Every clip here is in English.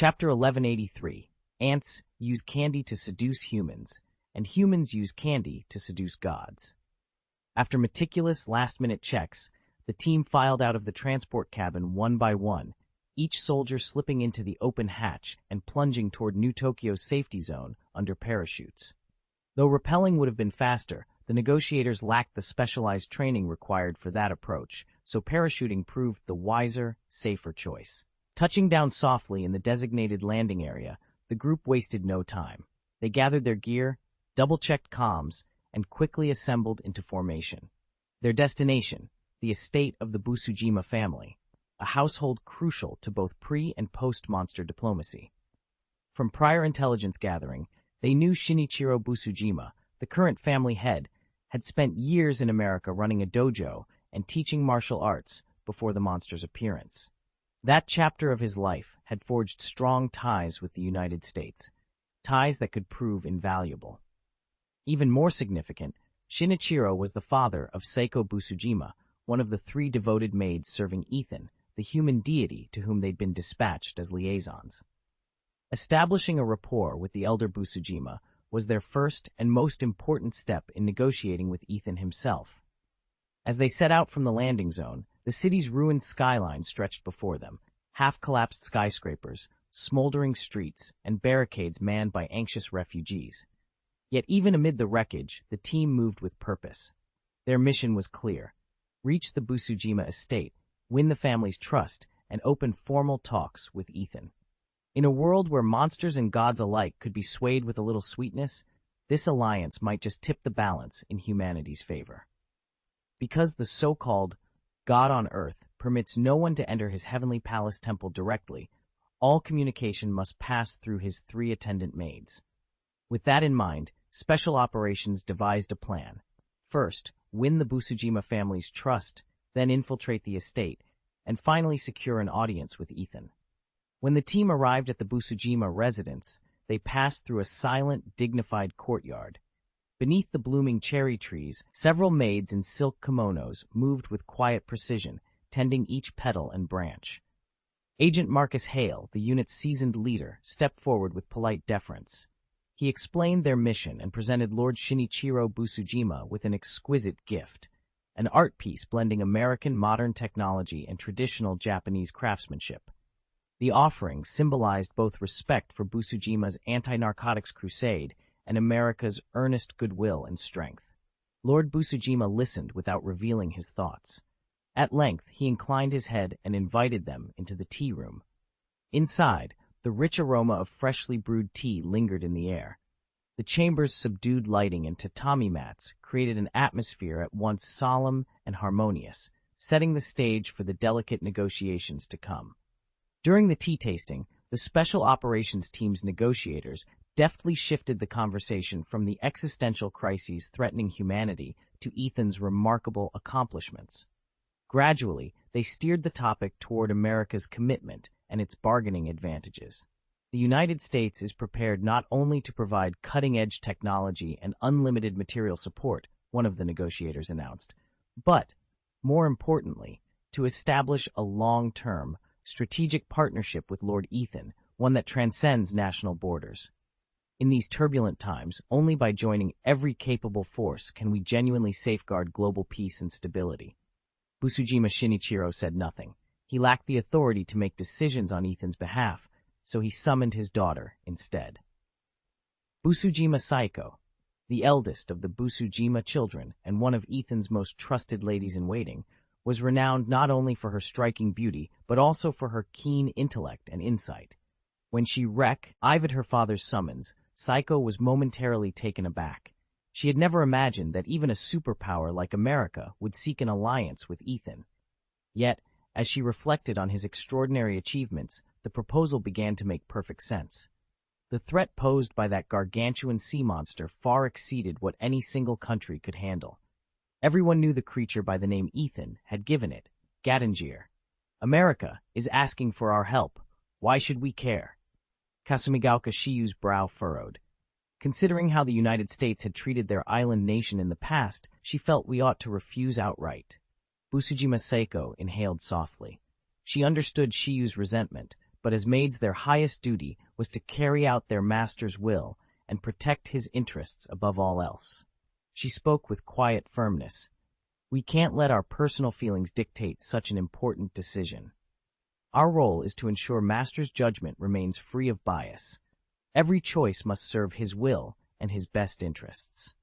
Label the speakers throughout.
Speaker 1: Chapter 1183. Ants use candy to seduce humans, and humans use candy to seduce gods. After meticulous last-minute checks, the team filed out of the transport cabin one by one, each soldier slipping into the open hatch and plunging toward New Tokyo's safety zone under parachutes. Though rappelling would have been faster, the negotiators lacked the specialized training required for that approach, so parachuting proved the wiser, safer choice. Touching down softly in the designated landing area, the group wasted no time. They gathered their gear, double-checked comms, and quickly assembled into formation. Their destination, the estate of the Busujima family, a household crucial to both pre- and post-monster diplomacy. From prior intelligence gathering, they knew Shinichiro Busujima, the current family head, had spent years in America running a dojo and teaching martial arts before the monster's appearance. That chapter of his life had forged strong ties with the United States, ties that could prove invaluable. Even more significant, Shinichiro was the father of Seiko Busujima, one of the 3 devoted maids serving Ethan, the human deity to whom they'd been dispatched as liaisons. Establishing a rapport with the elder Busujima was their first and most important step in negotiating with Ethan himself. As they set out from the landing zone, the city's ruined skyline stretched before them, half-collapsed skyscrapers, smoldering streets, and barricades manned by anxious refugees. Yet even amid the wreckage, the team moved with purpose. Their mission was clear: reach the Busujima estate, win the family's trust, and open formal talks with Ethan. In a world where monsters and gods alike could be swayed with a little sweetness, this alliance might just tip the balance in humanity's favor. Because the so-called God on Earth permits no one to enter his heavenly palace temple directly, all communication must pass through his 3 attendant maids. With that in mind, Special Operations devised a plan. First, win the Busujima family's trust, then infiltrate the estate, and finally secure an audience with Ethan. When the team arrived at the Busujima residence, they passed through a silent, dignified courtyard. Beneath the blooming cherry trees, several maids in silk kimonos moved with quiet precision, tending each petal and branch. Agent Marcus Hale, the unit's seasoned leader, stepped forward with polite deference. He explained their mission and presented Lord Shinichiro Busujima with an exquisite gift, an art piece blending American modern technology and traditional Japanese craftsmanship. The offering symbolized both respect for Busujima's anti-narcotics crusade and America's earnest goodwill and strength. Lord Busujima listened without revealing his thoughts. At length, he inclined his head and invited them into the tea room. Inside, the rich aroma of freshly brewed tea lingered in the air. The chamber's subdued lighting and tatami mats created an atmosphere at once solemn and harmonious, setting the stage for the delicate negotiations to come. During the tea tasting, the Special Operations team's negotiators deftly shifted the conversation from the existential crises threatening humanity to Ethan's remarkable accomplishments. Gradually, they steered the topic toward America's commitment and its bargaining advantages. The United States is prepared not only to provide cutting-edge technology and unlimited material support, one of the negotiators announced, but, more importantly, to establish a long-term, strategic partnership with Lord Ethan, one that transcends national borders. In these turbulent times, only by joining every capable force can we genuinely safeguard global peace and stability. Busujima Shinichiro said nothing. He lacked the authority to make decisions on Ethan's behalf, so he summoned his daughter instead. Busujima Saiko, the eldest of the Busujima children and one of Ethan's most trusted ladies-in-waiting, was renowned not only for her striking beauty, but also for her keen intellect and insight. When she eyed her father's summons, Saiko was momentarily taken aback. She had never imagined that even a superpower like America would seek an alliance with Ethan. Yet, as she reflected on his extraordinary achievements, the proposal began to make perfect sense. The threat posed by that gargantuan sea monster far exceeded what any single country could handle. Everyone knew the creature by the name Ethan had given it, Gadangir. America is asking for our help. Why should we care? Kasumigaoka Shiyu's brow furrowed. Considering how the United States had treated their island nation in the past, she felt we ought to refuse outright. Busujima Seiko inhaled softly. She understood Shiyu's resentment, but as maids their highest duty was to carry out their master's will and protect his interests above all else. She spoke with quiet firmness. We can't let our personal feelings dictate such an important decision. Our role is to ensure master's judgment remains free of bias. Every choice must serve his will and his best interests.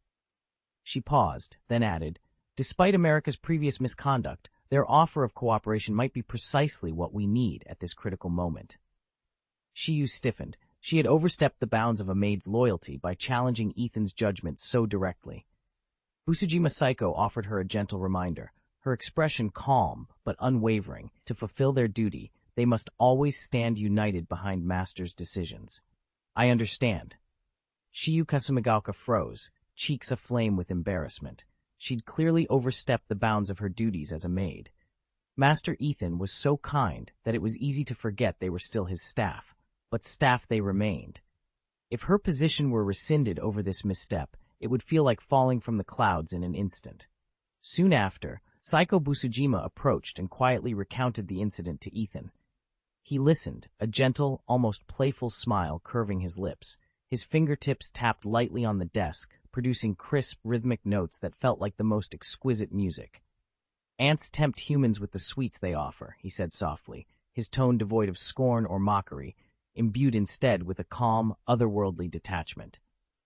Speaker 1: She paused, then added, despite America's previous misconduct, their offer of cooperation might be precisely what we need at this critical moment. Shiyu stiffened. She had overstepped the bounds of a maid's loyalty by challenging Ethan's judgment so directly. Busujima Saiko offered her a gentle reminder, her expression calm but unwavering. To fulfill their duty, they must always stand united behind master's decisions. I understand. Shiyu Kasumigaoka froze, cheeks aflame with embarrassment. She'd clearly overstepped the bounds of her duties as a maid. Master Ethan was so kind that it was easy to forget they were still his staff, but staff they remained. If her position were rescinded over this misstep, it would feel like falling from the clouds in an instant. Soon after, Saiko Busujima approached and quietly recounted the incident to Ethan. He listened, a gentle, almost playful smile curving his lips. His fingertips tapped lightly on the desk, producing crisp, rhythmic notes that felt like the most exquisite music. Ants tempt humans with the sweets they offer, he said softly, his tone devoid of scorn or mockery, imbued instead with a calm, otherworldly detachment.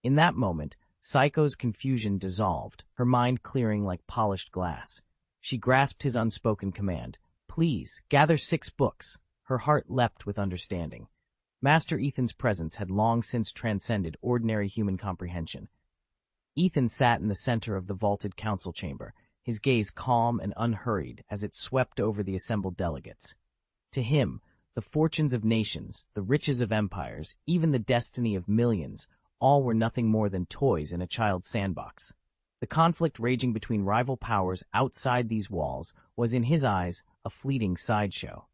Speaker 1: In that moment, Saiko's confusion dissolved, her mind clearing like polished glass. She grasped his unspoken command. Please, gather 6 books. Her heart leapt with understanding. Master Ethan's presence had long since transcended ordinary human comprehension. Ethan sat in the center of the vaulted council chamber, his gaze calm and unhurried as it swept over the assembled delegates. To him, the fortunes of nations, the riches of empires, even the destiny of millions, all were nothing more than toys in a child's sandbox. The conflict raging between rival powers outside these walls was, in his eyes, a fleeting sideshow.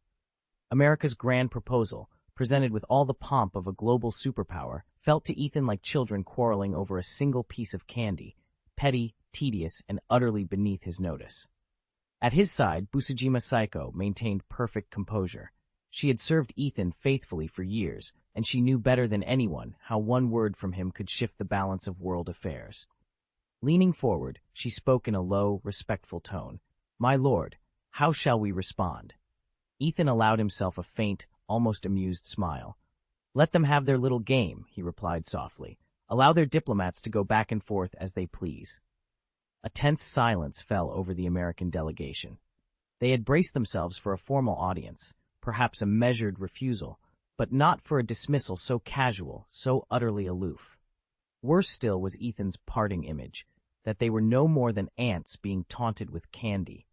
Speaker 1: America's grand proposal, presented with all the pomp of a global superpower, felt to Ethan like children quarreling over a single piece of candy, petty, tedious, and utterly beneath his notice. At his side, Busujima Saiko maintained perfect composure. She had served Ethan faithfully for years, and she knew better than anyone how one word from him could shift the balance of world affairs. Leaning forward, she spoke in a low, respectful tone. My lord, how shall we respond? Ethan allowed himself a faint, almost amused smile. Let them have their little game, he replied softly. Allow their diplomats to go back and forth as they please. A tense silence fell over the American delegation. They had braced themselves for a formal audience, perhaps a measured refusal, but not for a dismissal so casual, so utterly aloof. Worse still was Ethan's parting image, that they were no more than ants being taunted with candy.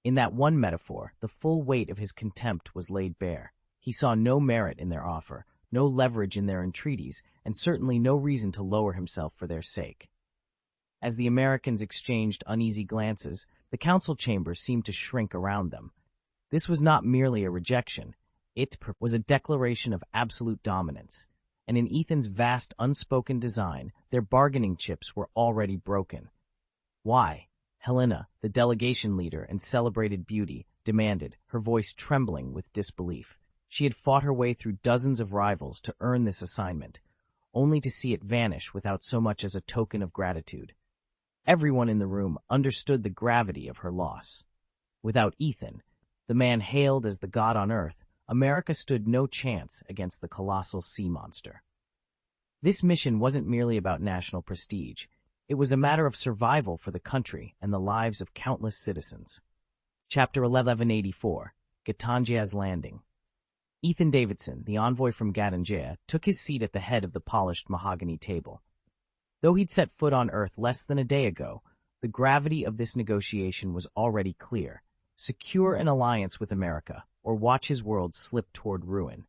Speaker 1: In that one metaphor, the full weight of his contempt was laid bare. He saw no merit in their offer, no leverage in their entreaties, and certainly no reason to lower himself for their sake. As the Americans exchanged uneasy glances, the council chamber seemed to shrink around them. This was not merely a rejection. It was a declaration of absolute dominance, and in Ethan's vast unspoken design, their bargaining chips were already broken. Why? Helena, the delegation leader and celebrated beauty, demanded, her voice trembling with disbelief. She had fought her way through dozens of rivals to earn this assignment, only to see it vanish without so much as a token of gratitude. Everyone in the room understood the gravity of her loss. Without Ethan, the man hailed as the god on earth, America stood no chance against the colossal sea monster. This mission wasn't merely about national prestige. It was a matter of survival for the country and the lives of countless citizens. Chapter 1184, Gatangea's Landing. Ethan Davidson, the envoy from Gatangea, took his seat at the head of the polished mahogany table. Though he'd set foot on Earth less than a day ago, the gravity of this negotiation was already clear. Secure an alliance with America, or watch his world slip toward ruin.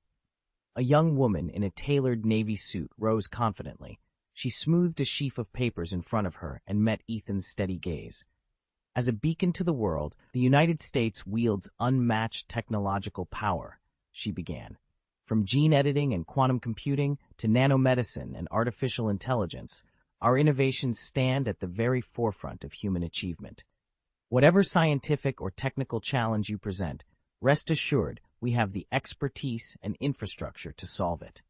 Speaker 1: A young woman in a tailored navy suit rose confidently. She smoothed a sheaf of papers in front of her and met Ethan's steady gaze. As a beacon to the world, the United States wields unmatched technological power, she began. From gene editing and quantum computing to nanomedicine and artificial intelligence, our innovations stand at the very forefront of human achievement. Whatever scientific or technical challenge you present, rest assured we have the expertise and infrastructure to solve it.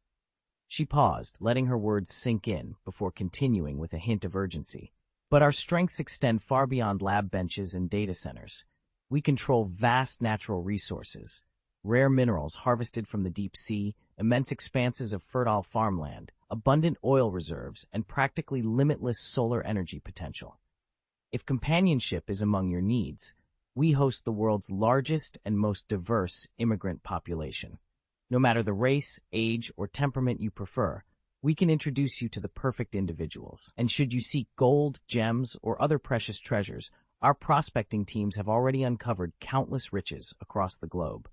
Speaker 1: She paused, letting her words sink in before continuing with a hint of urgency. But our strengths extend far beyond lab benches and data centers. We control vast natural resources, rare minerals harvested from the deep sea, immense expanses of fertile farmland, abundant oil reserves, and practically limitless solar energy potential. If companionship is among your needs, we host the world's largest and most diverse immigrant population. No matter the race, age, or temperament you prefer, we can introduce you to the perfect individuals. And should you seek gold, gems, or other precious treasures, our prospecting teams have already uncovered countless riches across the globe.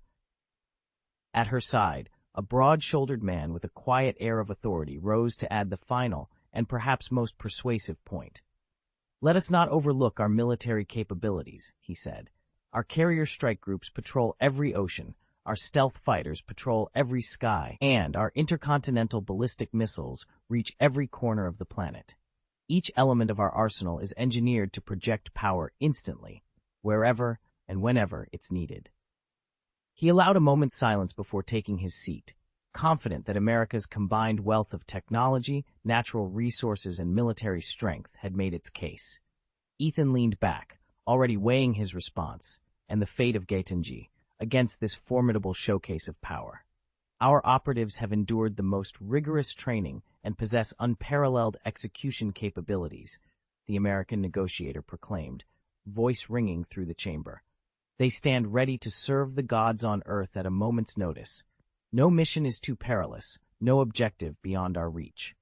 Speaker 1: At her side, a broad-shouldered man with a quiet air of authority rose to add the final and perhaps most persuasive point. "Let us not overlook our military capabilities," he said. "Our carrier strike groups patrol every ocean, our stealth fighters patrol every sky, and our intercontinental ballistic missiles reach every corner of the planet. Each element of our arsenal is engineered to project power instantly, wherever and whenever it's needed." He allowed a moment's silence before taking his seat, confident that America's combined wealth of technology, natural resources, and military strength had made its case. Ethan leaned back, already weighing his response, and the fate of Gaetanji, against this formidable showcase of power. "Our operatives have endured the most rigorous training and possess unparalleled execution capabilities," the American negotiator proclaimed, voice ringing through the chamber. "They stand ready to serve the gods on Earth at a moment's notice. No mission is too perilous, no objective beyond our reach."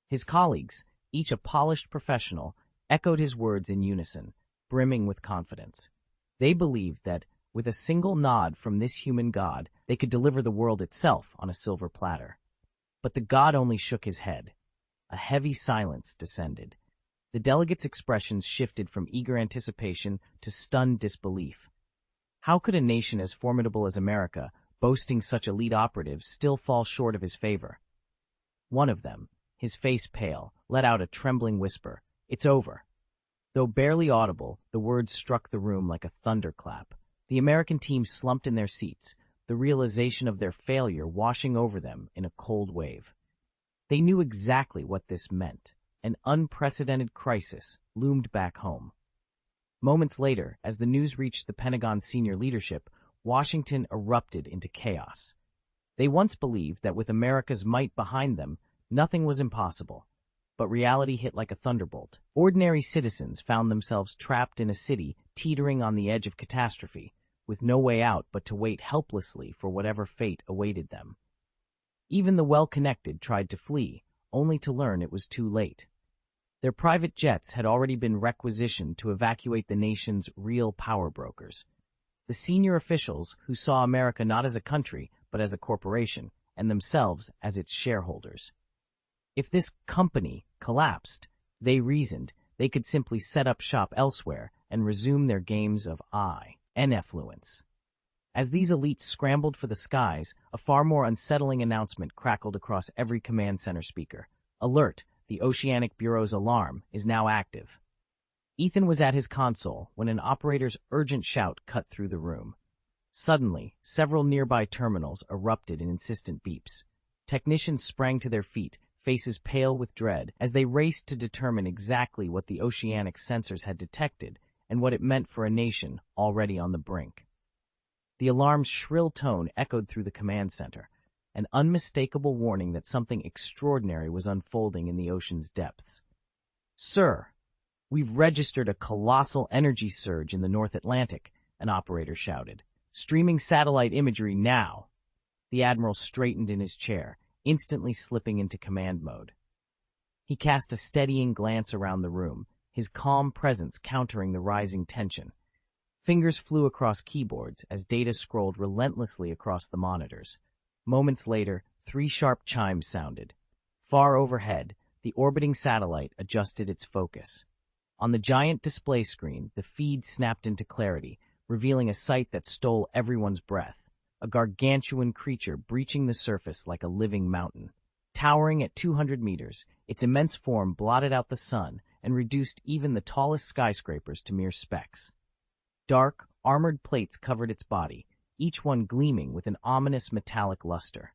Speaker 1: His colleagues, each a polished professional, echoed his words in unison, brimming with confidence. They believed that, with a single nod from this human god, they could deliver the world itself on a silver platter. But the god only shook his head. A heavy silence descended. The delegates' expressions shifted from eager anticipation to stunned disbelief. How could a nation as formidable as America, boasting such elite operatives, still fall short of his favor? One of them, his face pale, let out a trembling whisper, "It's over." Though barely audible, the words struck the room like a thunderclap. The American team slumped in their seats, the realization of their failure washing over them in a cold wave. They knew exactly what this meant. An unprecedented crisis loomed back home. Moments later, as the news reached the Pentagon's senior leadership, Washington erupted into chaos. They once believed that with America's might behind them, nothing was impossible. But reality hit like a thunderbolt. Ordinary citizens found themselves trapped in a city teetering on the edge of catastrophe, with no way out but to wait helplessly for whatever fate awaited them. Even the well-connected tried to flee, only to learn it was too late. Their private jets had already been requisitioned to evacuate the nation's real power brokers. The senior officials who saw America not as a country, but as a corporation, and themselves as its shareholders. If this company collapsed, they reasoned, they could simply set up shop elsewhere and resume their games of and effluence. As these elites scrambled for the skies, a far more unsettling announcement crackled across every command center speaker. "Alert! The Oceanic Bureau's alarm is now active." Ethan was at his console when an operator's urgent shout cut through the room. Suddenly, several nearby terminals erupted in insistent beeps. Technicians sprang to their feet, faces pale with dread, as they raced to determine exactly what the oceanic sensors had detected and what it meant for a nation already on the brink. The alarm's shrill tone echoed through the command center, an unmistakable warning that something extraordinary was unfolding in the ocean's depths. "Sir, we've registered a colossal energy surge in the North Atlantic," an operator shouted. "Streaming satellite imagery now." The admiral straightened in his chair, instantly slipping into command mode. He cast a steadying glance around the room, his calm presence countering the rising tension. Fingers flew across keyboards as data scrolled relentlessly across the monitors. Moments later, 3 sharp chimes sounded. Far overhead, the orbiting satellite adjusted its focus. On the giant display screen, the feed snapped into clarity, revealing a sight that stole everyone's breath. A gargantuan creature breaching the surface like a living mountain. Towering at 200 meters, its immense form blotted out the sun and reduced even the tallest skyscrapers to mere specks. Dark, armored plates covered its body, each one gleaming with an ominous metallic luster.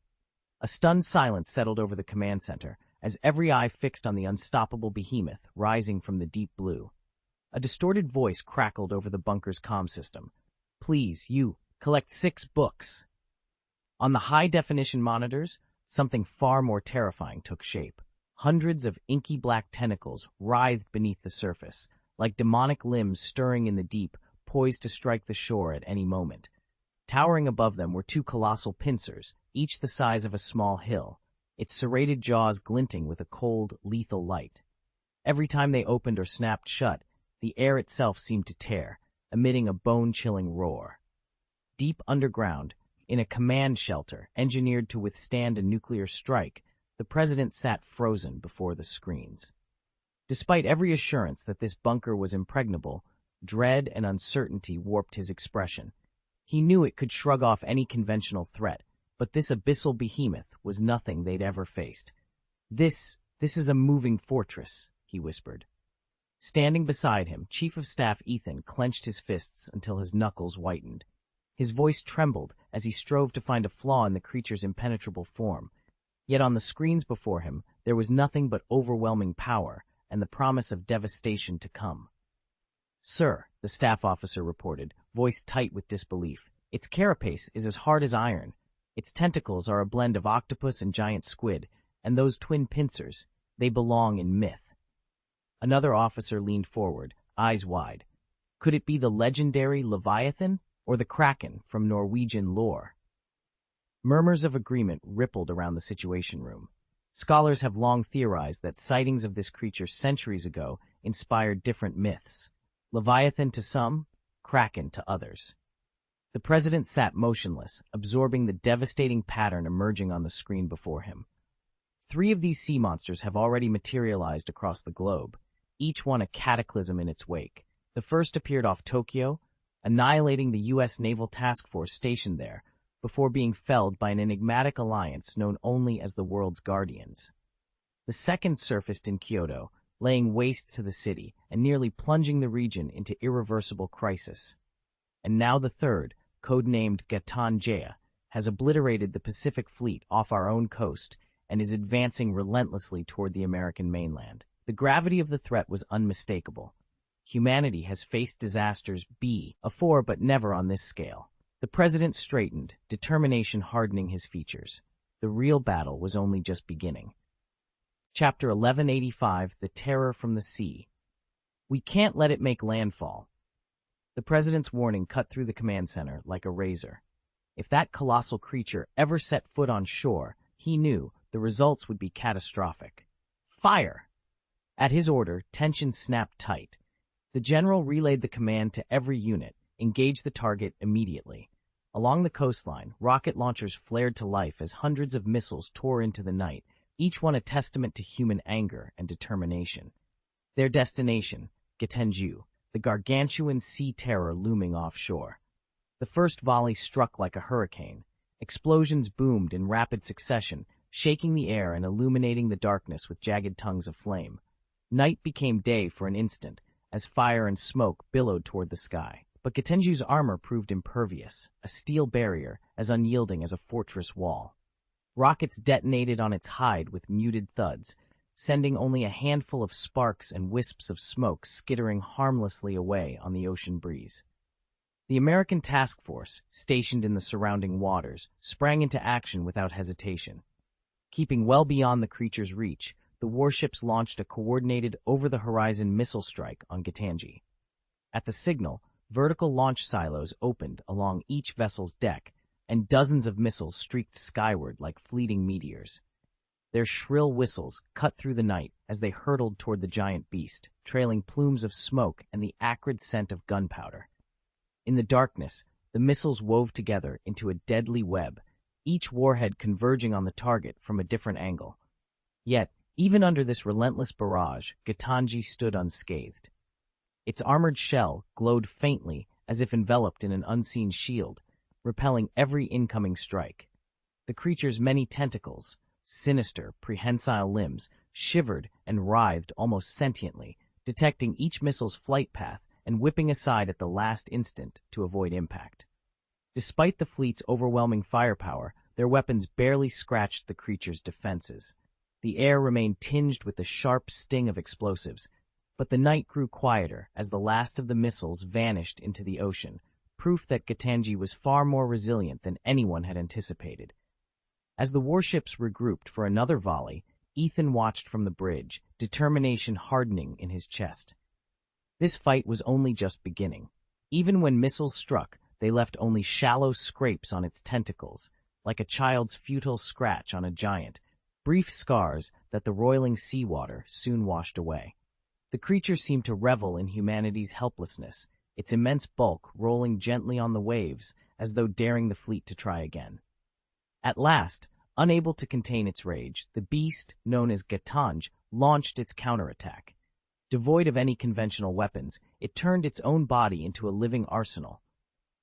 Speaker 1: A stunned silence settled over the command center, as every eye fixed on the unstoppable behemoth rising from the deep blue. A distorted voice crackled over the bunker's comm system. "Please, you, collect 6 books." On the high-definition monitors, something far more terrifying took shape. Hundreds of inky black tentacles writhed beneath the surface, like demonic limbs stirring in the deep, poised to strike the shore at any moment. Towering above them were 2 colossal pincers, each the size of a small hill, its serrated jaws glinting with a cold, lethal light. Every time they opened or snapped shut, the air itself seemed to tear, emitting a bone-chilling roar. Deep underground, in a command shelter engineered to withstand a nuclear strike, the president sat frozen before the screens. Despite every assurance that this bunker was impregnable, dread and uncertainty warped his expression. He knew it could shrug off any conventional threat, but this abyssal behemoth was nothing they'd ever faced. This is a moving fortress," he whispered. Standing beside him, Chief of Staff Ethan clenched his fists until his knuckles whitened. His voice trembled as he strove to find a flaw in the creature's impenetrable form. Yet on the screens before him, there was nothing but overwhelming power and the promise of devastation to come. "Sir," the staff officer reported, voice tight with disbelief, "its carapace is as hard as iron. Its tentacles are a blend of octopus and giant squid, and those twin pincers, they belong in myth." Another officer leaned forward, eyes wide. Could it be the legendary Leviathan, or the Kraken from Norwegian lore? Murmurs of agreement rippled around the Situation Room. Scholars have long theorized that sightings of this creature centuries ago inspired different myths. Leviathan to some, Kraken to others. The president sat motionless, absorbing the devastating pattern emerging on the screen before him. 3 of these sea monsters have already materialized across the globe, each one a cataclysm in its wake. The first appeared off Tokyo, annihilating the U.S. Naval Task Force stationed there, before being felled by an enigmatic alliance known only as the World's Guardians. The second surfaced in Kyoto, laying waste to the city and nearly plunging the region into irreversible crisis. And now the third, codenamed Gatan Jaya, has obliterated the Pacific Fleet off our own coast and is advancing relentlessly toward the American mainland. The gravity of the threat was unmistakable. Humanity has faced disasters before, but never on this scale. The president straightened, determination hardening his features. The real battle was only just beginning. Chapter 1185, The Terror from the Sea. "We can't let it make landfall." The president's warning cut through the command center like a razor. If that colossal creature ever set foot on shore, he knew the results would be catastrophic. "Fire!" At his order, tension snapped tight. The general relayed the command to every unit, engage the target immediately. Along the coastline, rocket launchers flared to life as hundreds of missiles tore into the night, each one a testament to human anger and determination. Their destination, Gatenju, the gargantuan sea terror looming offshore. The first volley struck like a hurricane. Explosions boomed in rapid succession, shaking the air and illuminating the darkness with jagged tongues of flame. Night became day for an instant, as fire and smoke billowed toward the sky. But Gatenju's armor proved impervious, a steel barrier as unyielding as a fortress wall. Rockets detonated on its hide with muted thuds, sending only a handful of sparks and wisps of smoke skittering harmlessly away on the ocean breeze. The American task force, stationed in the surrounding waters, sprang into action without hesitation. Keeping well beyond the creature's reach, the warships launched a coordinated over-the-horizon missile strike on Gatenji. At the signal, vertical launch silos opened along each vessel's deck, and dozens of missiles streaked skyward like fleeting meteors. Their shrill whistles cut through the night as they hurtled toward the giant beast, trailing plumes of smoke and the acrid scent of gunpowder. In the darkness, the missiles wove together into a deadly web, each warhead converging on the target from a different angle. Yet, even under this relentless barrage, Gatenji stood unscathed. Its armored shell glowed faintly as if enveloped in an unseen shield, repelling every incoming strike. The creature's many tentacles, sinister, prehensile limbs, shivered and writhed almost sentiently, detecting each missile's flight path and whipping aside at the last instant to avoid impact. Despite the fleet's overwhelming firepower, their weapons barely scratched the creature's defenses. The air remained tinged with the sharp sting of explosives, but the night grew quieter as the last of the missiles vanished into the ocean, proof that Gatanji was far more resilient than anyone had anticipated. As the warships regrouped for another volley, Ethan watched from the bridge, determination hardening in his chest. This fight was only just beginning. Even when missiles struck, they left only shallow scrapes on its tentacles, like a child's futile scratch on a giant, brief scars that the roiling seawater soon washed away. The creature seemed to revel in humanity's helplessness, its immense bulk rolling gently on the waves as though daring the fleet to try again. At last, unable to contain its rage, the beast, known as Gatanj, launched its counterattack. Devoid of any conventional weapons, it turned its own body into a living arsenal.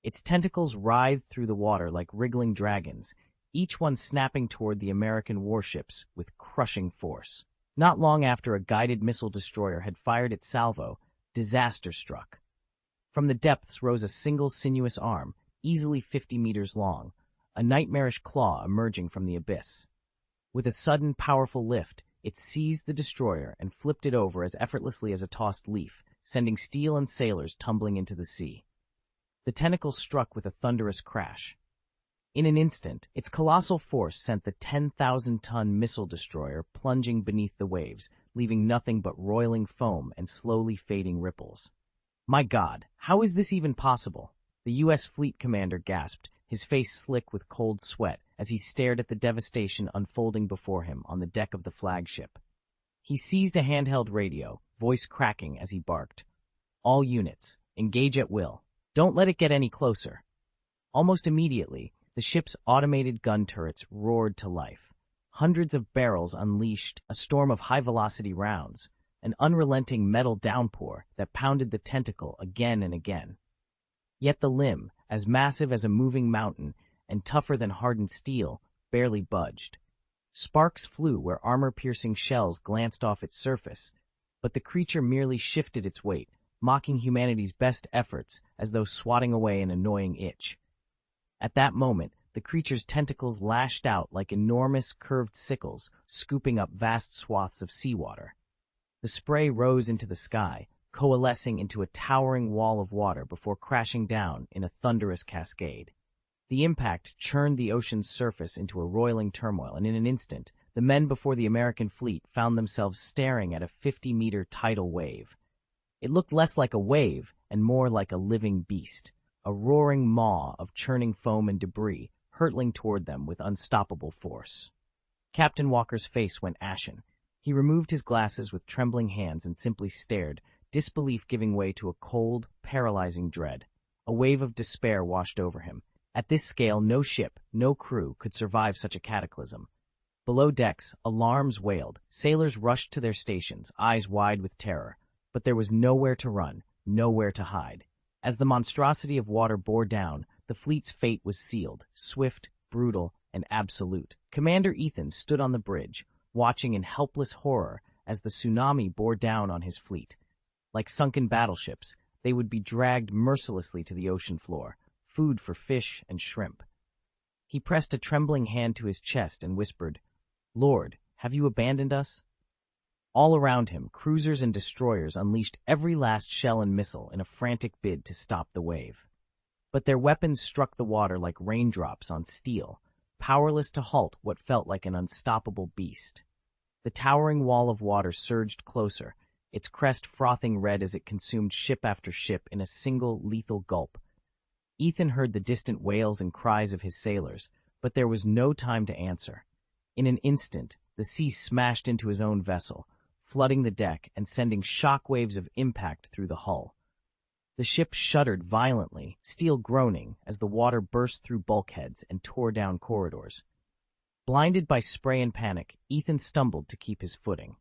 Speaker 1: Its tentacles writhed through the water like wriggling dragons, each one snapping toward the American warships with crushing force. Not long after a guided missile destroyer had fired its salvo, disaster struck. From the depths rose a single sinuous arm, easily 50 meters long, a nightmarish claw emerging from the abyss. With a sudden, powerful lift, it seized the destroyer and flipped it over as effortlessly as a tossed leaf, sending steel and sailors tumbling into the sea. The tentacle struck with a thunderous crash. In an instant, its colossal force sent the 10,000-ton missile destroyer plunging beneath the waves, leaving nothing but roiling foam and slowly fading ripples. "My God, how is this even possible?" the U.S. fleet commander gasped, his face slick with cold sweat as he stared at the devastation unfolding before him on the deck of the flagship. He seized a handheld radio, voice cracking as he barked, "All units, engage at will. Don't let it get any closer." Almost immediately, the ship's automated gun turrets roared to life. Hundreds of barrels unleashed a storm of high-velocity rounds, an unrelenting metal downpour that pounded the tentacle again and again. Yet the limb, as massive as a moving mountain and tougher than hardened steel, barely budged. Sparks flew where armor-piercing shells glanced off its surface, but the creature merely shifted its weight, mocking humanity's best efforts as though swatting away an annoying itch. At that moment, the creature's tentacles lashed out like enormous curved sickles, scooping up vast swaths of seawater. The spray rose into the sky, coalescing into a towering wall of water before crashing down in a thunderous cascade. The impact churned the ocean's surface into a roiling turmoil, and in an instant, the men before the American fleet found themselves staring at a 50-meter tidal wave. It looked less like a wave and more like a living beast, a roaring maw of churning foam and debris hurtling toward them with unstoppable force. Captain Walker's face went ashen. He removed his glasses with trembling hands and simply stared, disbelief giving way to a cold, paralyzing dread. A wave of despair washed over him. At this scale, no ship, no crew could survive such a cataclysm. Below decks, alarms wailed. Sailors rushed to their stations, eyes wide with terror. But there was nowhere to run, nowhere to hide. As the monstrosity of water bore down, the fleet's fate was sealed, swift, brutal, and absolute. Commander Ethan stood on the bridge, watching in helpless horror as the tsunami bore down on his fleet. Like sunken battleships, they would be dragged mercilessly to the ocean floor, food for fish and shrimp. He pressed a trembling hand to his chest and whispered, "Lord, have you abandoned us?" All around him, cruisers and destroyers unleashed every last shell and missile in a frantic bid to stop the wave. But their weapons struck the water like raindrops on steel, powerless to halt what felt like an unstoppable beast. The towering wall of water surged closer, its crest frothing red as it consumed ship after ship in a single lethal gulp. Ethan heard the distant wails and cries of his sailors, but there was no time to answer. In an instant, the sea smashed into his own vessel, flooding the deck and sending shock waves of impact through the hull. The ship shuddered violently, steel groaning as the water burst through bulkheads and tore down corridors. Blinded by spray and panic, Ethan stumbled to keep his footing.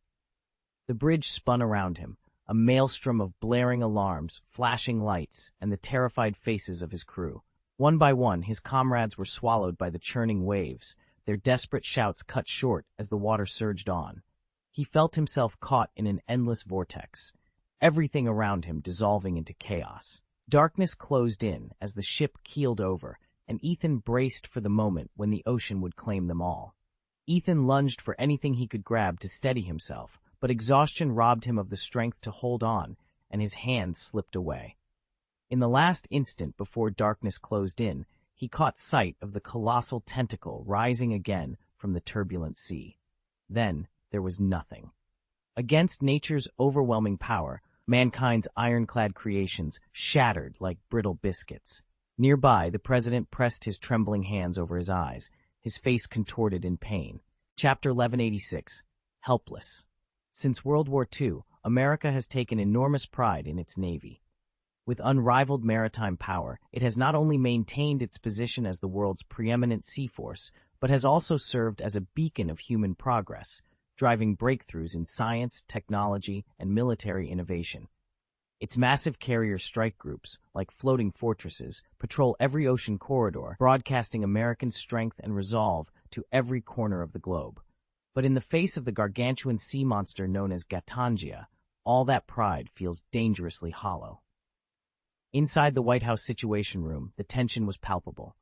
Speaker 1: The bridge spun around him, a maelstrom of blaring alarms, flashing lights, and the terrified faces of his crew. One by one, his comrades were swallowed by the churning waves, their desperate shouts cut short as the water surged on. He felt himself caught in an endless vortex, everything around him dissolving into chaos. Darkness closed in as the ship keeled over, and Ethan braced for the moment when the ocean would claim them all. Ethan lunged for anything he could grab to steady himself, but exhaustion robbed him of the strength to hold on, and his hands slipped away. In the last instant before darkness closed in, he caught sight of the colossal tentacle rising again from the turbulent sea. Then there was nothing. Against nature's overwhelming power, mankind's ironclad creations shattered like brittle biscuits. Nearby, the president pressed his trembling hands over his eyes, his face contorted in pain. Chapter 1186, Helpless. Since World War II, America has taken enormous pride in its Navy. With unrivaled maritime power, it has not only maintained its position as the world's preeminent sea force, but has also served as a beacon of human progress, driving breakthroughs in science, technology, and military innovation. Its massive carrier strike groups, like floating fortresses, patrol every ocean corridor, broadcasting American strength and resolve to every corner of the globe. But in the face of the gargantuan sea monster known as Gatangia, all that pride feels dangerously hollow. Inside the White House Situation Room, the tension was palpable.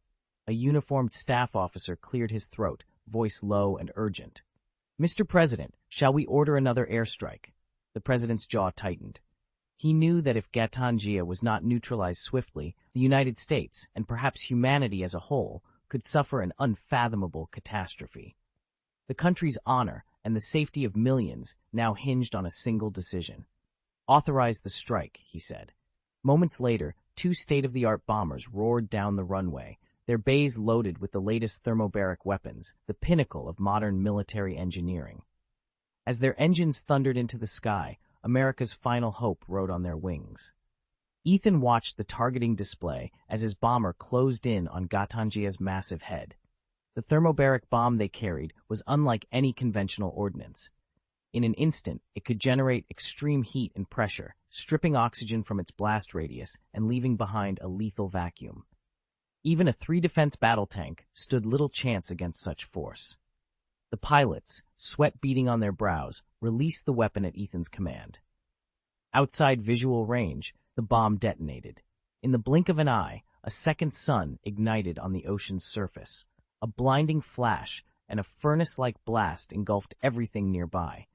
Speaker 1: A uniformed staff officer cleared his throat, voice low and urgent. "Mr. President, shall we order another airstrike?" The president's jaw tightened. He knew that if Gatangia was not neutralized swiftly, the United States, and perhaps humanity as a whole, could suffer an unfathomable catastrophe. The country's honor and the safety of millions now hinged on a single decision. "Authorize the strike," he said. Moments later, two state-of-the-art bombers roared down the runway, their bays loaded with the latest thermobaric weapons, the pinnacle of modern military engineering. As their engines thundered into the sky, America's final hope rode on their wings. Ethan watched the targeting display as his bomber closed in on Gatangia's massive head. The thermobaric bomb they carried was unlike any conventional ordnance. In an instant, it could generate extreme heat and pressure, stripping oxygen from its blast radius and leaving behind a lethal vacuum. Even a 3-defense battle tank stood little chance against such force. The pilots, sweat beading on their brows, released the weapon at Ethan's command. Outside visual range, the bomb detonated. In the blink of an eye, a second sun ignited on the ocean's surface. A blinding flash and a furnace-like blast engulfed everything nearby.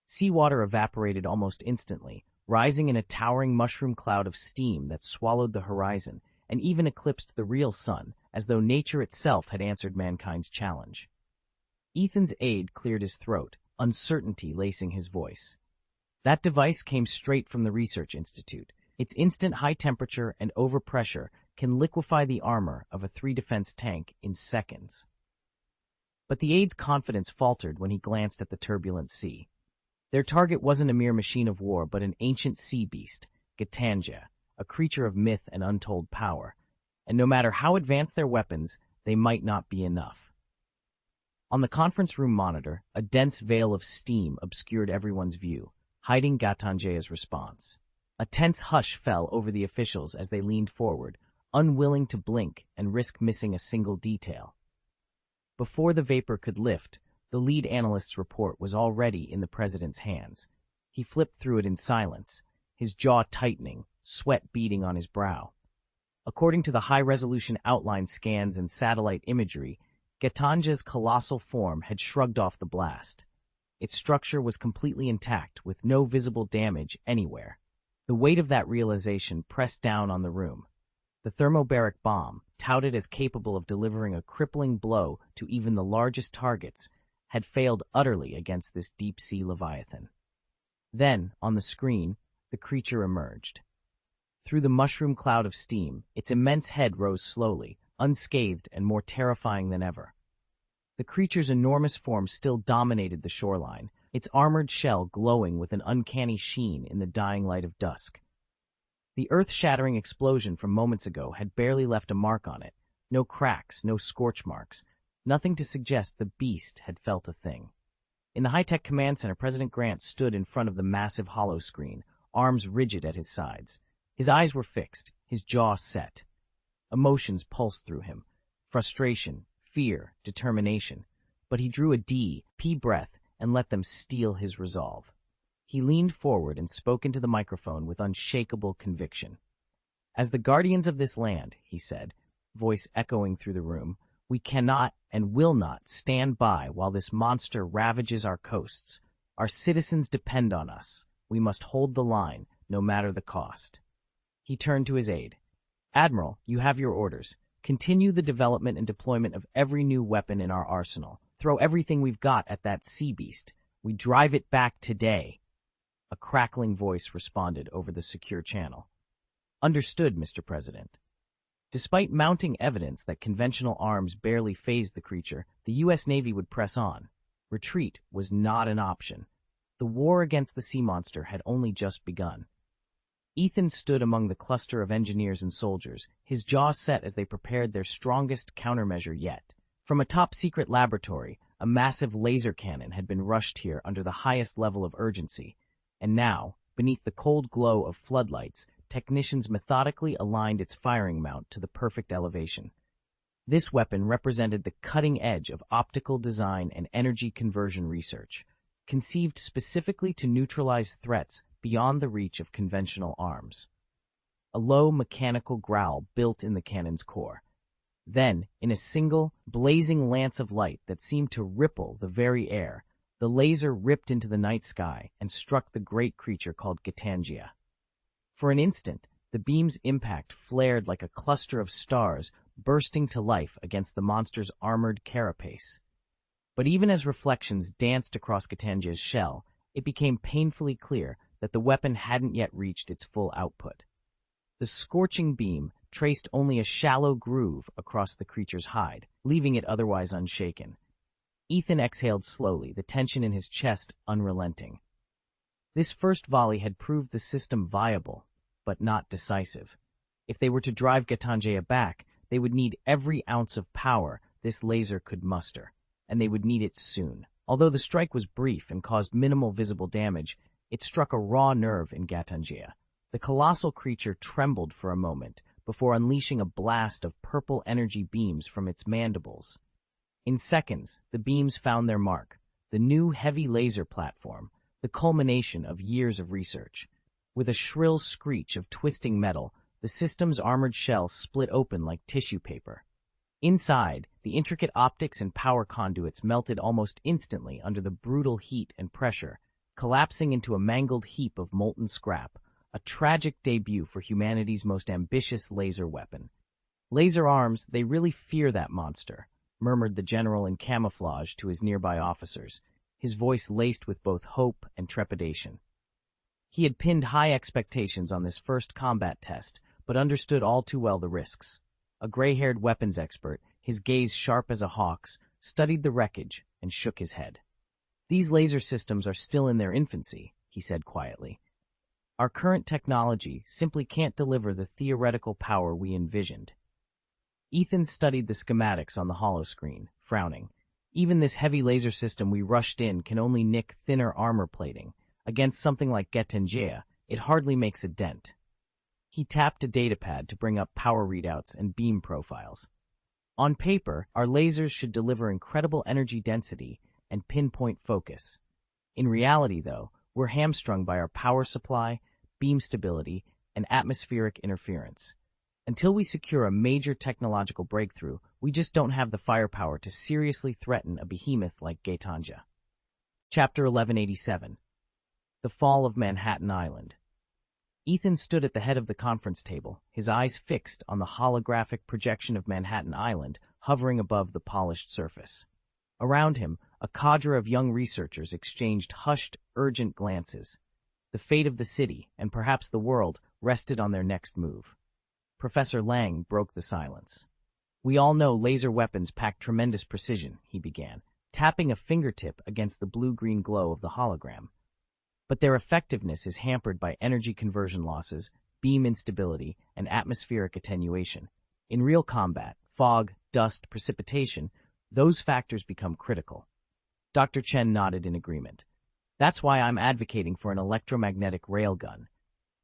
Speaker 1: Seawater evaporated almost instantly, rising in a towering mushroom cloud of steam that swallowed the horizon and even eclipsed the real sun, as though nature itself had answered mankind's challenge. Ethan's aide cleared his throat, uncertainty lacing his voice. That device came straight from the Research Institute. Its instant high temperature and overpressure can liquefy the armor of a 3-defense tank in seconds. But the aide's confidence faltered when he glanced at the turbulent sea. Their target wasn't a mere machine of war, but an ancient sea beast, Gatangia, a creature of myth and untold power. And no matter how advanced their weapons, they might not be enough. On the conference room monitor, a dense veil of steam obscured everyone's view, hiding Gatangia's response. A tense hush fell over the officials as they leaned forward, unwilling to blink and risk missing a single detail. Before the vapor could lift, the lead analyst's report was already in the president's hands. He flipped through it in silence, his jaw tightening, sweat beading on his brow. According to the high-resolution outline scans and satellite imagery, Gatangia's colossal form had shrugged off the blast. Its structure was completely intact, with no visible damage anywhere. The weight of that realization pressed down on the room. The thermobaric bomb, touted as capable of delivering a crippling blow to even the largest targets, had failed utterly against this deep-sea leviathan. Then, on the screen, the creature emerged. Through the mushroom cloud of steam, its immense head rose slowly, unscathed and more terrifying than ever. The creature's enormous form still dominated the shoreline, its armored shell glowing with an uncanny sheen in the dying light of dusk. The earth-shattering explosion from moments ago had barely left a mark on it, no cracks, no scorch marks, nothing to suggest the beast had felt a thing. In the high-tech command center, President Grant stood in front of the massive hollow screen, arms rigid at his sides. His eyes were fixed, his jaw set. Emotions pulsed through him, frustration, fear, determination, but he drew a deep breath and let them steel his resolve. He leaned forward and spoke into the microphone with unshakable conviction. "As the guardians of this land," he said, voice echoing through the room. "We cannot and will not stand by while this monster ravages our coasts. Our citizens depend on us. We must hold the line, no matter the cost." He turned to his aide. "Admiral, you have your orders. Continue the development and deployment of every new weapon in our arsenal. Throw everything we've got at that sea beast. We drive it back today." A crackling voice responded over the secure channel. "Understood, Mr. President." Despite mounting evidence that conventional arms barely fazed the creature, the U.S. Navy would press on. Retreat was not an option. The war against the sea monster had only just begun. Ethan stood among the cluster of engineers and soldiers, his jaw set as they prepared their strongest countermeasure yet. From a top-secret laboratory, a massive laser cannon had been rushed here under the highest level of urgency, and now, beneath the cold glow of floodlights, technicians methodically aligned its firing mount to the perfect elevation. This weapon represented the cutting edge of optical design and energy conversion research, conceived specifically to neutralize threats beyond the reach of conventional arms. A low mechanical growl built in the cannon's core. Then, in a single, blazing lance of light that seemed to ripple the very air, the laser ripped into the night sky and struck the great creature called Gitangia. For an instant, the beam's impact flared like a cluster of stars bursting to life against the monster's armored carapace. But even as reflections danced across Gitangia's shell, it became painfully clear that the weapon hadn't yet reached its full output. The scorching beam traced only a shallow groove across the creature's hide, leaving it otherwise unshaken. Ethan exhaled slowly, the tension in his chest unrelenting. This first volley had proved the system viable, but not decisive. If they were to drive Gitangia back, they would need every ounce of power this laser could muster, and they would need it soon. Although the strike was brief and caused minimal visible damage, it struck a raw nerve in Gitangia. The colossal creature trembled for a moment before unleashing a blast of purple energy beams from its mandibles. In seconds, the beams found their mark, the new heavy laser platform, the culmination of years of research. With a shrill screech of twisting metal, the system's armored shell split open like tissue paper. Inside, the intricate optics and power conduits melted almost instantly under the brutal heat and pressure, collapsing into a mangled heap of molten scrap, a tragic debut for humanity's most ambitious laser weapon. "Laser arms, they really fear that monster," murmured the general in camouflage to his nearby officers, his voice laced with both hope and trepidation. He had pinned high expectations on this first combat test, but understood all too well the risks. A gray-haired weapons expert, his gaze sharp as a hawk's, studied the wreckage and shook his head. "These laser systems are still in their infancy," he said quietly. "Our current technology simply can't deliver the theoretical power we envisioned." Ethan studied the schematics on the holoscreen, frowning. "Even this heavy laser system we rushed in can only nick thinner armor plating. Against something like Gitangia, it hardly makes a dent." He tapped a datapad to bring up power readouts and beam profiles. "On paper, our lasers should deliver incredible energy density and pinpoint focus. In reality, though, we're hamstrung by our power supply, beam stability, and atmospheric interference. Until we secure a major technological breakthrough, we just don't have the firepower to seriously threaten a behemoth like Gitangia." Chapter 1187. The Fall of Manhattan Island. Ethan stood at the head of the conference table, his eyes fixed on the holographic projection of Manhattan Island hovering above the polished surface. Around him, a cadre of young researchers exchanged hushed, urgent glances. The fate of the city, and perhaps the world, rested on their next move. Professor Lang broke the silence. "We all know laser weapons pack tremendous precision," he began, tapping a fingertip against the blue-green glow of the hologram. "But their effectiveness is hampered by energy conversion losses, beam instability, and atmospheric attenuation. In real combat, fog, dust, precipitation, those factors become critical." Dr. Chen nodded in agreement. "That's why I'm advocating for an electromagnetic railgun.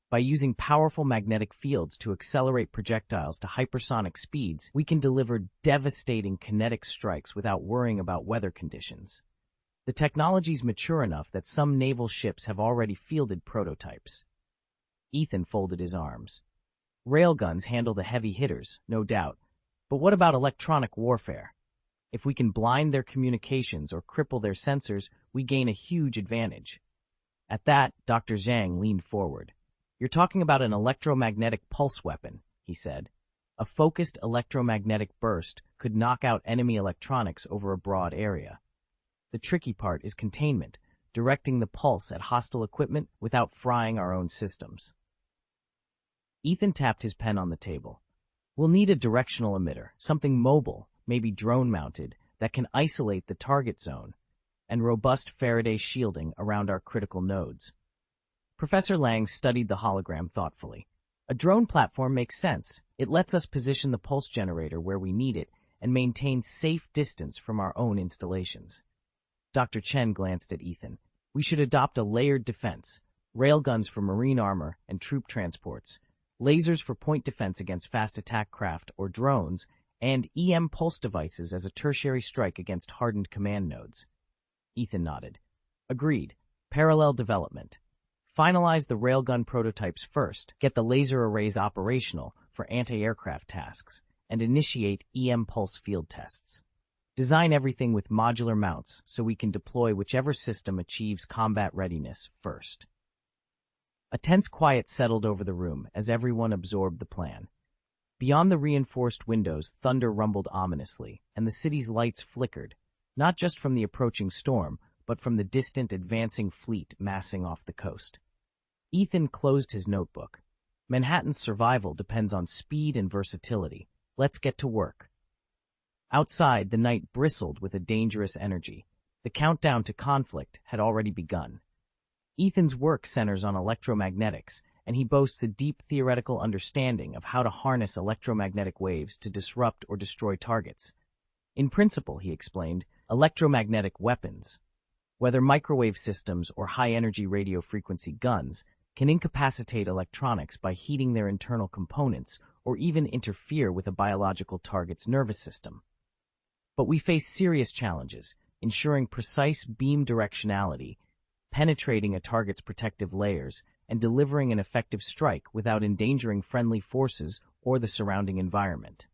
Speaker 1: By using powerful magnetic fields to accelerate projectiles to hypersonic speeds, we can deliver devastating kinetic strikes without worrying about weather conditions. The technology's mature enough that some naval ships have already fielded prototypes." Ethan folded his arms. "Railguns handle the heavy hitters, no doubt, But what about electronic warfare? If we can blind their communications or cripple their sensors, we gain a huge advantage. At that, Dr. Zhang leaned forward. You're talking about an electromagnetic pulse weapon, he said. A focused electromagnetic burst could knock out enemy electronics over a broad area. The tricky part is containment, directing the pulse at hostile equipment without frying our own systems. Ethan tapped his pen on the table. We'll need a directional emitter, something mobile, maybe drone-mounted, that can isolate the target zone, and robust Faraday shielding around our critical nodes. Professor Lang studied the hologram thoughtfully. A drone platform makes sense. It lets us position the pulse generator where we need it and maintain safe distance from our own installations. Dr. Chen glanced at Ethan. We should adopt a layered defense, railguns for marine armor and troop transports, lasers for point defense against fast attack craft or drones, and EM pulse devices as a tertiary strike against hardened command nodes. Ethan nodded. Agreed. Parallel development. Finalize the railgun prototypes first, get the laser arrays operational for anti-aircraft tasks, and initiate EM pulse field tests. Design everything with modular mounts so we can deploy whichever system achieves combat readiness first. A tense quiet settled over the room as everyone absorbed the plan. Beyond the reinforced windows, thunder rumbled ominously, and the city's lights flickered, not just from the approaching storm, but from the distant advancing fleet massing off the coast. Ethan closed his notebook. Manhattan's survival depends on speed and versatility. Let's get to work. Outside, the night bristled with a dangerous energy. The countdown to conflict had already begun. Ethan's work centers on electromagnetics, and he boasts a deep theoretical understanding of how to harness electromagnetic waves to disrupt or destroy targets. In principle, he explained, electromagnetic weapons, whether microwave systems or high-energy radio frequency guns, can incapacitate electronics by heating their internal components or even interfere with a biological target's nervous system. But we face serious challenges, ensuring precise beam directionality, penetrating a target's protective layers, and delivering an effective strike without endangering friendly forces or the surrounding environment.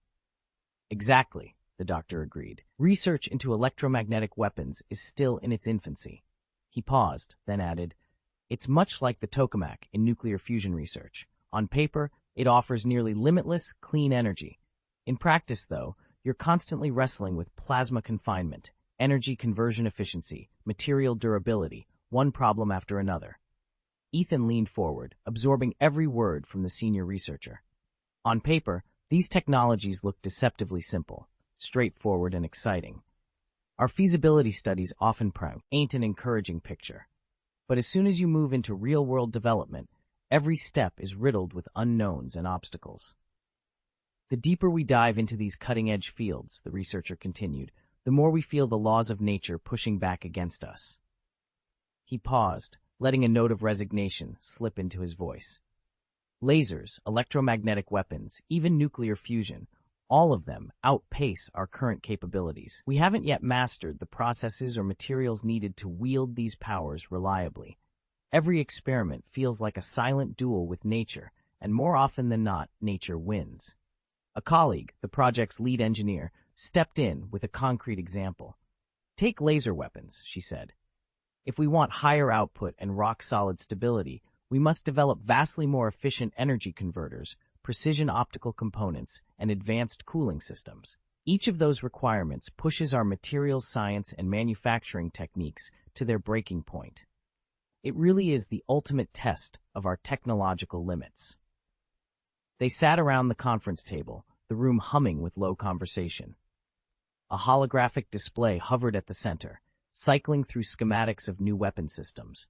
Speaker 1: Exactly, the doctor agreed. Research into electromagnetic weapons is still in its infancy. He paused, then added, it's much like the tokamak in nuclear fusion research. On paper, it offers nearly limitless, clean energy. In practice, though, you're constantly wrestling with plasma confinement, energy conversion efficiency, material durability, one problem after another. Ethan leaned forward, absorbing every word from the senior researcher. On paper, these technologies look deceptively simple, straightforward and exciting. Our feasibility studies often paint an encouraging picture. But as soon as you move into real-world development, every step is riddled with unknowns and obstacles. The deeper we dive into these cutting-edge fields, the researcher continued, the more we feel the laws of nature pushing back against us. He paused, letting a note of resignation slip into his voice. Lasers, electromagnetic weapons, even nuclear fusion, all of them outpace our current capabilities. We haven't yet mastered the processes or materials needed to wield these powers reliably. Every experiment feels like a silent duel with nature, and more often than not, nature wins. A colleague, the project's lead engineer, stepped in with a concrete example. Take laser weapons, she said. If we want higher output and rock-solid stability, we must develop vastly more efficient energy converters, precision optical components, and advanced cooling systems. Each of those requirements pushes our materials science and manufacturing techniques to their breaking point. It really is the ultimate test of our technological limits. They sat around the conference table, the room humming with low conversation. A holographic display hovered at the center, cycling through schematics of new weapon systems.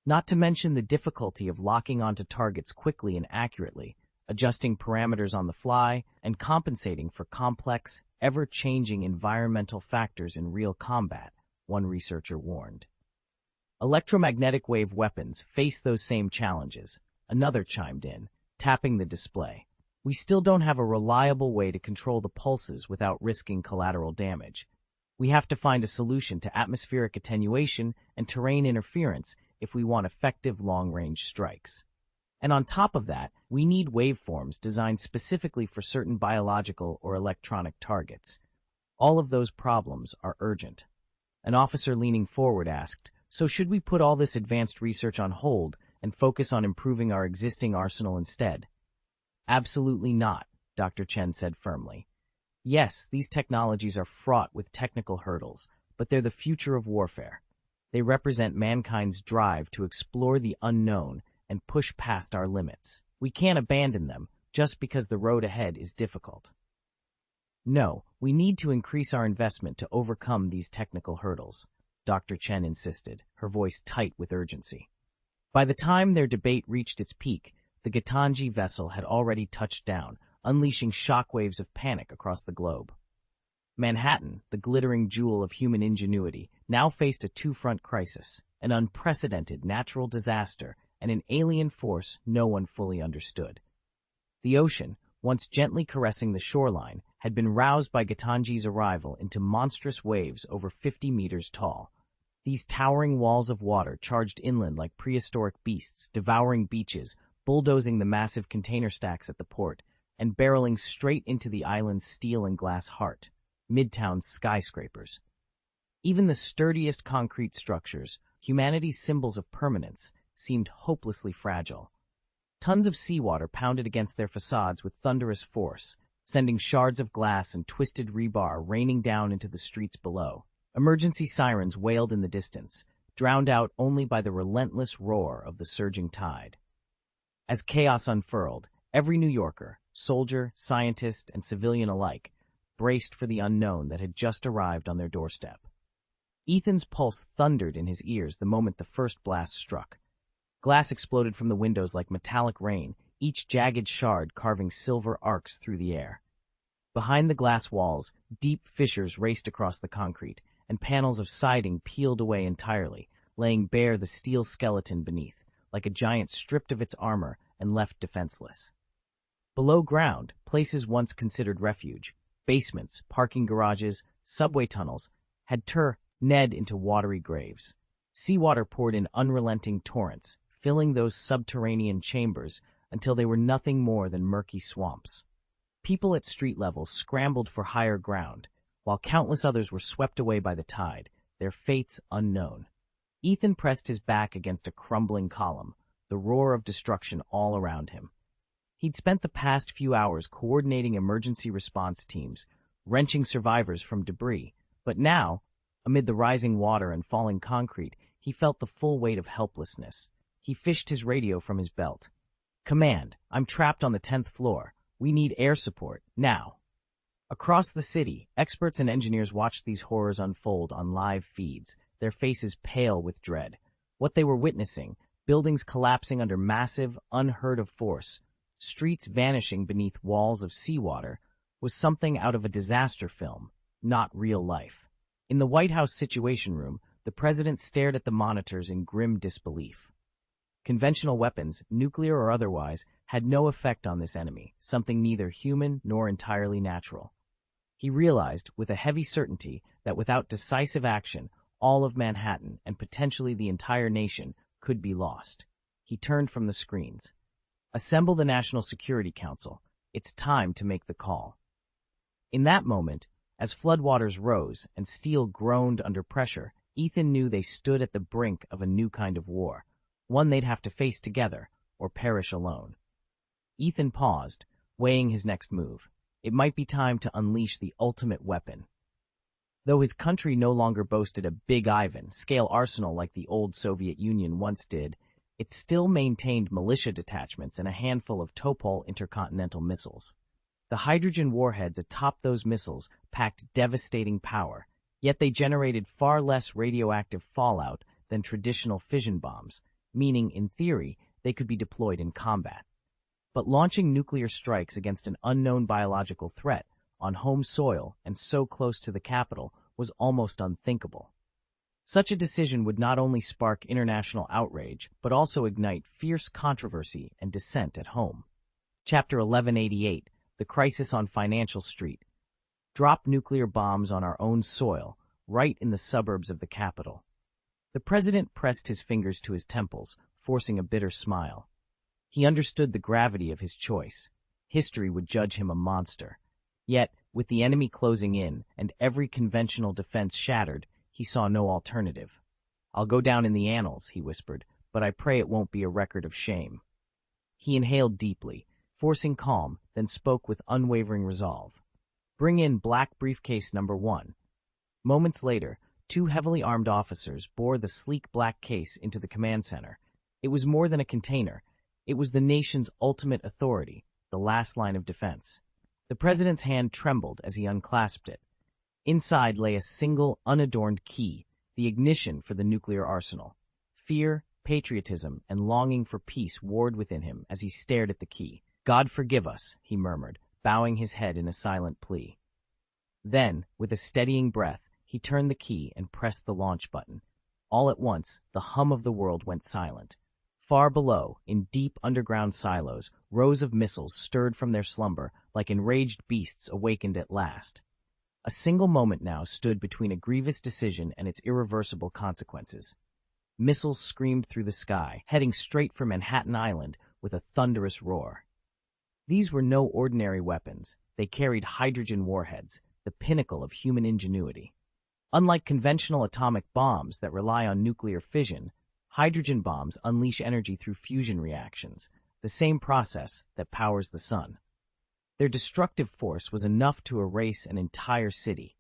Speaker 1: Not to mention the difficulty of locking onto targets quickly and accurately, adjusting parameters on the fly, and compensating for complex, ever-changing environmental factors in real combat, one researcher warned. Electromagnetic wave weapons face those same challenges, another chimed in, tapping the display. We still don't have a reliable way to control the pulses without risking collateral damage. We have to find a solution to atmospheric attenuation and terrain interference if we want effective long-range strikes. And on top of that, we need waveforms designed specifically for certain biological or electronic targets. All of those problems are urgent. An officer leaning forward asked, "So should we put all this advanced research on hold and focus on improving our existing arsenal instead?" "Absolutely not," Dr. Chen said firmly. "Yes, these technologies are fraught with technical hurdles, but they're the future of warfare. They represent mankind's drive to explore the unknown and push past our limits. We can't abandon them just because the road ahead is difficult. No, we need to increase our investment to overcome these technical hurdles," Dr. Chen insisted, her voice tight with urgency. By the time their debate reached its peak, the Gitanji vessel had already touched down, unleashing shockwaves of panic across the globe. Manhattan, the glittering jewel of human ingenuity, now faced a two-front crisis, an unprecedented natural disaster and an alien force no one fully understood. The ocean, once gently caressing the shoreline, had been roused by Gitanji's arrival into monstrous waves over 50 meters tall. These towering walls of water charged inland like prehistoric beasts, devouring beaches, bulldozing the massive container stacks at the port, and barreling straight into the island's steel and glass heart, Midtown's skyscrapers. Even the sturdiest concrete structures, humanity's symbols of permanence, seemed hopelessly fragile. Tons of seawater pounded against their facades with thunderous force, sending shards of glass and twisted rebar raining down into the streets below. Emergency sirens wailed in the distance, drowned out only by the relentless roar of the surging tide. As chaos unfurled, every New Yorker, soldier, scientist, and civilian alike, braced for the unknown that had just arrived on their doorstep. Ethan's pulse thundered in his ears the moment the first blast struck. Glass exploded from the windows like metallic rain, each jagged shard carving silver arcs through the air. Behind the glass walls, deep fissures raced across the concrete, and panels of siding peeled away entirely, laying bare the steel skeleton beneath, like a giant stripped of its armor and left defenseless. Below ground, places once considered refuge, basements, parking garages, subway tunnels, had turned into watery graves. Seawater poured in unrelenting torrents, filling those subterranean chambers until they were nothing more than murky swamps. People at street level scrambled for higher ground, while countless others were swept away by the tide, their fates unknown. Ethan pressed his back against a crumbling column, the roar of destruction all around him. He'd spent the past few hours coordinating emergency response teams, wrenching survivors from debris, but now, amid the rising water and falling concrete, he felt the full weight of helplessness. He fished his radio from his belt. "Command, I'm trapped on the 10th floor. We need air support, now." Across the city, experts and engineers watched these horrors unfold on live feeds, their faces pale with dread. What they were witnessing, buildings collapsing under massive, unheard-of force, streets vanishing beneath walls of seawater, was something out of a disaster film, not real life. In the White House Situation Room, the president stared at the monitors in grim disbelief. Conventional weapons, nuclear or otherwise, had no effect on this enemy, something neither human nor entirely natural. He realized, with a heavy certainty, that without decisive action, all of Manhattan and potentially the entire nation could be lost. He turned from the screens. "Assemble the National Security Council. It's time to make the call." In that moment, as floodwaters rose and steel groaned under pressure, Ethan knew they stood at the brink of a new kind of war, one they'd have to face together or perish alone. Ethan paused, weighing his next move. It might be time to unleash the ultimate weapon. Though his country no longer boasted a Big Ivan-scale arsenal like the old Soviet Union once did, it still maintained militia detachments and a handful of Topol intercontinental missiles. The hydrogen warheads atop those missiles packed devastating power, yet they generated far less radioactive fallout than traditional fission bombs, meaning, in theory, they could be deployed in combat. But launching nuclear strikes against an unknown biological threat on home soil and so close to the capital was almost unthinkable. Such a decision would not only spark international outrage, but also ignite fierce controversy and dissent at home. Chapter 1188, The Crisis on Financial Street. Drop nuclear bombs on our own soil, right in the suburbs of the capital. The president pressed his fingers to his temples, forcing a bitter smile. He understood the gravity of his choice. History would judge him a monster. Yet, with the enemy closing in and every conventional defense shattered, he saw no alternative. "I'll go down in the annals," he whispered, "but I pray it won't be a record of shame." He inhaled deeply, forcing calm, then spoke with unwavering resolve. "Bring in black briefcase number 1. Moments later, 2 heavily armed officers bore the sleek black case into the command center. It was more than a container. It was the nation's ultimate authority, the last line of defense. The president's hand trembled as he unclasped it. Inside lay a single, unadorned key, the ignition for the nuclear arsenal. Fear, patriotism, and longing for peace warred within him as he stared at the key. "God forgive us," he murmured, bowing his head in a silent plea. Then, with a steadying breath, he turned the key and pressed the launch button. All at once, the hum of the world went silent. Far below, in deep underground silos, rows of missiles stirred from their slumber like enraged beasts awakened at last. A single moment now stood between a grievous decision and its irreversible consequences. Missiles screamed through the sky, heading straight for Manhattan Island with a thunderous roar. These were no ordinary weapons. They carried hydrogen warheads, the pinnacle of human ingenuity. Unlike conventional atomic bombs that rely on nuclear fission, hydrogen bombs unleash energy through fusion reactions, the same process that powers the sun. Their destructive force was enough to erase an entire city.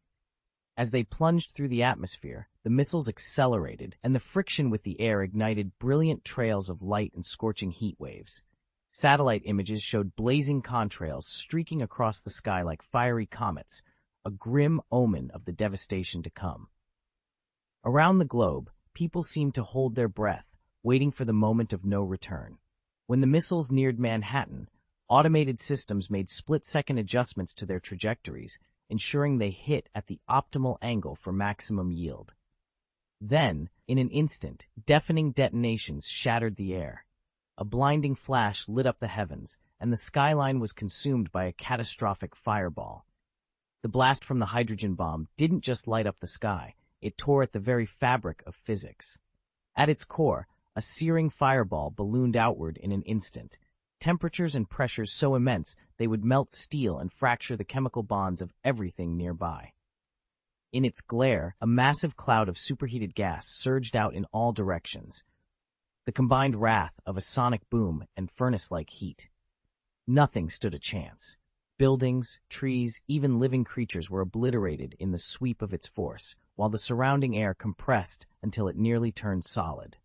Speaker 1: As they plunged through the atmosphere, the missiles accelerated, and the friction with the air ignited brilliant trails of light and scorching heat waves. Satellite images showed blazing contrails streaking across the sky like fiery comets, a grim omen of the devastation to come. Around the globe, people seemed to hold their breath, waiting for the moment of no return. When the missiles neared Manhattan, automated systems made split-second adjustments to their trajectories, ensuring they hit at the optimal angle for maximum yield. Then, in an instant, deafening detonations shattered the air. A blinding flash lit up the heavens, and the skyline was consumed by a catastrophic fireball. The blast from the hydrogen bomb didn't just light up the sky, it tore at the very fabric of physics. At its core, a searing fireball ballooned outward in an instant. Temperatures and pressures so immense they would melt steel and fracture the chemical bonds of everything nearby. In its glare, a massive cloud of superheated gas surged out in all directions, the combined wrath of a sonic boom and furnace-like heat. Nothing stood a chance. Buildings, trees, even living creatures were obliterated in the sweep of its force, while the surrounding air compressed until it nearly turned solid.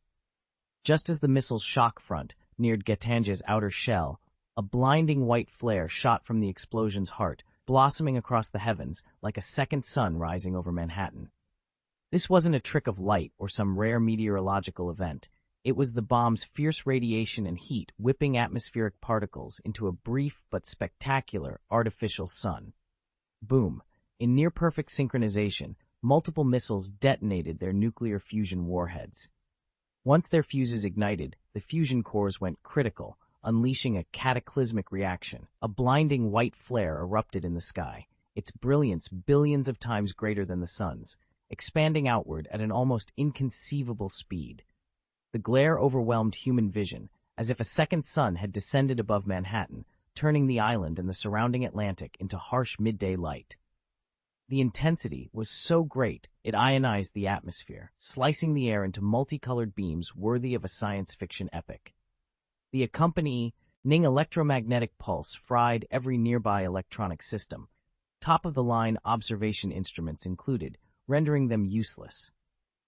Speaker 1: Just as the missile's shock front neared Getange's outer shell, a blinding white flare shot from the explosion's heart, blossoming across the heavens like a second sun rising over Manhattan. This wasn't a trick of light or some rare meteorological event. It was the bomb's fierce radiation and heat whipping atmospheric particles into a brief but spectacular artificial sun. Boom! In near-perfect synchronization, multiple missiles detonated their nuclear fusion warheads. Once their fuses ignited, the fusion cores went critical, unleashing a cataclysmic reaction. A blinding white flare erupted in the sky, its brilliance billions of times greater than the sun's, expanding outward at an almost inconceivable speed. The glare overwhelmed human vision, as if a second sun had descended above Manhattan, turning the island and the surrounding Atlantic into harsh midday light. The intensity was so great it ionized the atmosphere, slicing the air into multicolored beams worthy of a science fiction epic. The accompanying electromagnetic pulse fried every nearby electronic system, top-of-the-line observation instruments included, rendering them useless.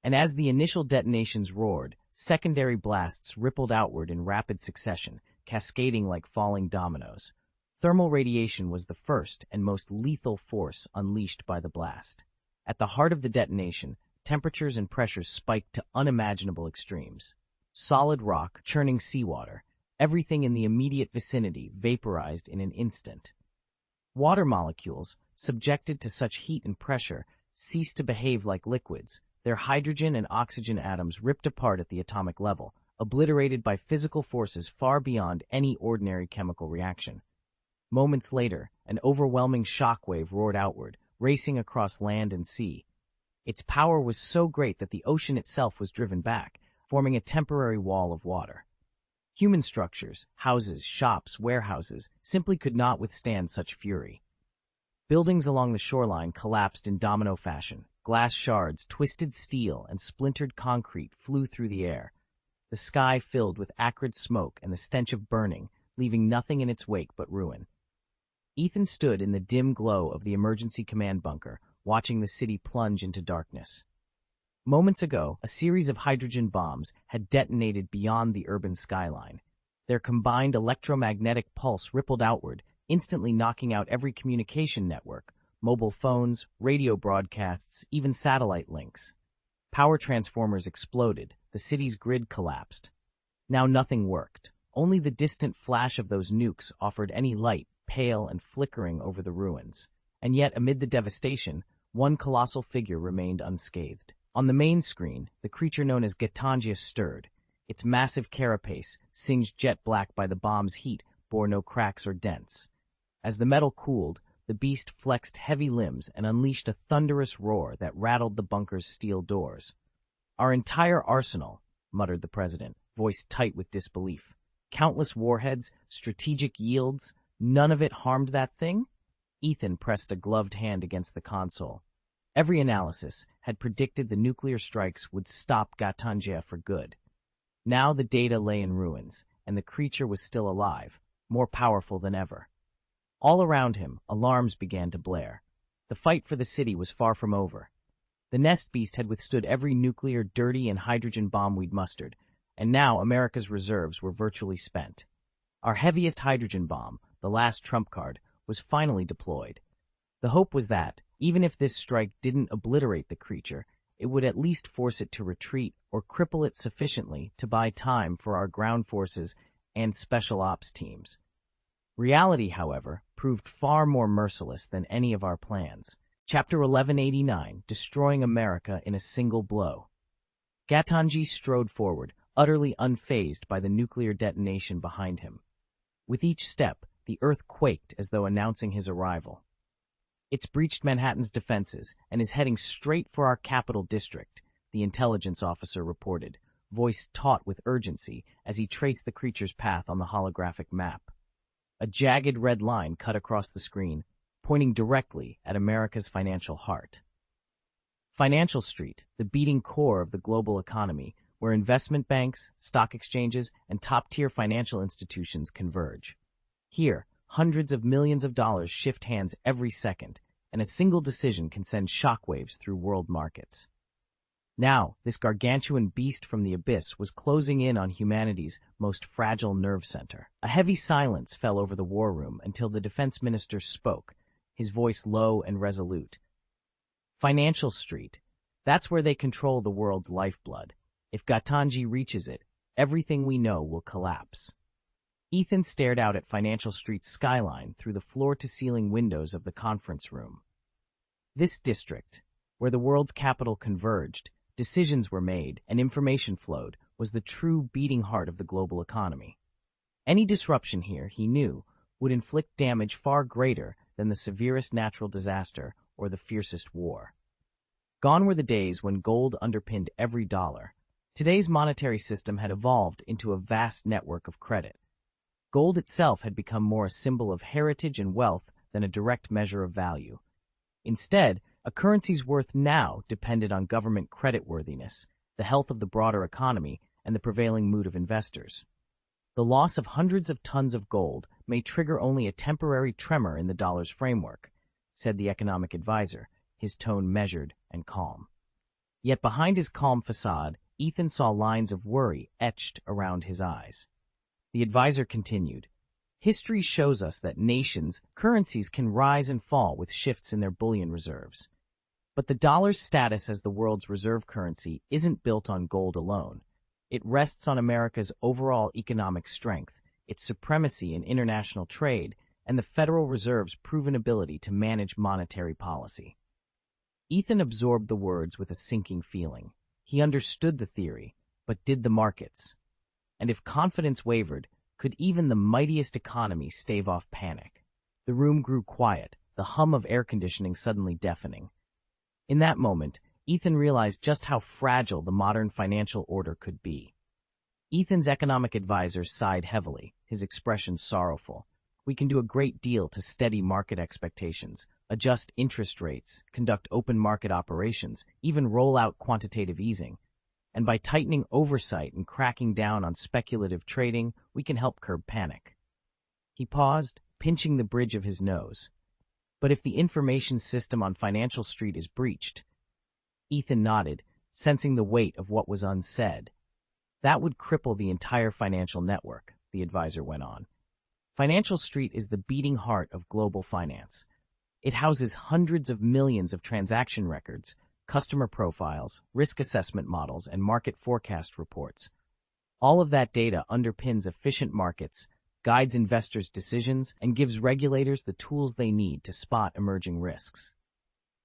Speaker 1: And as the initial detonations roared, secondary blasts rippled outward in rapid succession, cascading like falling dominoes. Thermal radiation was the first and most lethal force unleashed by the blast. At the heart of the detonation, temperatures and pressures spiked to unimaginable extremes. Solid rock, churning seawater, everything in the immediate vicinity vaporized in an instant. Water molecules, subjected to such heat and pressure, ceased to behave like liquids, their hydrogen and oxygen atoms ripped apart at the atomic level, obliterated by physical forces far beyond any ordinary chemical reaction. Moments later, an overwhelming shockwave roared outward, racing across land and sea. Its power was so great that the ocean itself was driven back, forming a temporary wall of water. Human structures, houses, shops, warehouses, simply could not withstand such fury. Buildings along the shoreline collapsed in domino fashion. Glass shards, twisted steel, and splintered concrete flew through the air. The sky filled with acrid smoke and the stench of burning, leaving nothing in its wake but ruin. Ethan stood in the dim glow of the emergency command bunker, watching the city plunge into darkness. Moments ago, a series of hydrogen bombs had detonated beyond the urban skyline. Their combined electromagnetic pulse rippled outward, instantly knocking out every communication network, mobile phones, radio broadcasts, even satellite links. Power transformers exploded, the city's grid collapsed. Now nothing worked. Only the distant flash of those nukes offered any light, pale and flickering over the ruins. And yet, amid the devastation, one colossal figure remained unscathed. On the main screen, the creature known as Kryptonian stirred. Its massive carapace, singed jet black by the bomb's heat, bore no cracks or dents. As the metal cooled, the beast flexed heavy limbs and unleashed a thunderous roar that rattled the bunker's steel doors. "Our entire arsenal," muttered the president, voice tight with disbelief. "Countless warheads, strategic yields, none of it harmed that thing?" Ethan pressed a gloved hand against the console. Every analysis had predicted the nuclear strikes would stop Krypton for good. Now the data lay in ruins, and the creature was still alive, more powerful than ever. All around him, alarms began to blare. The fight for the city was far from over. The nest beast had withstood every nuclear, dirty, and hydrogen bomb we'd mustered, and now America's reserves were virtually spent. Our heaviest hydrogen bomb, the last trump card, was finally deployed. The hope was that, even if this strike didn't obliterate the creature, it would at least force it to retreat or cripple it sufficiently to buy time for our ground forces and special ops teams. Reality, however, proved far more merciless than any of our plans. Chapter 1189, Destroying America in a Single Blow. Krypton strode forward, utterly unfazed by the nuclear detonation behind him. With each step, the earth quaked as though announcing his arrival. "It's breached Manhattan's defenses and is heading straight for our capital district," the intelligence officer reported, voice taut with urgency as he traced the creature's path on the holographic map. A jagged red line cut across the screen, pointing directly at America's financial heart. Financial Street, the beating core of the global economy, where investment banks, stock exchanges, and top-tier financial institutions converge. Here, hundreds of millions of dollars shift hands every second, and a single decision can send shockwaves through world markets. Now, this gargantuan beast from the abyss was closing in on humanity's most fragile nerve center. A heavy silence fell over the war room until the defense minister spoke, his voice low and resolute. "Financial Street, that's where they control the world's lifeblood. If Krypton reaches it, everything we know will collapse." Ethan stared out at Financial Street's skyline through the floor-to-ceiling windows of the conference room. This district, where the world's capital converged, decisions were made, and information flowed, was the true beating heart of the global economy. Any disruption here, he knew, would inflict damage far greater than the severest natural disaster or the fiercest war. Gone were the days when gold underpinned every dollar. Today's monetary system had evolved into a vast network of credit. Gold itself had become more a symbol of heritage and wealth than a direct measure of value. Instead, a currency's worth now depended on government creditworthiness, the health of the broader economy, and the prevailing mood of investors. The loss of hundreds of tons of gold may trigger only a temporary tremor in the dollar's framework, said the economic advisor, his tone measured and calm. Yet behind his calm facade, Ethan saw lines of worry etched around his eyes. The advisor continued, "History shows us that nations' currencies can rise and fall with shifts in their bullion reserves. But the dollar's status as the world's reserve currency isn't built on gold alone. It rests on America's overall economic strength, its supremacy in international trade, and the Federal Reserve's proven ability to manage monetary policy." Ethan absorbed the words with a sinking feeling. He understood the theory, but did the markets? And if confidence wavered, could even the mightiest economy stave off panic? The room grew quiet, the hum of air conditioning suddenly deafening. In that moment, Ethan realized just how fragile the modern financial order could be. Ethan's economic advisor sighed heavily, his expression sorrowful. We can do a great deal to steady market expectations, adjust interest rates, conduct open market operations, even roll out quantitative easing. And by tightening oversight and cracking down on speculative trading, we can help curb panic. He paused, pinching the bridge of his nose. But if the information system on Financial Street is breached, Ethan nodded, sensing the weight of what was unsaid. That would cripple the entire financial network, the advisor went on. Financial Street is the beating heart of global finance. It houses hundreds of millions of transaction records, customer profiles, risk assessment models, and market forecast reports. All of that data underpins efficient markets, guides investors' decisions, and gives regulators the tools they need to spot emerging risks.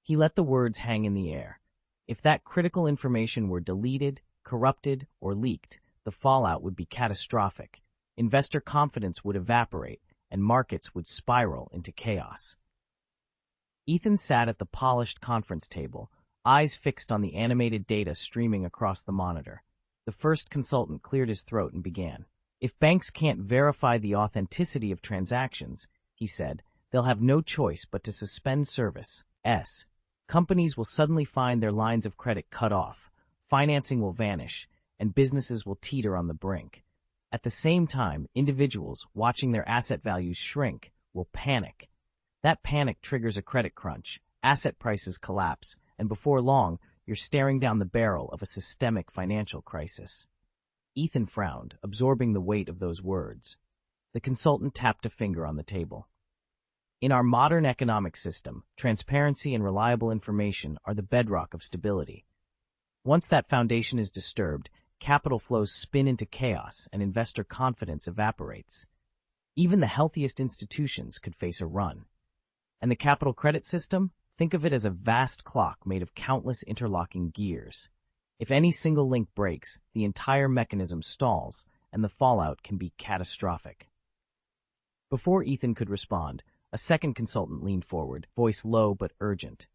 Speaker 1: He let the words hang in the air. If that critical information were deleted, corrupted, or leaked, the fallout would be catastrophic. Investor confidence would evaporate, and markets would spiral into chaos. Ethan sat at the polished conference table, eyes fixed on the animated data streaming across the monitor. The first consultant cleared his throat and began. If banks can't verify the authenticity of transactions, he said, they'll have no choice but to suspend service. Companies will suddenly find their lines of credit cut off, financing will vanish, and businesses will teeter on the brink. At the same time, individuals, watching their asset values shrink, will panic. That panic triggers a credit crunch, asset prices collapse, and before long, you're staring down the barrel of a systemic financial crisis. Ethan frowned, absorbing the weight of those words. The consultant tapped a finger on the table. In our modern economic system, transparency and reliable information are the bedrock of stability. Once that foundation is disturbed, capital flows spin into chaos and investor confidence evaporates. Even the healthiest institutions could face a run. And the capital credit system? Think of it as a vast clock made of countless interlocking gears. If any single link breaks, the entire mechanism stalls, and the fallout can be catastrophic. Before Ethan could respond, a second consultant leaned forward, voice low but urgent.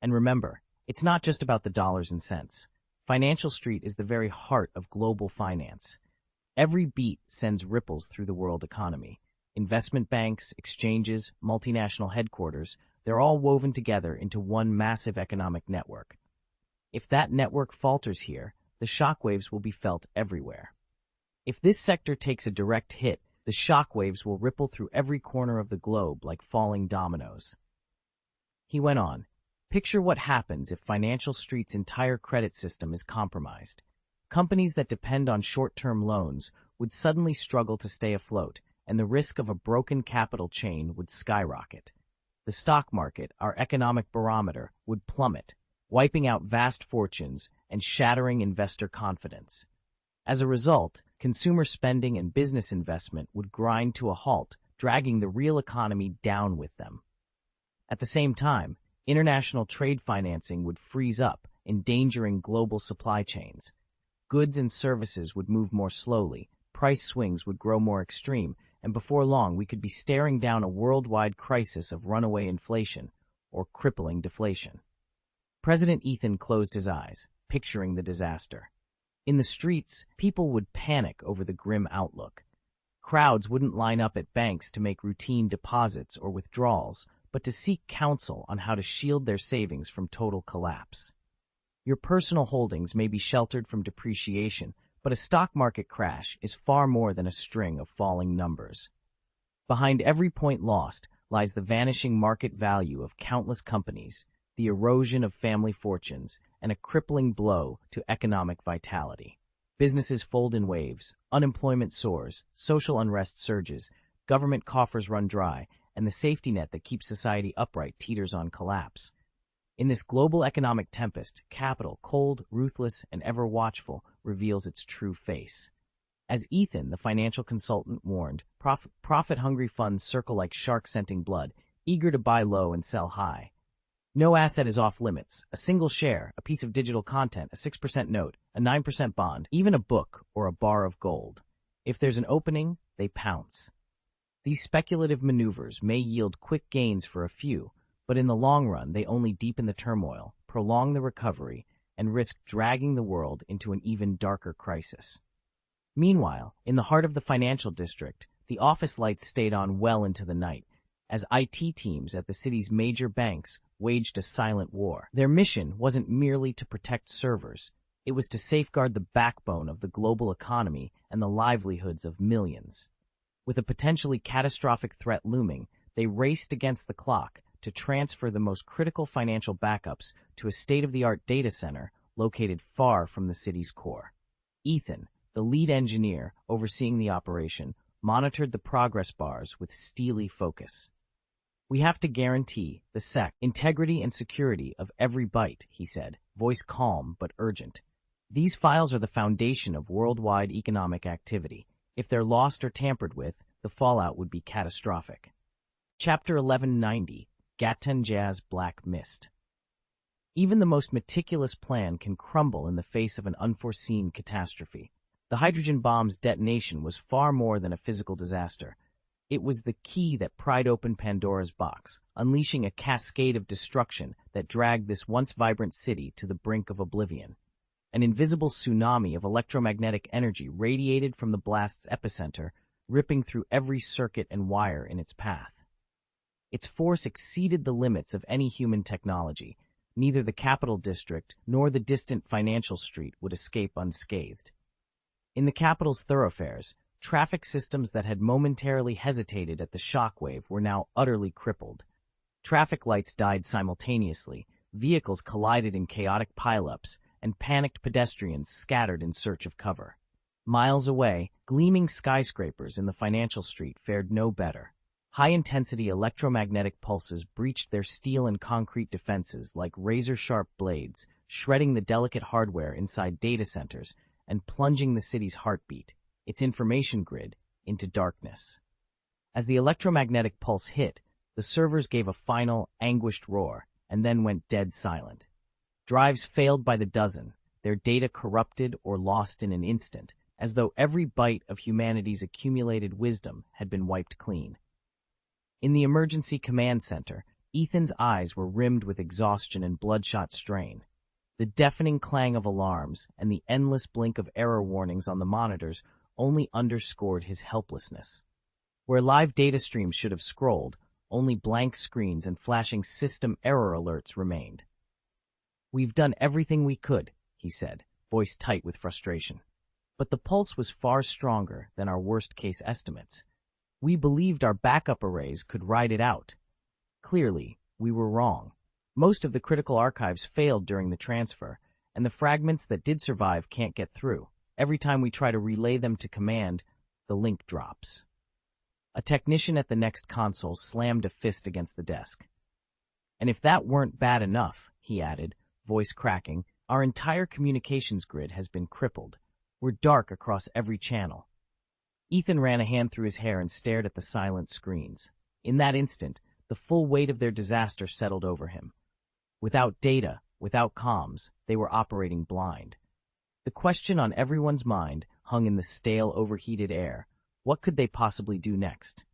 Speaker 1: And remember, it's not just about the dollars and cents. Financial Street is the very heart of global finance. Every beat sends ripples through the world economy. Investment banks, exchanges, multinational headquarters, they're all woven together into one massive economic network. If that network falters here, the shockwaves will be felt everywhere. If this sector takes a direct hit, the shockwaves will ripple through every corner of the globe like falling dominoes. He went on, picture what happens if Financial Street's entire credit system is compromised. Companies that depend on short-term loans would suddenly struggle to stay afloat, and the risk of a broken capital chain would skyrocket. The stock market, our economic barometer, would plummet, wiping out vast fortunes and shattering investor confidence. As a result, consumer spending and business investment would grind to a halt, dragging the real economy down with them. At the same time, international trade financing would freeze up, endangering global supply chains. Goods and services would move more slowly, price swings would grow more extreme, and before long we could be staring down a worldwide crisis of runaway inflation or crippling deflation. President Ethan closed his eyes, picturing the disaster. In the streets, people would panic over the grim outlook. Crowds wouldn't line up at banks to make routine deposits or withdrawals, but to seek counsel on how to shield their savings from total collapse. Your personal holdings may be sheltered from depreciation, but a stock market crash is far more than a string of falling numbers. Behind every point lost lies the vanishing market value of countless companies, the erosion of family fortunes, and a crippling blow to economic vitality. Businesses fold in waves, unemployment soars, social unrest surges, government coffers run dry, and the safety net that keeps society upright teeters on collapse. In this global economic tempest, capital, cold, ruthless, and ever watchful, reveals its true face. As Ethan, the financial consultant, warned, profit-hungry funds circle like sharks scenting blood, eager to buy low and sell high. No asset is off limits. A single share, a piece of digital content, a 6% note, a 9% bond, even a book or a bar of gold. If there's an opening, they pounce. These speculative maneuvers may yield quick gains for a few, but in the long run they only deepen the turmoil, prolong the recovery, and risk dragging the world into an even darker crisis. Meanwhile, in the heart of the financial district, the office lights stayed on well into the night, as IT teams at the city's major banks waged a silent war. Their mission wasn't merely to protect servers, it was to safeguard the backbone of the global economy and the livelihoods of millions. With a potentially catastrophic threat looming, they raced against the clock to transfer the most critical financial backups to a state-of-the-art data center located far from the city's core. Ethan, the lead engineer overseeing the operation, monitored the progress bars with steely focus. "We have to guarantee the integrity and security of every byte," he said, voice calm but urgent. "These files are the foundation of worldwide economic activity. If they're lost or tampered with, the fallout would be catastrophic." Chapter 1190, Gatanja's Black Mist. Even the most meticulous plan can crumble in the face of an unforeseen catastrophe. The hydrogen bomb's detonation was far more than a physical disaster. It was the key that pried open Pandora's box, unleashing a cascade of destruction that dragged this once vibrant city to the brink of oblivion. An invisible tsunami of electromagnetic energy radiated from the blast's epicenter, ripping through every circuit and wire in its path. Its force exceeded the limits of any human technology. Neither the capital district nor the distant financial street would escape unscathed. In the capital's thoroughfares, traffic systems that had momentarily hesitated at the shockwave were now utterly crippled. Traffic lights died simultaneously, vehicles collided in chaotic pileups, and panicked pedestrians scattered in search of cover. Miles away, gleaming skyscrapers in the financial street fared no better. High-intensity electromagnetic pulses breached their steel and concrete defenses like razor-sharp blades, shredding the delicate hardware inside data centers and plunging the city's heartbeat, its information grid, into darkness. As the electromagnetic pulse hit, the servers gave a final, anguished roar, and then went dead silent. Drives failed by the dozen, their data corrupted or lost in an instant, as though every byte of humanity's accumulated wisdom had been wiped clean. In the emergency command center, Ethan's eyes were rimmed with exhaustion and bloodshot strain. The deafening clang of alarms and the endless blink of error warnings on the monitors only underscored his helplessness. Where live data streams should have scrolled, only blank screens and flashing system error alerts remained. "We've done everything we could," he said, voice tight with frustration. "But the pulse was far stronger than our worst-case estimates. We believed our backup arrays could ride it out. Clearly, we were wrong. Most of the critical archives failed during the transfer, and the fragments that did survive can't get through. Every time we try to relay them to command, the link drops." A technician at the next console slammed a fist against the desk. "And if that weren't bad enough," he added, voice cracking, "our entire communications grid has been crippled. We're dark across every channel." Ethan ran a hand through his hair and stared at the silent screens. In that instant, the full weight of their disaster settled over him. Without data, without comms, they were operating blind. The question on everyone's mind hung in the stale, overheated air. What could they possibly do next?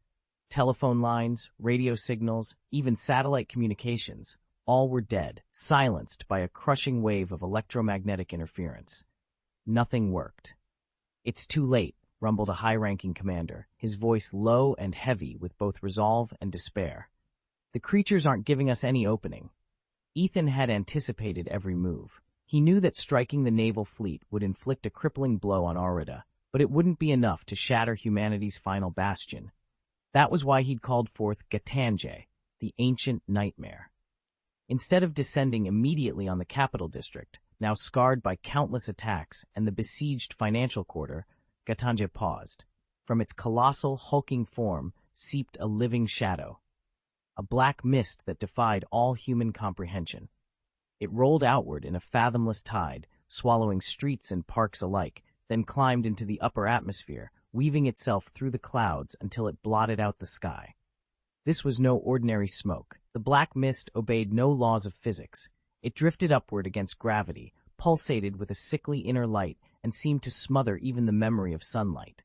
Speaker 1: Telephone lines, radio signals, even satellite communications, all were dead, silenced by a crushing wave of electromagnetic interference. Nothing worked. "It's too late," rumbled a high-ranking commander, his voice low and heavy with both resolve and despair. "The creatures aren't giving us any opening." Ethan had anticipated every move. He knew that striking the naval fleet would inflict a crippling blow on Aurida, but it wouldn't be enough to shatter humanity's final bastion. That was why he'd called forth Gatanje, the ancient nightmare. Instead of descending immediately on the capital district, now scarred by countless attacks and the besieged financial quarter, Gatanje paused. From its colossal, hulking form seeped a living shadow, a black mist that defied all human comprehension. It rolled outward in a fathomless tide, swallowing streets and parks alike, then climbed into the upper atmosphere, weaving itself through the clouds until it blotted out the sky. This was no ordinary smoke. The black mist obeyed no laws of physics. It drifted upward against gravity, pulsated with a sickly inner light, and seemed to smother even the memory of sunlight.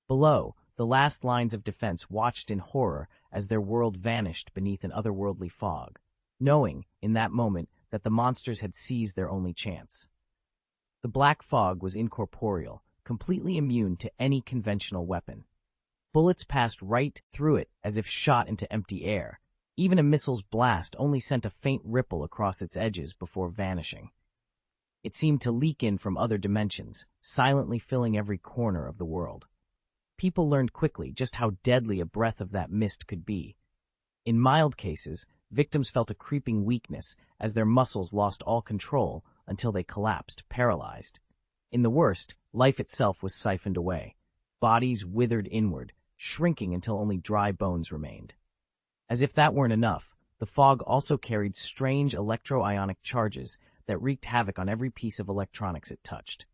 Speaker 1: Below, the last lines of defense watched in horror as their world vanished beneath an otherworldly fog, knowing, in that moment, that the monsters had seized their only chance. The black fog was incorporeal, completely immune to any conventional weapon. Bullets passed right through it as if shot into empty air. Even a missile's blast only sent a faint ripple across its edges before vanishing. It seemed to leak in from other dimensions, silently filling every corner of the world. People learned quickly just how deadly a breath of that mist could be. In mild cases, victims felt a creeping weakness as their muscles lost all control until they collapsed, paralyzed. In the worst, life itself was siphoned away. Bodies withered inward, shrinking until only dry bones remained. As if that weren't enough, the fog also carried strange electro-ionic charges that wreaked havoc on every piece of electronics it touched.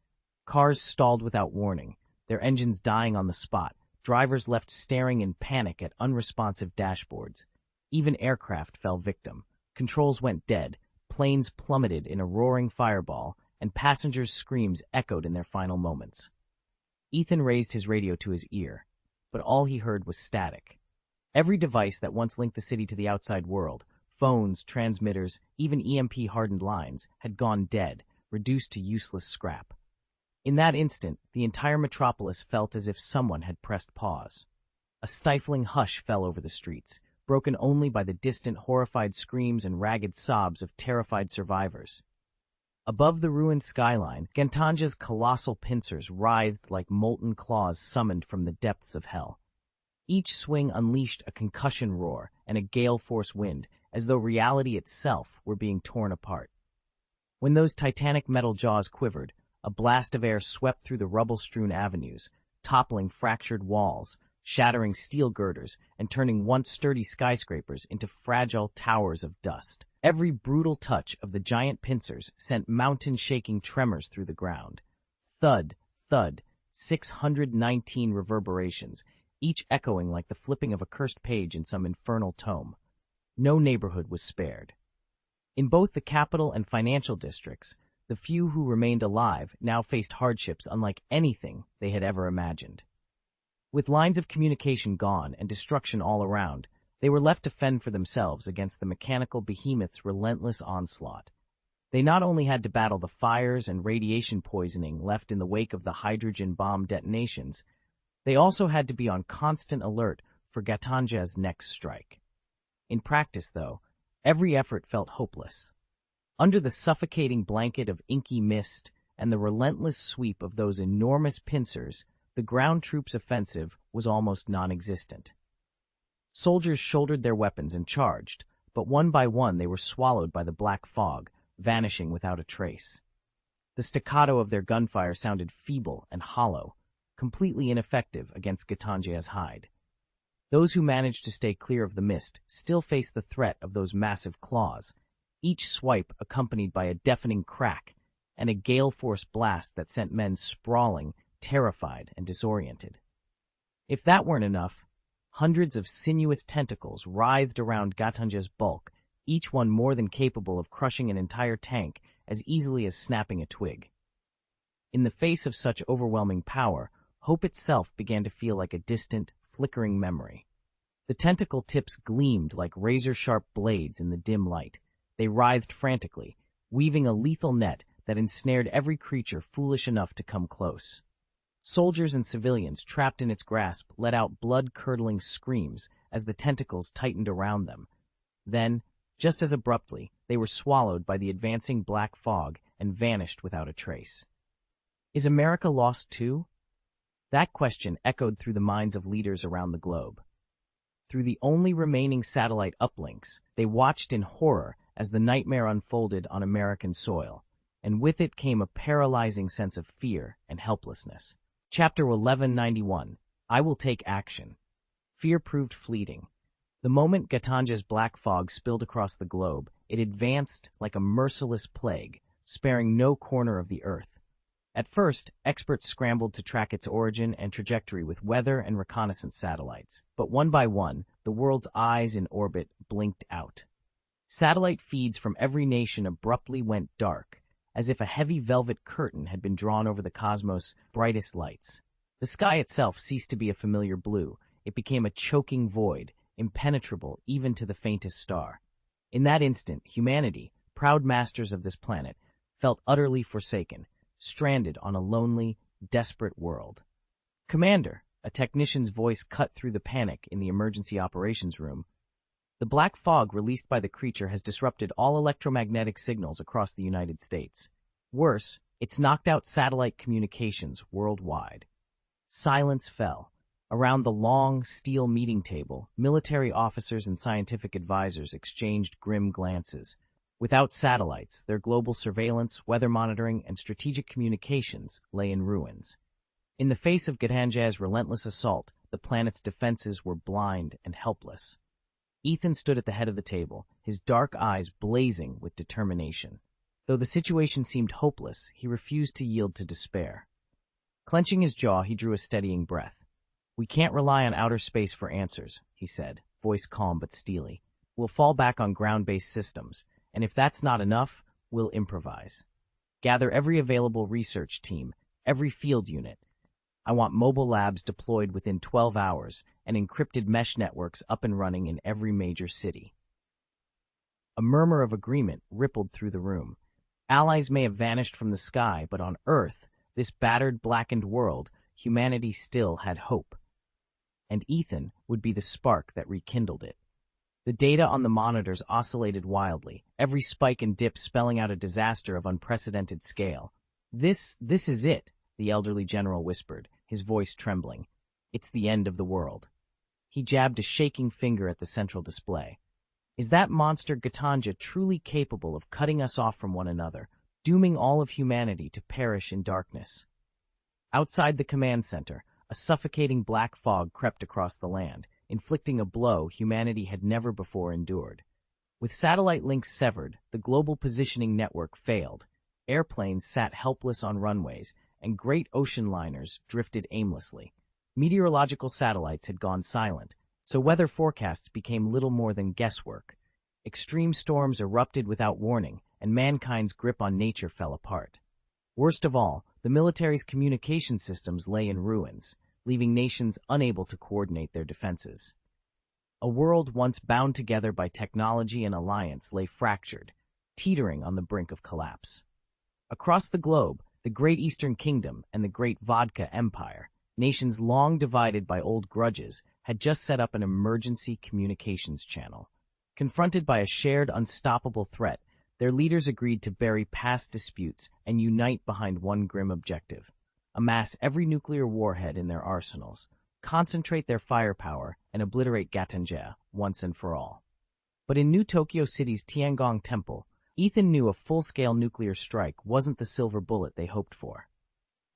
Speaker 1: Cars stalled without warning, their engines dying on the spot, drivers left staring in panic at unresponsive dashboards. Even aircraft fell victim. Controls went dead, planes plummeted in a roaring fireball, and passengers' screams echoed in their final moments. Ethan raised his radio to his ear, but all he heard was static. Every device that once linked the city to the outside world, phones, transmitters, even EMP-hardened lines, had gone dead, reduced to useless scrap. In that instant, the entire metropolis felt as if someone had pressed pause. A stifling hush fell over the streets, broken only by the distant, horrified screams and ragged sobs of terrified survivors. Above the ruined skyline, Gantanja's colossal pincers writhed like molten claws summoned from the depths of hell. Each swing unleashed a concussion roar and a gale-force wind, as though reality itself were being torn apart. When those titanic metal jaws quivered, a blast of air swept through the rubble-strewn avenues, toppling fractured walls, shattering steel girders, and turning once sturdy skyscrapers into fragile towers of dust. Every brutal touch of the giant pincers sent mountain-shaking tremors through the ground. Thud, thud, 619 reverberations, each echoing like the flipping of a cursed page in some infernal tome. No neighborhood was spared. In both the capital and financial districts, the few who remained alive now faced hardships unlike anything they had ever imagined. With lines of communication gone and destruction all around, they were left to fend for themselves against the mechanical behemoth's relentless onslaught. They not only had to battle the fires and radiation poisoning left in the wake of the hydrogen bomb detonations, they also had to be on constant alert for Gatanja's next strike. In practice, though, every effort felt hopeless. Under the suffocating blanket of inky mist and the relentless sweep of those enormous pincers, the ground troops' offensive was almost non-existent. Soldiers shouldered their weapons and charged, but one by one they were swallowed by the black fog, vanishing without a trace. The staccato of their gunfire sounded feeble and hollow, completely ineffective against Gatanja's hide. Those who managed to stay clear of the mist still faced the threat of those massive claws, each swipe accompanied by a deafening crack and a gale-force blast that sent men sprawling, terrified and disoriented. If that weren't enough, hundreds of sinuous tentacles writhed around Gatanja's bulk, each one more than capable of crushing an entire tank as easily as snapping a twig. In the face of such overwhelming power, hope itself began to feel like a distant, flickering memory. The tentacle tips gleamed like razor-sharp blades in the dim light. They writhed frantically, weaving a lethal net that ensnared every creature foolish enough to come close. Soldiers and civilians trapped in its grasp let out blood-curdling screams as the tentacles tightened around them. Then, just as abruptly, they were swallowed by the advancing black fog and vanished without a trace. Is America lost too? That question echoed through the minds of leaders around the globe. Through the only remaining satellite uplinks, they watched in horror as the nightmare unfolded on American soil, and with it came a paralyzing sense of fear and helplessness. Chapter 1191, I Will Take Action. Fear proved fleeting. The moment Gatanja's black fog spilled across the globe, it advanced like a merciless plague, sparing no corner of the earth. At first, experts scrambled to track its origin and trajectory with weather and reconnaissance satellites, but one by one, the world's eyes in orbit blinked out. Satellite feeds from every nation abruptly went dark, as if a heavy velvet curtain had been drawn over the cosmos' brightest lights. The sky itself ceased to be a familiar blue. It became a choking void, impenetrable even to the faintest star. In that instant, humanity, proud masters of this planet, felt utterly forsaken, stranded on a lonely, desperate world. "Commander," a technician's voice cut through the panic in the emergency operations room. "The black fog released by the creature has disrupted all electromagnetic signals across the United States. Worse, it's knocked out satellite communications worldwide." Silence fell. Around the long, steel meeting table, military officers and scientific advisors exchanged grim glances. Without satellites, their global surveillance, weather monitoring, and strategic communications lay in ruins. In the face of Gatanja's relentless assault, the planet's defenses were blind and helpless. Ethan stood at the head of the table, his dark eyes blazing with determination. Though the situation seemed hopeless, he refused to yield to despair. Clenching his jaw, he drew a steadying breath. "We can't rely on outer space for answers," he said, voice calm but steely. "We'll fall back on ground-based systems, and if that's not enough, we'll improvise. Gather every available research team, every field unit. I want mobile labs deployed within 12 hours and encrypted mesh networks up and running in every major city." A murmur of agreement rippled through the room. Allies may have vanished from the sky, but on Earth, this battered, blackened world, humanity still had hope. And Ethan would be the spark that rekindled it. The data on the monitors oscillated wildly, every spike and dip spelling out a disaster of unprecedented scale. This is it," the elderly general whispered, his voice trembling. "It's the end of the world." He jabbed a shaking finger at the central display. "Is that monster Gatanja truly capable of cutting us off from one another, dooming all of humanity to perish in darkness?" Outside the command center, a suffocating black fog crept across the land, inflicting a blow humanity had never before endured. With satellite links severed, the global positioning network failed. Airplanes sat helpless on runways, and great ocean liners drifted aimlessly. Meteorological satellites had gone silent, so weather forecasts became little more than guesswork. Extreme storms erupted without warning, and mankind's grip on nature fell apart. Worst of all, the military's communication systems lay in ruins, leaving nations unable to coordinate their defenses. A world once bound together by technology and alliance lay fractured, teetering on the brink of collapse. Across the globe, the Great Eastern Kingdom and the Great Vodka Empire, nations long divided by old grudges, had just set up an emergency communications channel. Confronted by a shared, unstoppable threat, their leaders agreed to bury past disputes and unite behind one grim objective: amass every nuclear warhead in their arsenals, concentrate their firepower, and obliterate Gatanja once and for all. But in New Tokyo City's Tiangong Temple, Ethan knew a full-scale nuclear strike wasn't the silver bullet they hoped for.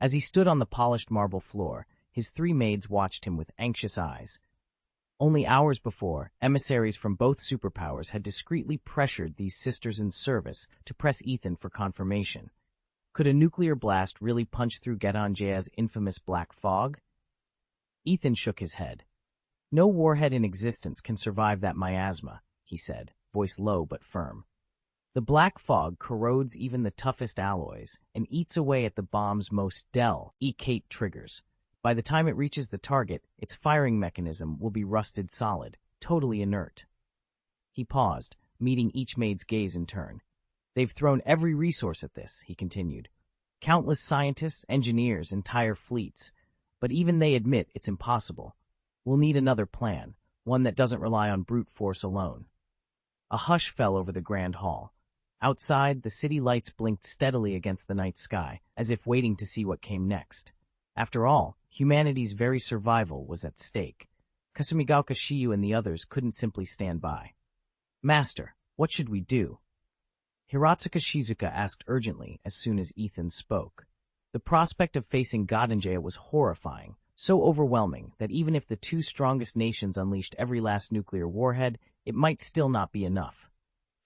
Speaker 1: As he stood on the polished marble floor, his three maids watched him with anxious eyes. Only hours before, emissaries from both superpowers had discreetly pressured these sisters in service to press Ethan for confirmation. Could a nuclear blast really punch through Gatanja's infamous black fog? Ethan shook his head. "No warhead in existence can survive that miasma," he said, voice low but firm. "The black fog corrodes even the toughest alloys and eats away at the bomb's most delicate triggers. By the time it reaches the target, its firing mechanism will be rusted solid, totally inert." He paused, meeting each maid's gaze in turn. "They've thrown every resource at this," he continued. "Countless scientists, engineers, entire fleets. But even they admit it's impossible. We'll need another plan, one that doesn't rely on brute force alone." A hush fell over the grand hall. Outside, the city lights blinked steadily against the night sky, as if waiting to see what came next. After all, humanity's very survival was at stake. Kasumigaoka Shiyu and the others couldn't simply stand by. "Master, what should we do?" Hiratsuka Shizuka asked urgently as soon as Ethan spoke. The prospect of facing Gatanja was horrifying, so overwhelming that even if the two strongest nations unleashed every last nuclear warhead, it might still not be enough.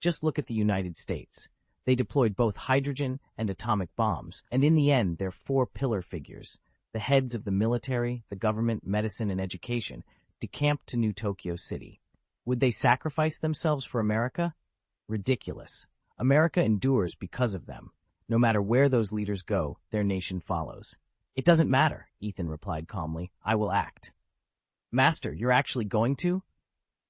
Speaker 1: Just look at the United States. They deployed both hydrogen and atomic bombs, and in the end, their four pillar figures, the heads of the military, the government, medicine, and education, decamped to New Tokyo City. Would they sacrifice themselves for America? Ridiculous. America endures because of them. No matter where those leaders go, their nation follows. "It doesn't matter," Ethan replied calmly. "I will act." "Master, you're actually going to?"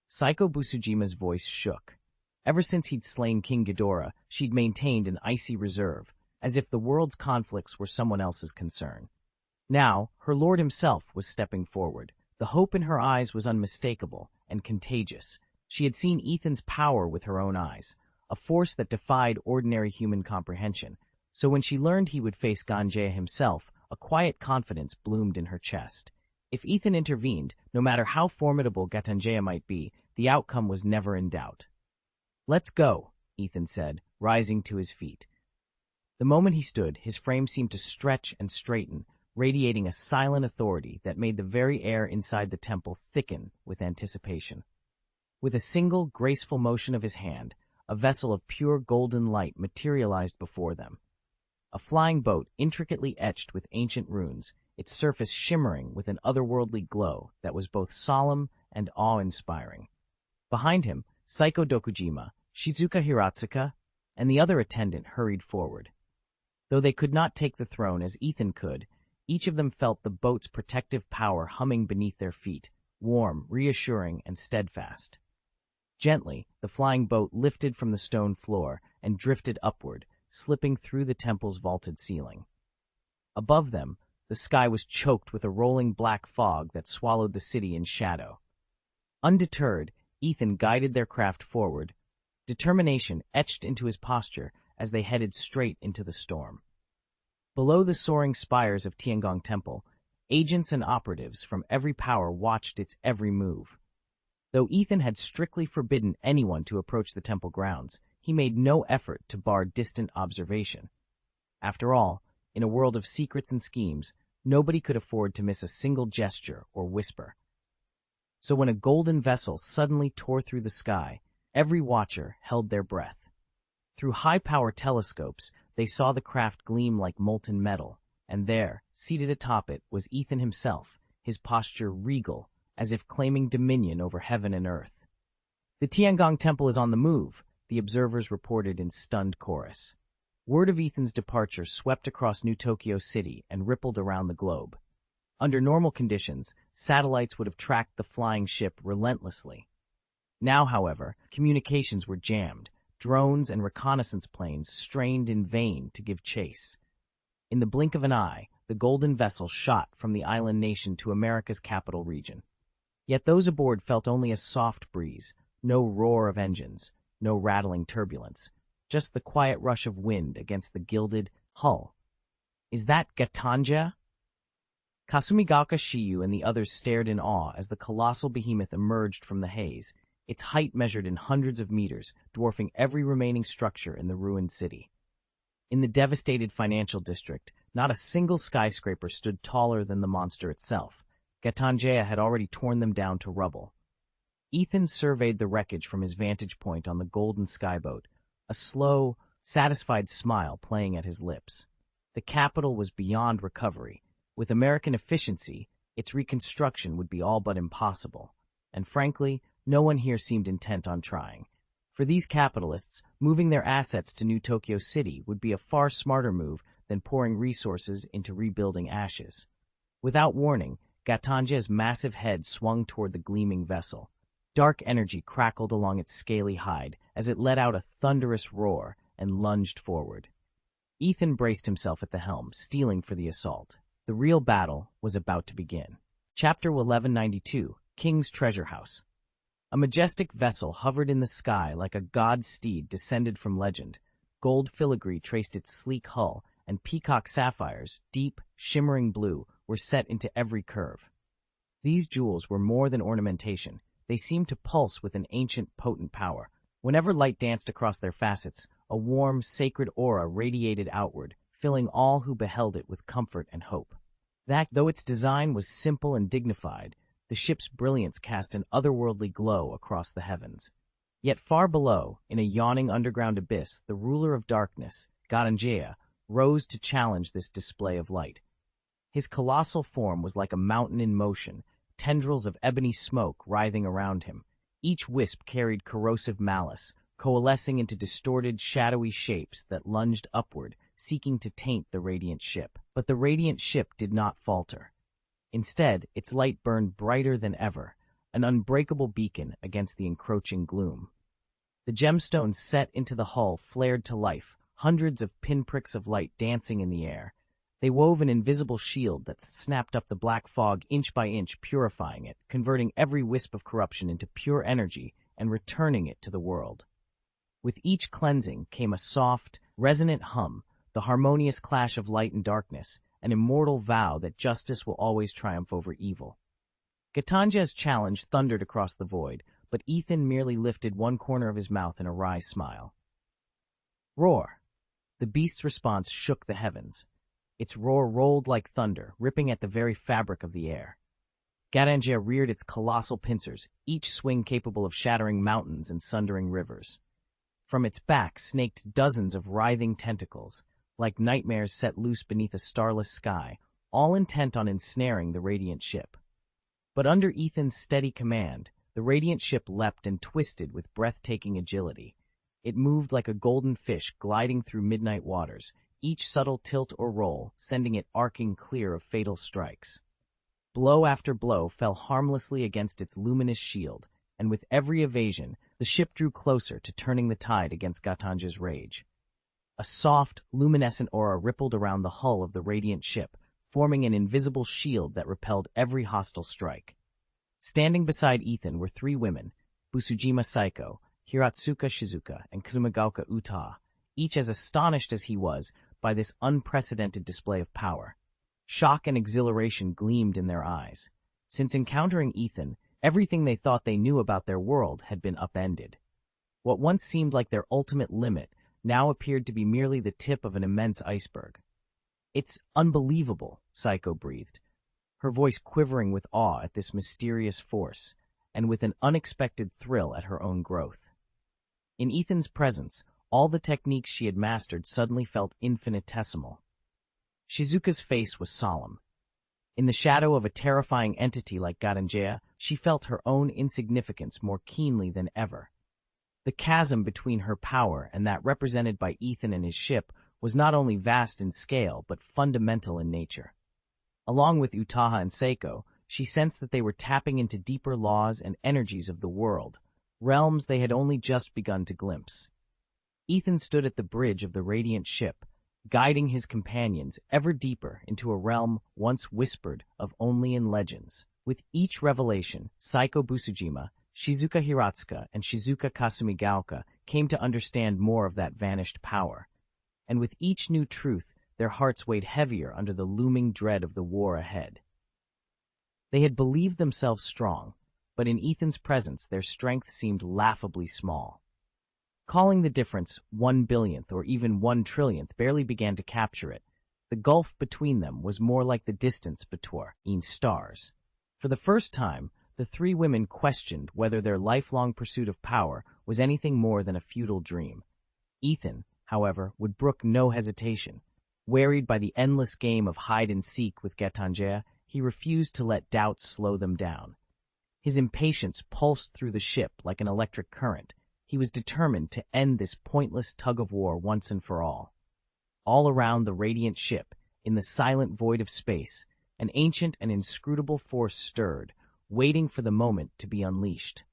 Speaker 1: Saiko Busujima's voice shook. Ever since he'd slain King Ghidorah, she'd maintained an icy reserve, as if the world's conflicts were someone else's concern. Now, her lord himself was stepping forward. The hope in her eyes was unmistakable and contagious. She had seen Ethan's power with her own eyes, a force that defied ordinary human comprehension. So when she learned he would face Ganjaya himself, a quiet confidence bloomed in her chest. If Ethan intervened, no matter how formidable Gatanjaya might be, the outcome was never in doubt. "Let's go," Ethan said, rising to his feet. The moment he stood, his frame seemed to stretch and straighten, radiating a silent authority that made the very air inside the temple thicken with anticipation. With a single, graceful motion of his hand, a vessel of pure golden light materialized before them. A flying boat intricately etched with ancient runes, its surface shimmering with an otherworldly glow that was both solemn and awe-inspiring. Behind him, Saiko Dokujima, Shizuka Hiratsuka, and the other attendant hurried forward. Though they could not take the throne as Ethan could, each of them felt the boat's protective power humming beneath their feet, warm, reassuring, and steadfast. Gently, the flying boat lifted from the stone floor and drifted upward, slipping through the temple's vaulted ceiling. Above them, the sky was choked with a rolling black fog that swallowed the city in shadow. Undeterred, Ethan guided their craft forward, determination etched into his posture as they headed straight into the storm. Below the soaring spires of Tiangong Temple, agents and operatives from every power watched its every move. Though Ethan had strictly forbidden anyone to approach the temple grounds, he made no effort to bar distant observation. After all, in a world of secrets and schemes, nobody could afford to miss a single gesture or whisper. So when a golden vessel suddenly tore through the sky, every watcher held their breath. Through high-power telescopes, they saw the craft gleam like molten metal, and there, seated atop it, was Ethan himself, his posture regal, as if claiming dominion over heaven and earth. "The Tiangong Temple is on the move," the observers reported in stunned chorus. Word of Ethan's departure swept across New Tokyo City and rippled around the globe. Under normal conditions, satellites would have tracked the flying ship relentlessly. Now, however, communications were jammed. Drones and reconnaissance planes strained in vain to give chase. In the blink of an eye, the golden vessel shot from the island nation to America's capital region. Yet those aboard felt only a soft breeze, no roar of engines, no rattling turbulence, just the quiet rush of wind against the gilded hull. "Is that Gatanja?" Kasumigaoka Shiyu and the others stared in awe as the colossal behemoth emerged from the haze, its height measured in hundreds of meters, dwarfing every remaining structure in the ruined city. In the devastated financial district, not a single skyscraper stood taller than the monster itself. Gatanjaya had already torn them down to rubble. Ethan surveyed the wreckage from his vantage point on the golden skyboat, a slow, satisfied smile playing at his lips. The capital was beyond recovery. With American efficiency, its reconstruction would be all but impossible. And frankly, no one here seemed intent on trying. For these capitalists, moving their assets to New Tokyo City would be a far smarter move than pouring resources into rebuilding ashes. Without warning, Gatanja's massive head swung toward the gleaming vessel. Dark energy crackled along its scaly hide as it let out a thunderous roar and lunged forward. Ethan braced himself at the helm, steeling for the assault. The real battle was about to begin. Chapter 1192, King's Treasure House. A majestic vessel hovered in the sky like a god steed descended from legend. Gold filigree traced its sleek hull, and peacock sapphires, deep, shimmering blue, were set into every curve. These jewels were more than ornamentation. They seemed to pulse with an ancient, potent power. Whenever light danced across their facets, a warm, sacred aura radiated outward, filling all who beheld it with comfort and hope. That, though its design was simple and dignified, the ship's brilliance cast an otherworldly glow across the heavens. Yet far below, in a yawning underground abyss, the ruler of darkness, Gatanjaya, rose to challenge this display of light. His colossal form was like a mountain in motion, tendrils of ebony smoke writhing around him. Each wisp carried corrosive malice, coalescing into distorted, shadowy shapes that lunged upward, seeking to taint the radiant ship. But the radiant ship did not falter. Instead, its light burned brighter than ever, an unbreakable beacon against the encroaching gloom. The gemstones set into the hull flared to life, hundreds of pinpricks of light dancing in the air. They wove an invisible shield that snapped up the black fog inch by inch, purifying it, converting every wisp of corruption into pure energy and returning it to the world. With each cleansing came a soft, resonant hum, the harmonious clash of light and darkness, an immortal vow that justice will always triumph over evil. Gatanja's challenge thundered across the void, but Ethan merely lifted one corner of his mouth in a wry smile. Roar! The beast's response shook the heavens. Its roar rolled like thunder, ripping at the very fabric of the air. Gatanja reared its colossal pincers, each swing capable of shattering mountains and sundering rivers. From its back snaked dozens of writhing tentacles, like nightmares set loose beneath a starless sky, all intent on ensnaring the radiant ship. But under Ethan's steady command, the radiant ship leapt and twisted with breathtaking agility. It moved like a golden fish gliding through midnight waters, each subtle tilt or roll sending it arcing clear of fatal strikes. Blow after blow fell harmlessly against its luminous shield, and with every evasion, the ship drew closer to turning the tide against Gatanja's rage. A soft, luminescent aura rippled around the hull of the radiant ship, forming an invisible shield that repelled every hostile strike. Standing beside Ethan were three women, Busujima Saiko, Hiratsuka Shizuka, and Kumagaoka Uta, each as astonished as he was by this unprecedented display of power. Shock and exhilaration gleamed in their eyes. Since encountering Ethan, everything they thought they knew about their world had been upended. What once seemed like their ultimate limit now appeared to be merely the tip of an immense iceberg. "It's unbelievable," Saiko breathed, her voice quivering with awe at this mysterious force, and with an unexpected thrill at her own growth. In Ethan's presence, all the techniques she had mastered suddenly felt infinitesimal. Shizuka's face was solemn. In the shadow of a terrifying entity like Gatanja, she felt her own insignificance more keenly than ever. The chasm between her power and that represented by Ethan and his ship was not only vast in scale but fundamental in nature. Along with Utaha and Seiko, she sensed that they were tapping into deeper laws and energies of the world, realms they had only just begun to glimpse. Ethan stood at the bridge of the radiant ship, guiding his companions ever deeper into a realm once whispered of only in legends. With each revelation, Saiko Busujima, Shizuka Hiratsuka, and Shizuka Kasumigaoka came to understand more of that vanished power. And with each new truth, their hearts weighed heavier under the looming dread of the war ahead. They had believed themselves strong, but in Ethan's presence their strength seemed laughably small. Calling the difference 1/1000th or even 1/100000th barely began to capture it. The gulf between them was more like the distance between stars. For the first time, the three women questioned whether their lifelong pursuit of power was anything more than a futile dream. Ethan, however, would brook no hesitation. Wearied by the endless game of hide-and-seek with Gatanja, he refused to let doubts slow them down. His impatience pulsed through the ship like an electric current. He was determined to end this pointless tug-of-war once and for all. All around the radiant ship, in the silent void of space, an ancient and inscrutable force stirred, waiting for the moment to be unleashed.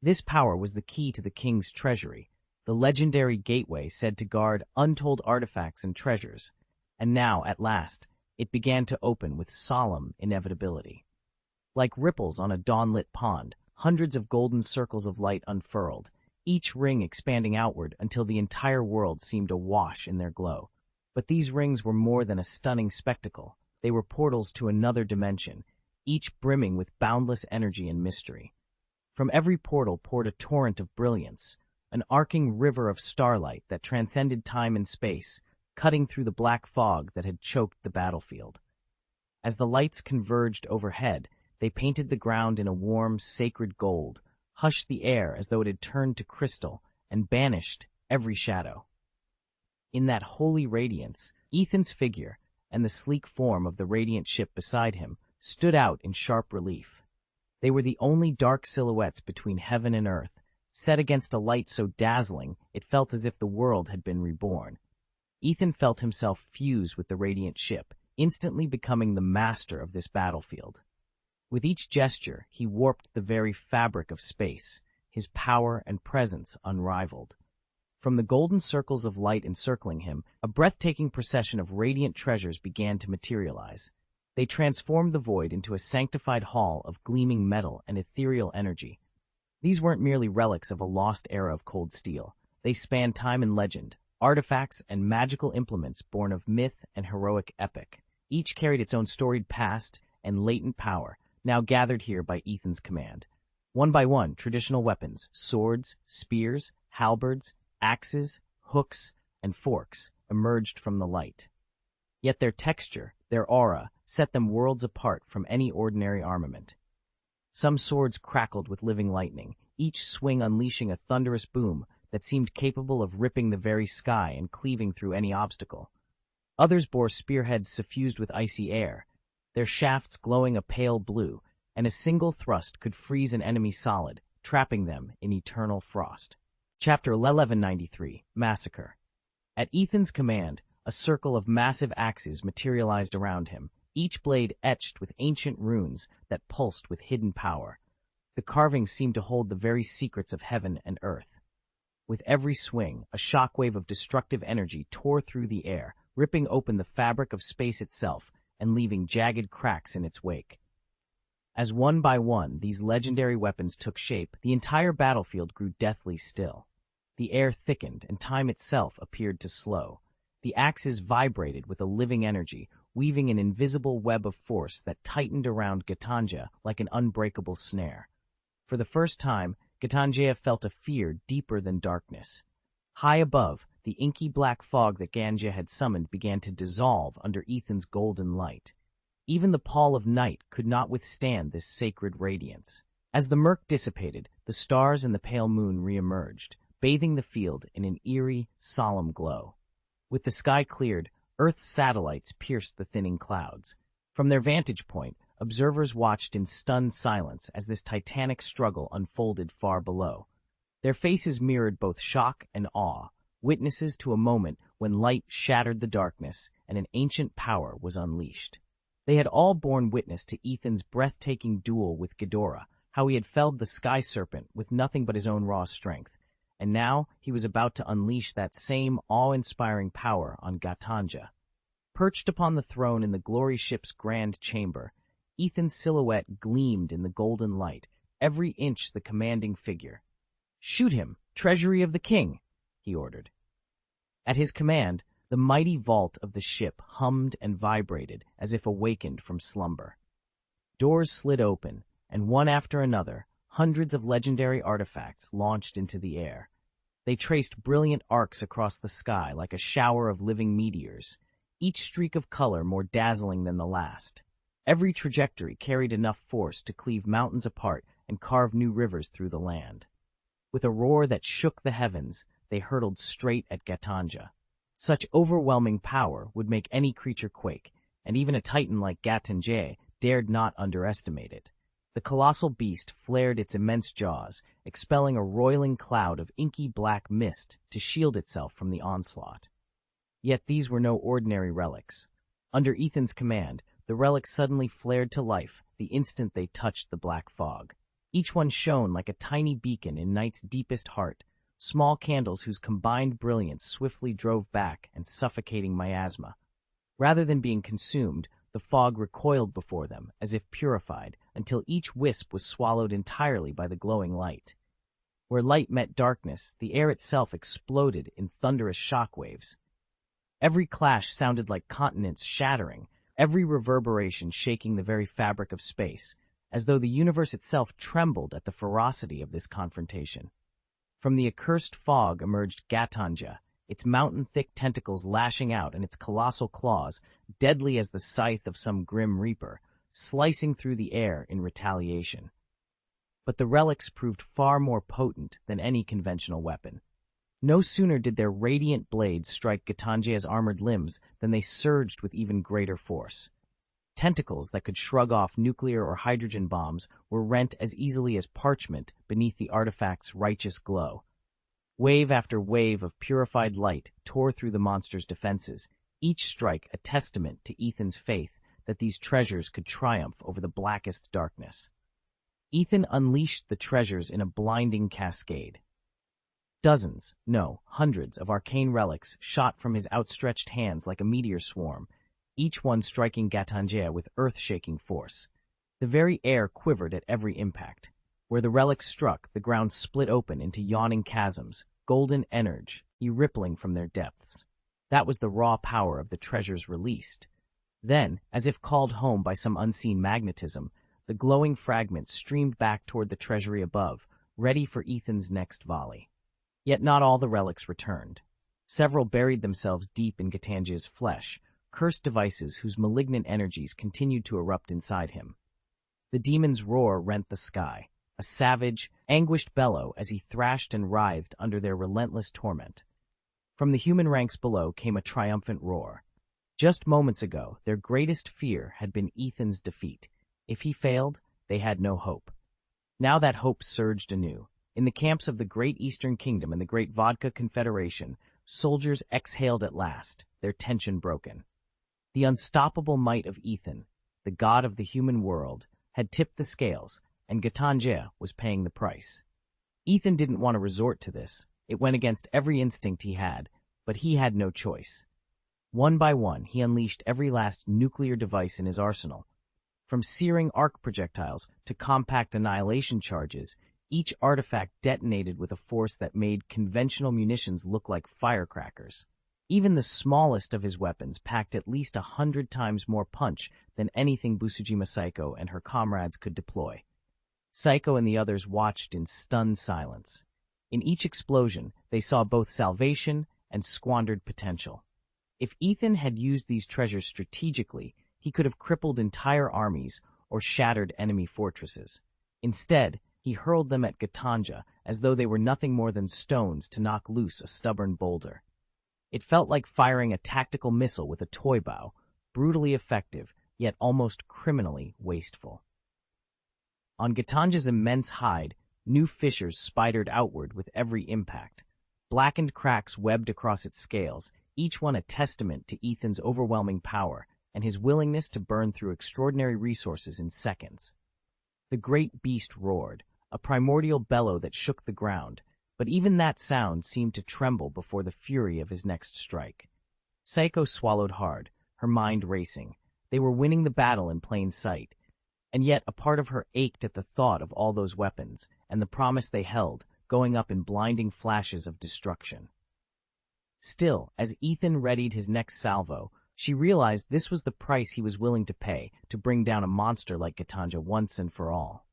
Speaker 1: This power was the key to the king's treasury, the legendary gateway said to guard untold artifacts and treasures, and now, at last, it began to open with solemn inevitability. Like ripples on a dawn-lit pond, hundreds of golden circles of light unfurled, each ring expanding outward until the entire world seemed awash in their glow. But these rings were more than a stunning spectacle. They were portals to another dimension, each brimming with boundless energy and mystery. From every portal poured a torrent of brilliance, an arcing river of starlight that transcended time and space, cutting through the black fog that had choked the battlefield. As the lights converged overhead, they painted the ground in a warm, sacred gold, hushed the air as though it had turned to crystal, and banished every shadow. In that holy radiance, Ethan's figure and the sleek form of the radiant ship beside him stood out in sharp relief. They were the only dark silhouettes between heaven and earth, set against a light so dazzling it felt as if the world had been reborn. Ethan felt himself fuse with the radiant ship, instantly becoming the master of this battlefield. With each gesture, he warped the very fabric of space, his power and presence unrivaled. From the golden circles of light encircling him, a breathtaking procession of radiant treasures began to materialize. They transformed the void into a sanctified hall of gleaming metal and ethereal energy. These weren't merely relics of a lost era of cold steel. They spanned time and legend, artifacts and magical implements born of myth and heroic epic. Each carried its own storied past and latent power, now gathered here by Ethan's command. One by one, traditional weapons, swords, spears, halberds, axes, hooks, and forks emerged from the light. Yet their texture, their aura, set them worlds apart from any ordinary armament. Some swords crackled with living lightning, each swing unleashing a thunderous boom that seemed capable of ripping the very sky and cleaving through any obstacle. Others bore spearheads suffused with icy air, their shafts glowing a pale blue, and a single thrust could freeze an enemy solid, trapping them in eternal frost. Chapter 1193, Massacre. At Ethan's command, a circle of massive axes materialized around him, each blade etched with ancient runes that pulsed with hidden power. The carvings seemed to hold the very secrets of heaven and earth. With every swing, a shockwave of destructive energy tore through the air, ripping open the fabric of space itself and leaving jagged cracks in its wake. As one by one these legendary weapons took shape, the entire battlefield grew deathly still. The air thickened, and time itself appeared to slow. The axes vibrated with a living energy, weaving an invisible web of force that tightened around Gatanja like an unbreakable snare. For the first time, Gatanja felt a fear deeper than darkness. High above, the inky black fog that Ganja had summoned began to dissolve under Ethan's golden light. Even the pall of night could not withstand this sacred radiance. As the murk dissipated, the stars and the pale moon re-emerged, bathing the field in an eerie, solemn glow. With the sky cleared, Earth's satellites pierced the thinning clouds. From their vantage point, observers watched in stunned silence as this titanic struggle unfolded far below. Their faces mirrored both shock and awe, witnesses to a moment when light shattered the darkness and an ancient power was unleashed. They had all borne witness to Ethan's breathtaking duel with Ghidorah, how he had felled the sky serpent with nothing but his own raw strength. And now he was about to unleash that same awe-inspiring power on Gatanja. Perched upon the throne in the glory ship's grand chamber, Ethan's silhouette gleamed in the golden light, every inch the commanding figure. "Shoot him, treasury of the king," he ordered. At his command, the mighty vault of the ship hummed and vibrated as if awakened from slumber. Doors slid open, and one after another, hundreds of legendary artifacts launched into the air. They traced brilliant arcs across the sky like a shower of living meteors, each streak of color more dazzling than the last. Every trajectory carried enough force to cleave mountains apart and carve new rivers through the land. With a roar that shook the heavens, they hurtled straight at Gatanja. Such overwhelming power would make any creature quake, and even a titan like Gatanja dared not underestimate it. The colossal beast flared its immense jaws, expelling a roiling cloud of inky black mist to shield itself from the onslaught. Yet these were no ordinary relics. Under Ethan's command, the relics suddenly flared to life the instant they touched the black fog. Each one shone like a tiny beacon in night's deepest heart, small candles whose combined brilliance swiftly drove back and suffocating miasma. Rather than being consumed, the fog recoiled before them, as if purified, until each wisp was swallowed entirely by the glowing light. Where light met darkness, the air itself exploded in thunderous shockwaves. Every clash sounded like continents shattering, every reverberation shaking the very fabric of space, as though the universe itself trembled at the ferocity of this confrontation. From the accursed fog emerged Gatanja, its mountain-thick tentacles lashing out and its colossal claws, deadly as the scythe of some grim reaper, slicing through the air in retaliation. But the relics proved far more potent than any conventional weapon. No sooner did their radiant blades strike Gatanja's armored limbs than they surged with even greater force. Tentacles that could shrug off nuclear or hydrogen bombs were rent as easily as parchment beneath the artifact's righteous glow. Wave after wave of purified light tore through the monster's defenses, each strike a testament to Ethan's faith that these treasures could triumph over the blackest darkness. Ethan unleashed the treasures in a blinding cascade. Dozens, no, hundreds of arcane relics shot from his outstretched hands like a meteor swarm, each one striking Gatangea with earth-shaking force. The very air quivered at every impact. Where the relics struck, the ground split open into yawning chasms, golden energy rippling from their depths. That was the raw power of the treasures released. Then, as if called home by some unseen magnetism, the glowing fragments streamed back toward the treasury above, ready for Ethan's next volley. Yet not all the relics returned. Several buried themselves deep in Gatangea's flesh, cursed devices whose malignant energies continued to erupt inside him. The demon's roar rent the sky, a savage, anguished bellow as he thrashed and writhed under their relentless torment. From the human ranks below came a triumphant roar. Just moments ago, their greatest fear had been Ethan's defeat. If he failed, they had no hope. Now that hope surged anew. In the camps of the Great Eastern Kingdom and the Great Vodka Confederation, soldiers exhaled at last, their tension broken. The unstoppable might of Ethan, the god of the human world, had tipped the scales, and Gatangea was paying the price. Ethan didn't want to resort to this. It went against every instinct he had, but he had no choice. One by one, he unleashed every last nuclear device in his arsenal. From searing arc projectiles to compact annihilation charges, each artifact detonated with a force that made conventional munitions look like firecrackers. Even the smallest of his weapons packed at least 100 times more punch than anything Busujima Saiko and her comrades could deploy. Saiko and the others watched in stunned silence. In each explosion, they saw both salvation and squandered potential. If Ethan had used these treasures strategically, he could have crippled entire armies or shattered enemy fortresses. Instead, he hurled them at Gatangea as though they were nothing more than stones to knock loose a stubborn boulder. It felt like firing a tactical missile with a toy bow, brutally effective, yet almost criminally wasteful. On Gatangea's immense hide, new fissures spidered outward with every impact. Blackened cracks webbed across its scales, each one a testament to Ethan's overwhelming power and his willingness to burn through extraordinary resources in seconds. The great beast roared, a primordial bellow that shook the ground, but even that sound seemed to tremble before the fury of his next strike. Saiko swallowed hard, her mind racing. They were winning the battle in plain sight, and yet a part of her ached at the thought of all those weapons and the promise they held, going up in blinding flashes of destruction. Still, as Ethan readied his next salvo, she realized this was the price he was willing to pay to bring down a monster like Gatangea once and for all.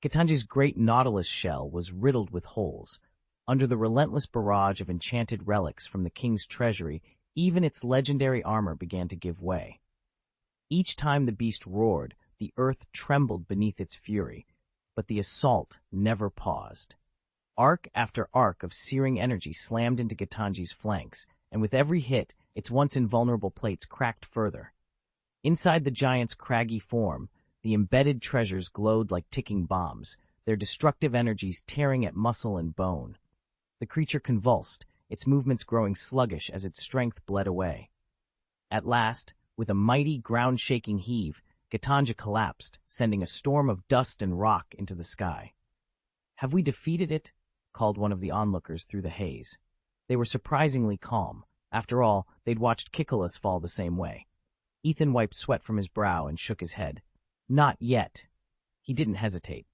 Speaker 1: Gatangea's great nautilus shell was riddled with holes. Under the relentless barrage of enchanted relics from the king's treasury, even its legendary armor began to give way. Each time the beast roared, the earth trembled beneath its fury, but the assault never paused. Arc after arc of searing energy slammed into Gatangea's flanks, and with every hit, its once invulnerable plates cracked further. Inside the giant's craggy form, the embedded treasures glowed like ticking bombs, their destructive energies tearing at muscle and bone. The creature convulsed, its movements growing sluggish as its strength bled away. At last, with a mighty, ground-shaking heave, Gatangea collapsed, sending a storm of dust and rock into the sky. "Have we defeated it?" called one of the onlookers through the haze. They were surprisingly calm. After all, they'd watched Kikolas fall the same way. Ethan wiped sweat from his brow and shook his head. Not yet. He didn't hesitate.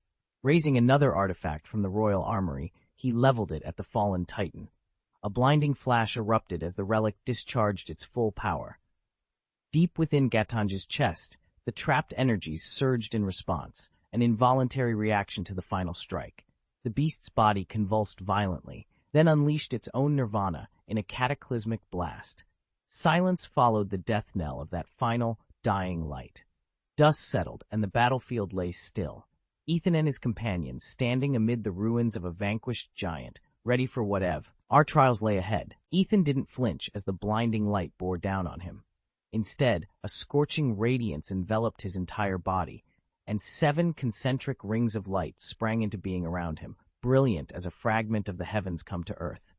Speaker 1: Raising another artifact from the royal armory, he leveled it at the fallen titan. A blinding flash erupted as the relic discharged its full power. Deep within Gatangea's chest, the trapped energies surged in response, an involuntary reaction to the final strike. The beast's body convulsed violently, then unleashed its own nirvana in a cataclysmic blast. Silence followed the death knell of that final, dying light. Dust settled, and the battlefield lay still. Ethan and his companions standing amid the ruins of a vanquished giant, ready for whatever. Our trials lay ahead. Ethan didn't flinch as the blinding light bore down on him. Instead, a scorching radiance enveloped his entire body, and 7 concentric rings of light sprang into being around him, brilliant as a fragment of the heavens come to earth.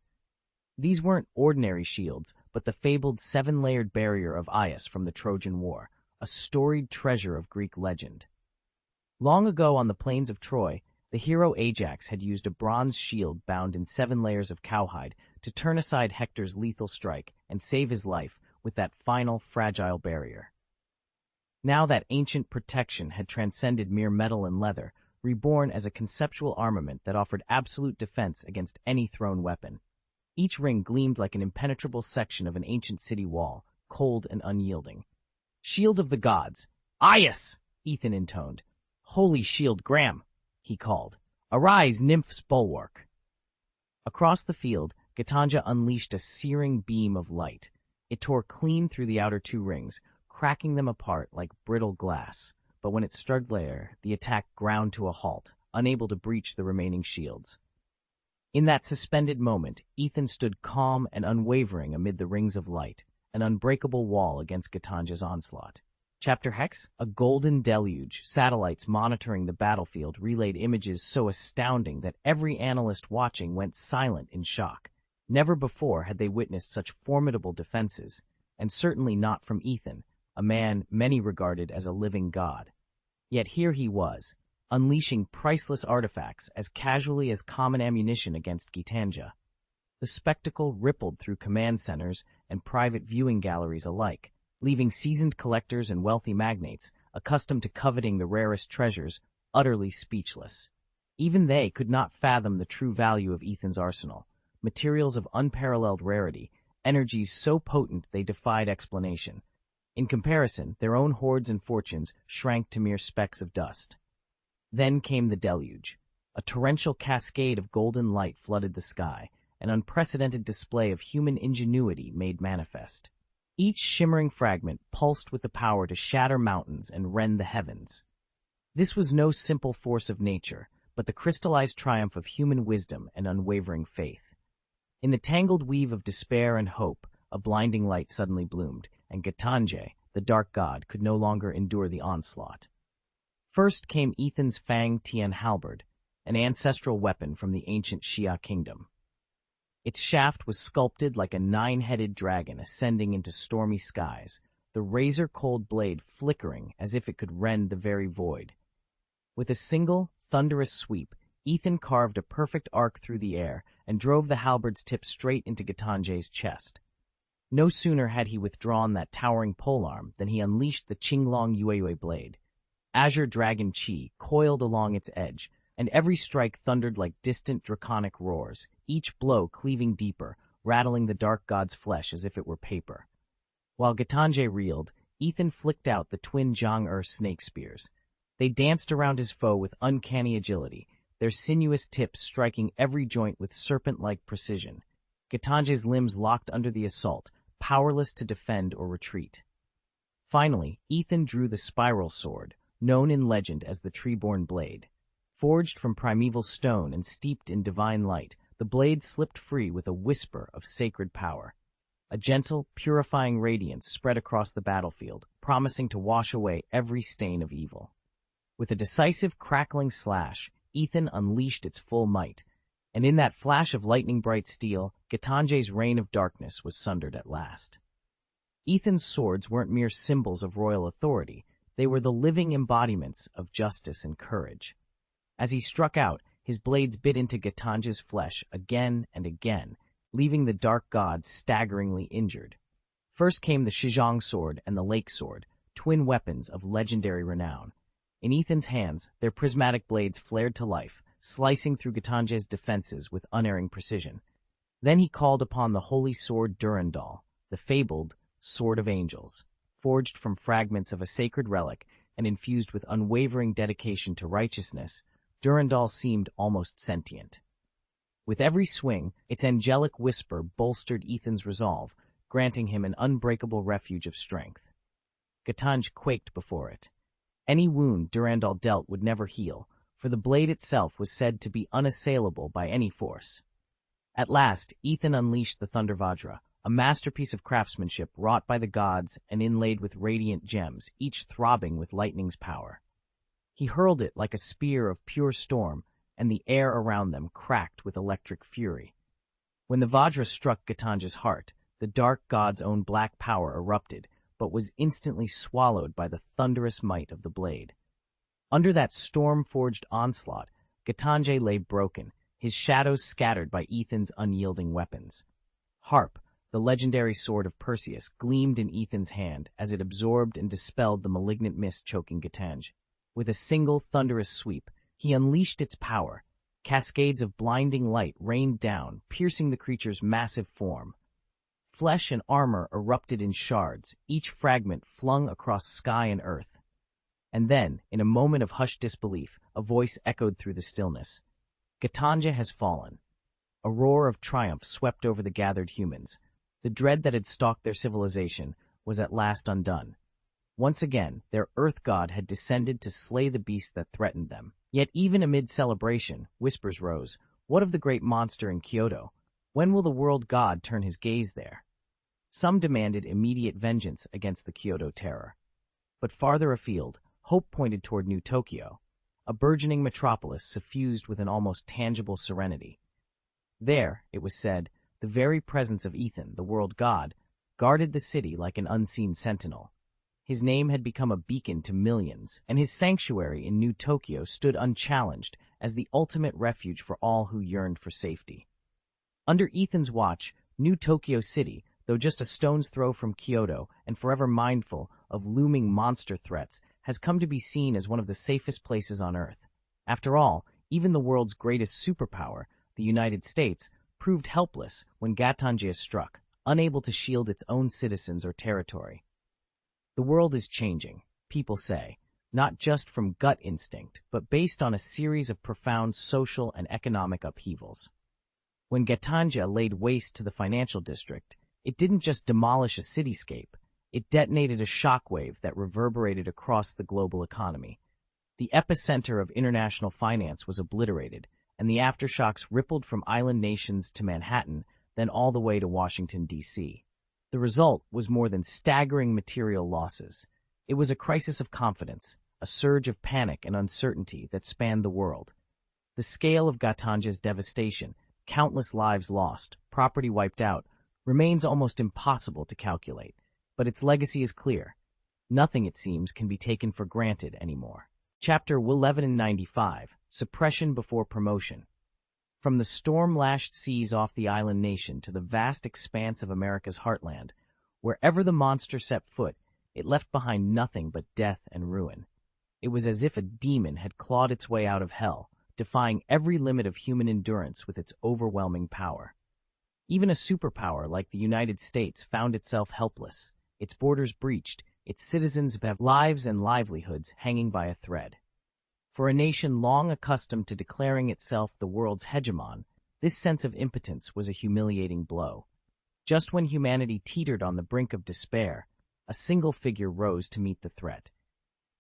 Speaker 1: These weren't ordinary shields, but the fabled 7-layered barrier of Aias from the Trojan War, a storied treasure of Greek legend. Long ago on the plains of Troy, The hero Ajax had used a bronze shield bound in 7 layers of cowhide to turn aside Hector's lethal strike and save his life with that final, fragile barrier. Now that ancient protection had transcended mere metal and leather, reborn as a conceptual armament that offered absolute defense against any thrown weapon. Each ring gleamed like an impenetrable section of an ancient city wall, cold and unyielding. "Shield of the gods! Aias!" Ethan intoned. "Holy shield Graham!" he called. "Arise, nymph's bulwark!" Across the field, Gitanja unleashed a searing beam of light. It tore clean through the outer 2 rings, cracking them apart like brittle glass. But when it struck there, the attack ground to a halt, unable to breach the remaining shields. In that suspended moment, Ethan stood calm and unwavering amid the rings of light, an unbreakable wall against Gitanja's onslaught. Chapter Hex? A golden deluge. Satellites monitoring the battlefield relayed images so astounding that every analyst watching went silent in shock. Never before had they witnessed such formidable defenses, and certainly not from Ethan, a man many regarded as a living god. Yet here he was, unleashing priceless artifacts as casually as common ammunition against Gitanja. The spectacle rippled through command centers and private viewing galleries alike, leaving seasoned collectors and wealthy magnates, accustomed to coveting the rarest treasures, utterly speechless. Even they could not fathom the true value of Ethan's arsenal, materials of unparalleled rarity, energies so potent they defied explanation. In comparison, their own hoards and fortunes shrank to mere specks of dust. Then came the deluge. A torrential cascade of golden light flooded the sky, an unprecedented display of human ingenuity made manifest. Each shimmering fragment pulsed with the power to shatter mountains and rend the heavens. This was no simple force of nature, but the crystallized triumph of human wisdom and unwavering faith. In the tangled weave of despair and hope, a blinding light suddenly bloomed, and Gitanja, the dark god, could no longer endure the onslaught. First came Ethan's Fang Tian halberd, an ancestral weapon from the ancient Xia kingdom. Its shaft was sculpted like a 9-headed dragon ascending into stormy skies, the razor-cold blade flickering as if it could rend the very void. With a single, thunderous sweep, Ethan carved a perfect arc through the air and drove the halberd's tip straight into Gitanja's chest. No sooner had he withdrawn that towering polearm than he unleashed the Qinglong Yueyue blade. Azure dragon chi coiled along its edge, and every strike thundered like distant draconic roars, each blow cleaving deeper, rattling the dark god's flesh as if it were paper. While Gitanja reeled, Ethan flicked out the twin Zhang-Er snake spears. They danced around his foe with uncanny agility, their sinuous tips striking every joint with serpent-like precision. Gitanja's limbs locked under the assault, powerless to defend or retreat. Finally, Ethan drew the spiral sword, known in legend as the Treeborn Blade. Forged from primeval stone and steeped in divine light, the blade slipped free with a whisper of sacred power. A gentle, purifying radiance spread across the battlefield, promising to wash away every stain of evil. With a decisive, crackling slash, Ethan unleashed its full might, and in that flash of lightning-bright steel, Gitanja's reign of darkness was sundered at last. Ethan's swords weren't mere symbols of royal authority, they were the living embodiments of justice and courage. As he struck out, his blades bit into Gitanja's flesh again and again, leaving the dark god staggeringly injured. First came the Shizhong sword and the Lake sword, twin weapons of legendary renown. In Ethan's hands, their prismatic blades flared to life, slicing through Gitanja's defenses with unerring precision. Then he called upon the holy sword Durandal, the fabled Sword of Angels. Forged from fragments of a sacred relic and infused with unwavering dedication to righteousness, Durandal seemed almost sentient. With every swing, its angelic whisper bolstered Ethan's resolve, granting him an unbreakable refuge of strength. Gitanja quaked before it. Any wound Durandal dealt would never heal, for the blade itself was said to be unassailable by any force. At last, Ethan unleashed the Thunder Vajra, a masterpiece of craftsmanship wrought by the gods and inlaid with radiant gems, each throbbing with lightning's power. He hurled it like a spear of pure storm, and the air around them cracked with electric fury. When the Vajra struck Gitanja's heart, the dark god's own black power erupted, but was instantly swallowed by the thunderous might of the blade. Under that storm-forged onslaught, Gatanje lay broken, his shadows scattered by Ethan's unyielding weapons. Harp, the legendary sword of Perseus, gleamed in Ethan's hand as it absorbed and dispelled the malignant mist choking Gatanje. With a single thunderous sweep, he unleashed its power. Cascades of blinding light rained down, piercing the creature's massive form. Flesh and armor erupted in shards, each fragment flung across sky and earth. And then, in a moment of hushed disbelief, a voice echoed through the stillness. Gatanje has fallen. A roar of triumph swept over the gathered humans. The dread that had stalked their civilization was at last undone. Once again, their earth god had descended to slay the beast that threatened them. Yet even amid celebration, whispers rose. What of the great monster in Kyoto? When will the world god turn his gaze there? Some demanded immediate vengeance against the Kyoto terror. But farther afield, hope pointed toward New Tokyo, a burgeoning metropolis suffused with an almost tangible serenity. There, it was said, the very presence of Ethan, the world god, guarded the city like an unseen sentinel. His name had become a beacon to millions, and his sanctuary in New Tokyo stood unchallenged as the ultimate refuge for all who yearned for safety. Under Ethan's watch, New Tokyo City, though just a stone's throw from Kyoto and forever mindful of looming monster threats, has come to be seen as one of the safest places on Earth. After all, even the world's greatest superpower, the United States, proved helpless when Gatanje struck, unable to shield its own citizens or territory. The world is changing, people say, not just from gut instinct, but based on a series of profound social and economic upheavals. When Gatanje laid waste to the financial district, it didn't just demolish a cityscape, it detonated a shockwave that reverberated across the global economy. The epicenter of international finance was obliterated, and the aftershocks rippled from island nations to Manhattan, then all the way to Washington, D.C. The result was more than staggering material losses. It was a crisis of confidence, a surge of panic and uncertainty that spanned the world. The scale of Gatanje's devastation, countless lives lost, property wiped out, remains almost impossible to calculate. But its legacy is clear. Nothing, it seems, can be taken for granted anymore. Chapter 1195, Suppression Before Promotion. From the storm-lashed seas off the island nation to the vast expanse of America's heartland, wherever the monster set foot, it left behind nothing but death and ruin. It was as if a demon had clawed its way out of hell, defying every limit of human endurance with its overwhelming power. Even a superpower like the United States found itself helpless, its borders breached, its citizens have lives and livelihoods hanging by a thread. For a nation long accustomed to declaring itself the world's hegemon, this sense of impotence was a humiliating blow. Just when humanity teetered on the brink of despair, a single figure rose to meet the threat.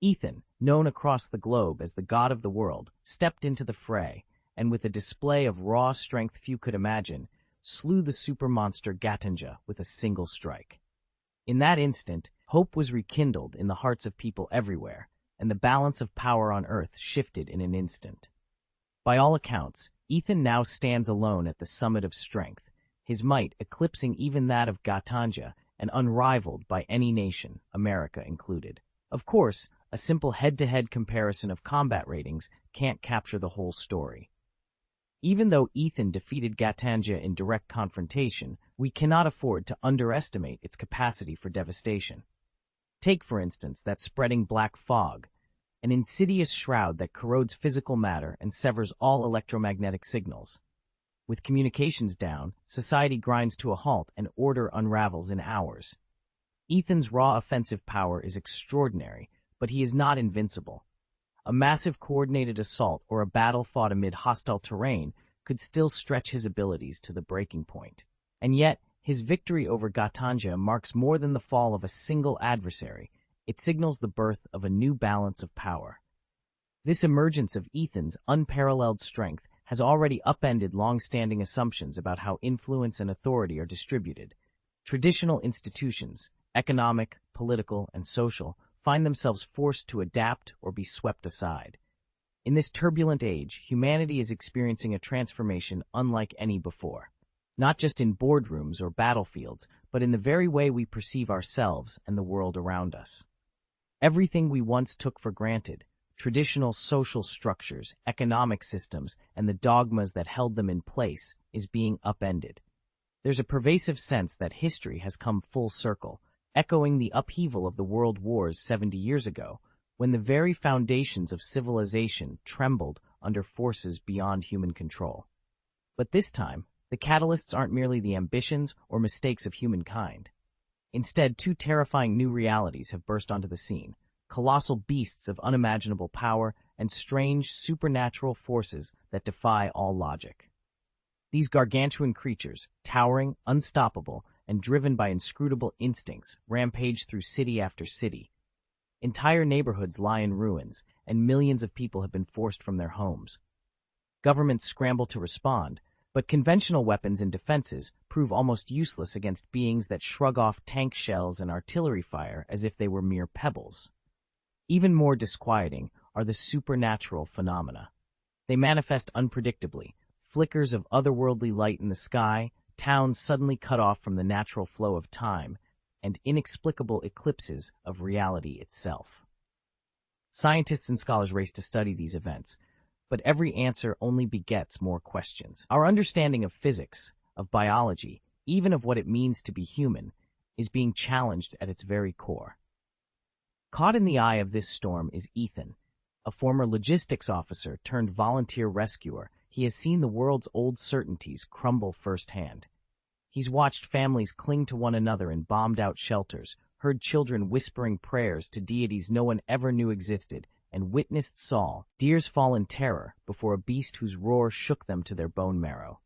Speaker 1: Ethan, known across the globe as the god of the world, stepped into the fray, and with a display of raw strength few could imagine, slew the super monster Gatanje with a single strike. In that instant, hope was rekindled in the hearts of people everywhere, and the balance of power on Earth shifted in an instant. By all accounts, Ethan now stands alone at the summit of strength, his might eclipsing even that of Gatanje and unrivaled by any nation, America included. Of course, a simple head-to-head comparison of combat ratings can't capture the whole story. Even though Ethan defeated Gatanje in direct confrontation, we cannot afford to underestimate its capacity for devastation. Take, for instance, that spreading black fog, an insidious shroud that corrodes physical matter and severs all electromagnetic signals. With communications down, society grinds to a halt and order unravels in hours. Ethan's raw offensive power is extraordinary, but he is not invincible. A massive coordinated assault or a battle fought amid hostile terrain could still stretch his abilities to the breaking point. And yet, his victory over Gatanje marks more than the fall of a single adversary. It signals the birth of a new balance of power. This emergence of Ethan's unparalleled strength has already upended long-standing assumptions about how influence and authority are distributed. Traditional institutions, economic, political, and social, find themselves forced to adapt or be swept aside. In this turbulent age, humanity is experiencing a transformation unlike any before. Not just in boardrooms or battlefields, but in the very way we perceive ourselves and the world around us. Everything we once took for granted, traditional social structures, economic systems, and the dogmas that held them in place is being upended. There's a pervasive sense that history has come full circle, echoing the upheaval of the world wars 70 years ago, when the very foundations of civilization trembled under forces beyond human control. But this time, the catalysts aren't merely the ambitions or mistakes of humankind. Instead, two terrifying new realities have burst onto the scene: colossal beasts of unimaginable power and strange supernatural forces that defy all logic. These gargantuan creatures, towering, unstoppable, and driven by inscrutable instincts, rampage through city after city. Entire neighborhoods lie in ruins, and millions of people have been forced from their homes. Governments scramble to respond, but conventional weapons and defenses prove almost useless against beings that shrug off tank shells and artillery fire as if they were mere pebbles. Even more disquieting are the supernatural phenomena. They manifest unpredictably: flickers of otherworldly light in the sky, towns suddenly cut off from the natural flow of time, and inexplicable eclipses of reality itself. Scientists and scholars race to study these events, but every answer only begets more questions. Our understanding of physics, of biology, even of what it means to be human, is being challenged at its very core. Caught in the eye of this storm is Ethan, a former logistics officer turned volunteer rescuer. He has seen the world's old certainties crumble firsthand. He's watched families cling to one another in bombed-out shelters, heard children whispering prayers to deities no one ever knew existed, and witnessed deers fall in terror before a beast whose roar shook them to their bone marrow.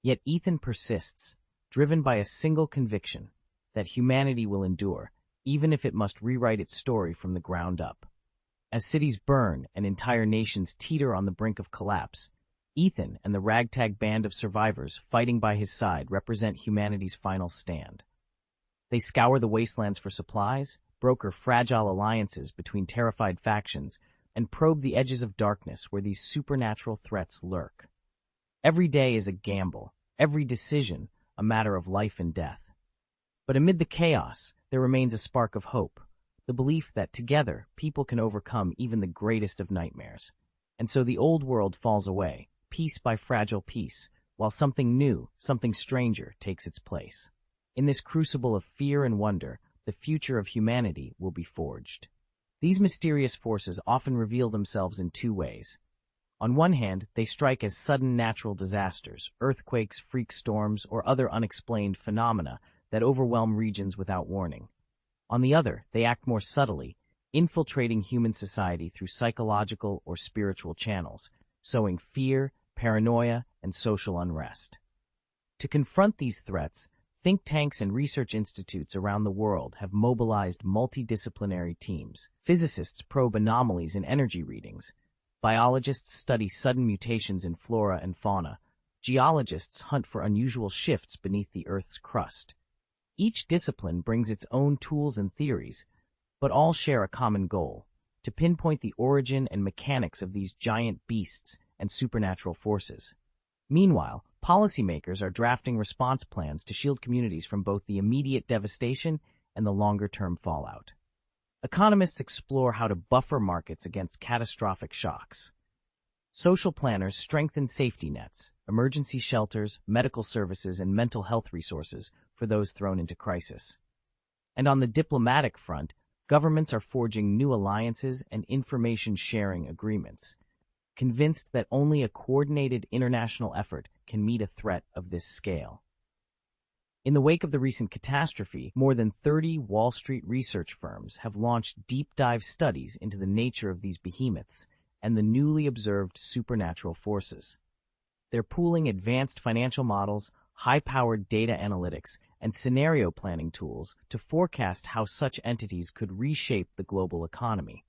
Speaker 1: Yet Ethan persists, driven by a single conviction: that humanity will endure, even if it must rewrite its story from the ground up. As cities burn and entire nations teeter on the brink of collapse, Ethan and the ragtag band of survivors fighting by his side represent humanity's final stand. They scour the wastelands for supplies, broker fragile alliances between terrified factions, and probe the edges of darkness where these supernatural threats lurk. Every day is a gamble, every decision a matter of life and death. But amid the chaos, there remains a spark of hope, the belief that together people can overcome even the greatest of nightmares. And so the old world falls away, piece by fragile piece, while something new, something stranger takes its place. In this crucible of fear and wonder, the future of humanity will be forged. These mysterious forces often reveal themselves in two ways. On one hand, they strike as sudden natural disasters, earthquakes, freak storms, or other unexplained phenomena that overwhelm regions without warning. On the other, they act more subtly, infiltrating human society through psychological or spiritual channels, sowing fear, paranoia, and social unrest. To confront these threats, think tanks and research institutes around the world have mobilized multidisciplinary teams. Physicists probe anomalies in energy readings. Biologists study sudden mutations in flora and fauna. Geologists hunt for unusual shifts beneath the Earth's crust. Each discipline brings its own tools and theories, but all share a common goal: to pinpoint the origin and mechanics of these giant beasts and supernatural forces. Meanwhile, policymakers are drafting response plans to shield communities from both the immediate devastation and the longer-term fallout. Economists explore how to buffer markets against catastrophic shocks. Social planners strengthen safety nets, emergency shelters, medical services, and mental health resources for those thrown into crisis. And on the diplomatic front, governments are forging new alliances and information-sharing agreements, convinced that only a coordinated international effort can meet a threat of this scale. In the wake of the recent catastrophe, more than 30 Wall Street research firms have launched deep-dive studies into the nature of these behemoths and the newly observed supernatural forces. They're pooling advanced financial models, high-powered data analytics, and scenario planning tools to forecast how such entities could reshape the global economy.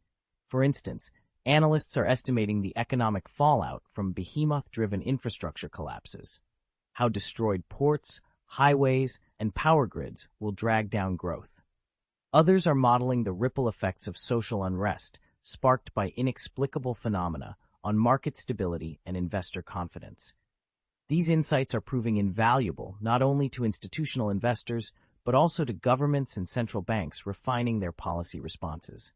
Speaker 1: For instance, analysts are estimating the economic fallout from behemoth-driven infrastructure collapses, how destroyed ports, highways, and power grids will drag down growth. Others are modeling the ripple effects of social unrest, sparked by inexplicable phenomena, on market stability and investor confidence. These insights are proving invaluable not only to institutional investors, but also to governments and central banks refining their policy responses.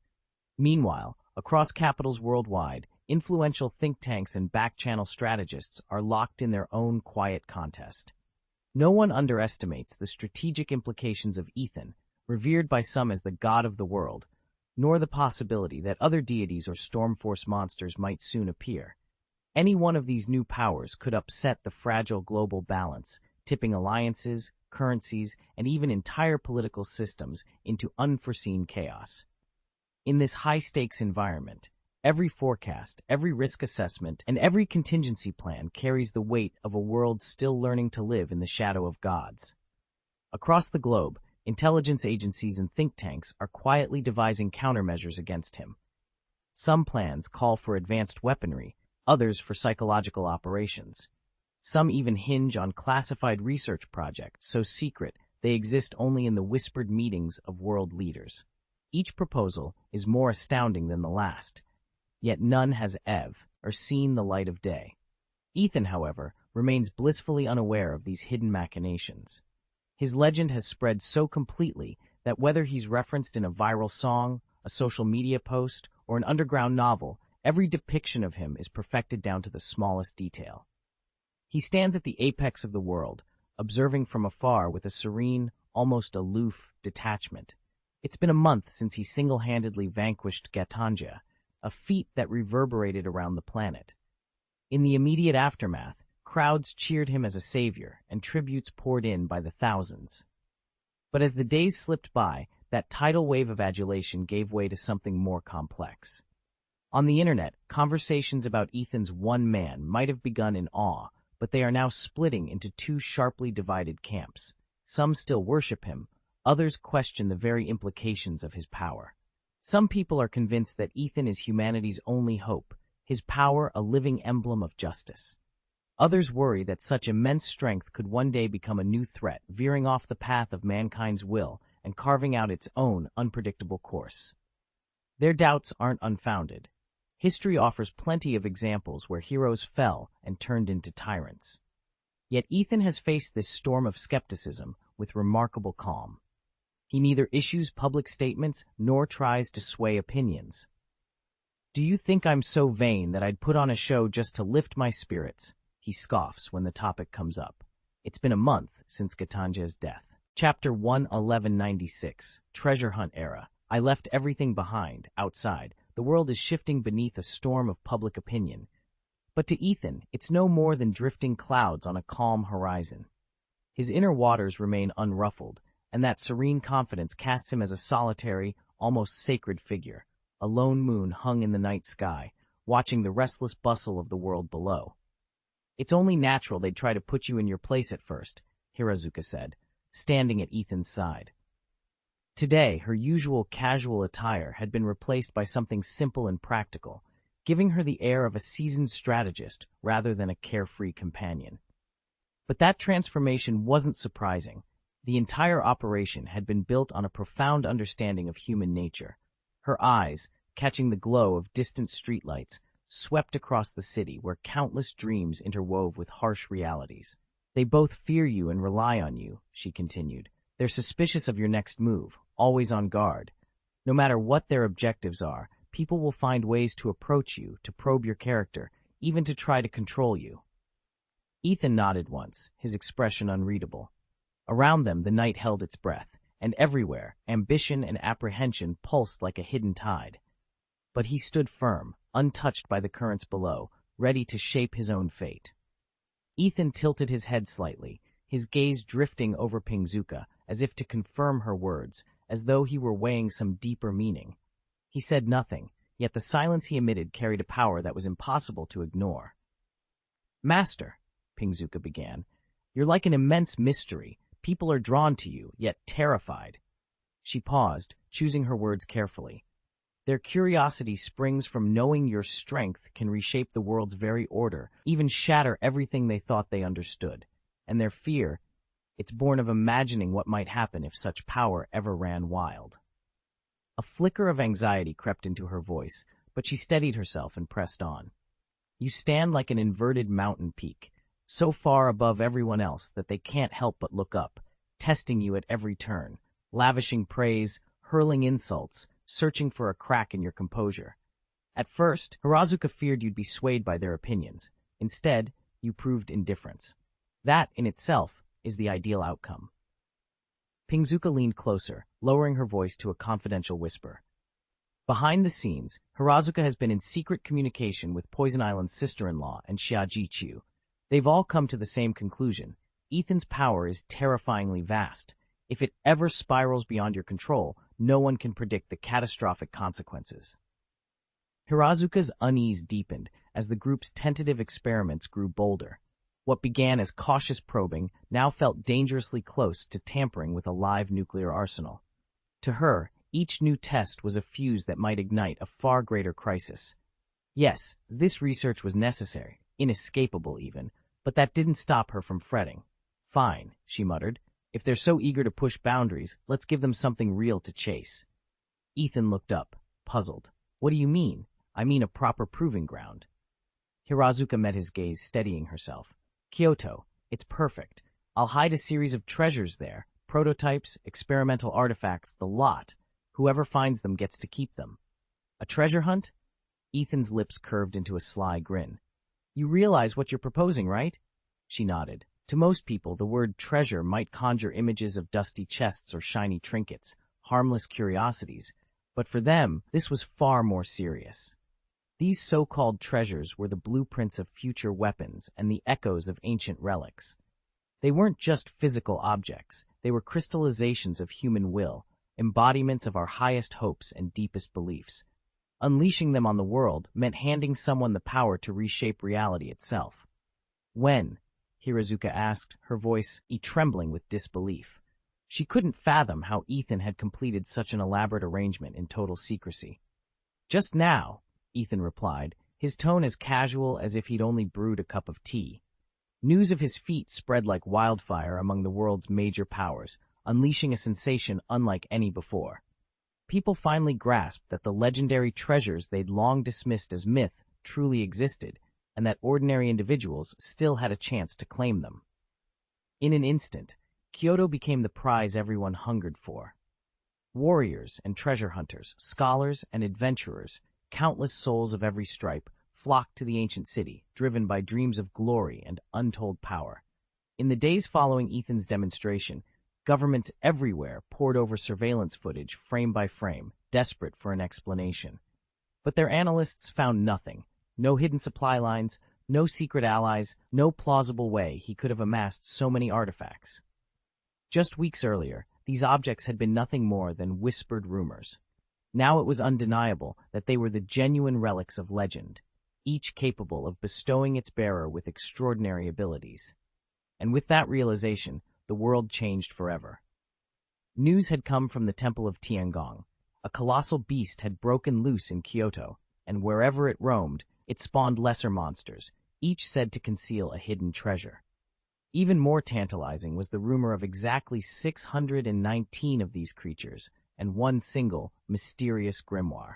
Speaker 1: Meanwhile, Across capitals worldwide, influential think tanks and back-channel strategists are locked in their own quiet contest. No one underestimates the strategic implications of Ethan, revered by some as the god of the world, nor the possibility that other deities or Stormforce monsters might soon appear. Any one of these new powers could upset the fragile global balance, tipping alliances, currencies, and even entire political systems into unforeseen chaos. In this high-stakes environment, every forecast, every risk assessment, and every contingency plan carries the weight of a world still learning to live in the shadow of gods. Across the globe, intelligence agencies and think tanks are quietly devising countermeasures against him. Some plans call for advanced weaponry, others for psychological operations. Some even hinge on classified research projects so secret they exist only in the whispered meetings of world leaders. Each proposal is more astounding than the last, yet none has seen the light of day. Ethan, however, remains blissfully unaware of these hidden machinations. His legend has spread so completely that whether he's referenced in a viral song, a social media post, or an underground novel, every depiction of him is perfected down to the smallest detail. He stands at the apex of the world, observing from afar with a serene, almost aloof detachment. It's been a month since he single-handedly vanquished Gatanja, a feat that reverberated around the planet. In the immediate aftermath, crowds cheered him as a savior, and tributes poured in by the thousands. But as the days slipped by, that tidal wave of adulation gave way to something more complex. On the internet, conversations about Ethan's one man might have begun in awe, but they are now splitting into two sharply divided camps. Some still worship him, others question the very implications of his power. Some people are convinced that Ethan is humanity's only hope, his power a living emblem of justice. Others worry that such immense strength could one day become a new threat, veering off the path of mankind's will and carving out its own unpredictable course. Their doubts aren't unfounded. History offers plenty of examples where heroes fell and turned into tyrants. Yet Ethan has faced this storm of skepticism with remarkable calm. He neither issues public statements nor tries to sway opinions. "Do you think I'm so vain that I'd put on a show just to lift my spirits?" he scoffs when the topic comes up. It's been a month since Gatanja's death. Chapter 1:1196, Treasure Hunt Era. I left everything behind, outside. The world is shifting beneath a storm of public opinion. But to Ethan, it's no more than drifting clouds on a calm horizon. His inner waters remain unruffled, and that serene confidence casts him as a solitary, almost sacred figure, a lone moon hung in the night sky, watching the restless bustle of the world below. "It's only natural they'd try to put you in your place at first," Hirazuka said, standing at Ethan's side. Today, her usual casual attire had been replaced by something simple and practical, giving her the air of a seasoned strategist rather than a carefree companion. But that transformation wasn't surprising. The entire operation had been built on a profound understanding of human nature. Her eyes, catching the glow of distant streetlights, swept across the city where countless dreams interwove with harsh realities. "They both fear you and rely on you," she continued. "They're suspicious of your next move, always on guard. No matter what their objectives are, people will find ways to approach you, to probe your character, even to try to control you." Ethan nodded once, his expression unreadable. Around them, the night held its breath, and everywhere, ambition and apprehension pulsed like a hidden tide. But he stood firm, untouched by the currents below, ready to shape his own fate. Ethan tilted his head slightly, his gaze drifting over Pingzuka, as if to confirm her words, as though he were weighing some deeper meaning. He said nothing, yet the silence he emitted carried a power that was impossible to ignore. "Master," Pingzuka began, "you're like an immense mystery. People are drawn to you, yet terrified." She paused, choosing her words carefully. "Their curiosity springs from knowing your strength can reshape the world's very order, even shatter everything they thought they understood. And their fear, it's born of imagining what might happen if such power ever ran wild." A flicker of anxiety crept into her voice, but she steadied herself and pressed on. "You stand like an inverted mountain peak, so far above everyone else that they can't help but look up, testing you at every turn, lavishing praise, hurling insults, searching for a crack in your composure. At first, Hirazuka feared you'd be swayed by their opinions. Instead, you proved indifference. That, in itself, is the ideal outcome. Pingzuka leaned closer, lowering her voice to a confidential whisper. Behind the scenes, Hirazuka has been in secret communication with Poison Island's sister-in-law and Xiajiqiu. They've all come to the same conclusion. Ethan's power is terrifyingly vast. If it ever spirals beyond your control, no one can predict the catastrophic consequences. Hirazuka's unease deepened as the group's tentative experiments grew bolder. What began as cautious probing now felt dangerously close to tampering with a live nuclear arsenal. To her, each new test was a fuse that might ignite a far greater crisis. Yes, this research was necessary, inescapable even, but that didn't stop her from fretting. Fine, she muttered. If they're so eager to push boundaries, let's give them something real to chase. Ethan looked up, puzzled. What do you mean? I mean a proper proving ground. Hirazuka met his gaze, steadying herself. Kyoto, it's perfect. I'll hide a series of treasures there, prototypes, experimental artifacts, the lot. Whoever finds them gets to keep them. A treasure hunt? Ethan's lips curved into a sly grin. You realize what you're proposing, right? She nodded. To most people, the word treasure might conjure images of dusty chests or shiny trinkets, harmless curiosities, but for them, this was far more serious. These so-called treasures were the blueprints of future weapons and the echoes of ancient relics. They weren't just physical objects, they were crystallizations of human will, embodiments of our highest hopes and deepest beliefs. Unleashing them on the world meant handing someone the power to reshape reality itself. When? Hirazuka asked, her voice trembling with disbelief. She couldn't fathom how Ethan had completed such an elaborate arrangement in total secrecy. Just now, Ethan replied, his tone as casual as if he'd only brewed a cup of tea. News of his feat spread like wildfire among the world's major powers, unleashing a sensation unlike any before. People finally grasped that the legendary treasures they'd long dismissed as myth truly existed, and that ordinary individuals still had a chance to claim them. In an instant, Kyoto became the prize everyone hungered for. Warriors and treasure hunters, scholars and adventurers, countless souls of every stripe, flocked to the ancient city, driven by dreams of glory and untold power. In the days following Ethan's demonstration, governments everywhere pored over surveillance footage frame by frame, desperate for an explanation. But their analysts found nothing. No hidden supply lines, no secret allies, no plausible way he could have amassed so many artifacts. Just weeks earlier, these objects had been nothing more than whispered rumors. Now it was undeniable that they were the genuine relics of legend, each capable of bestowing its bearer with extraordinary abilities. And with that realization, the world changed forever. News had come from the Temple of Tiangong. A colossal beast had broken loose in Kyoto, and wherever it roamed, it spawned lesser monsters, each said to conceal a hidden treasure. Even more tantalizing was the rumor of exactly 619 of these creatures, and one single, mysterious grimoire.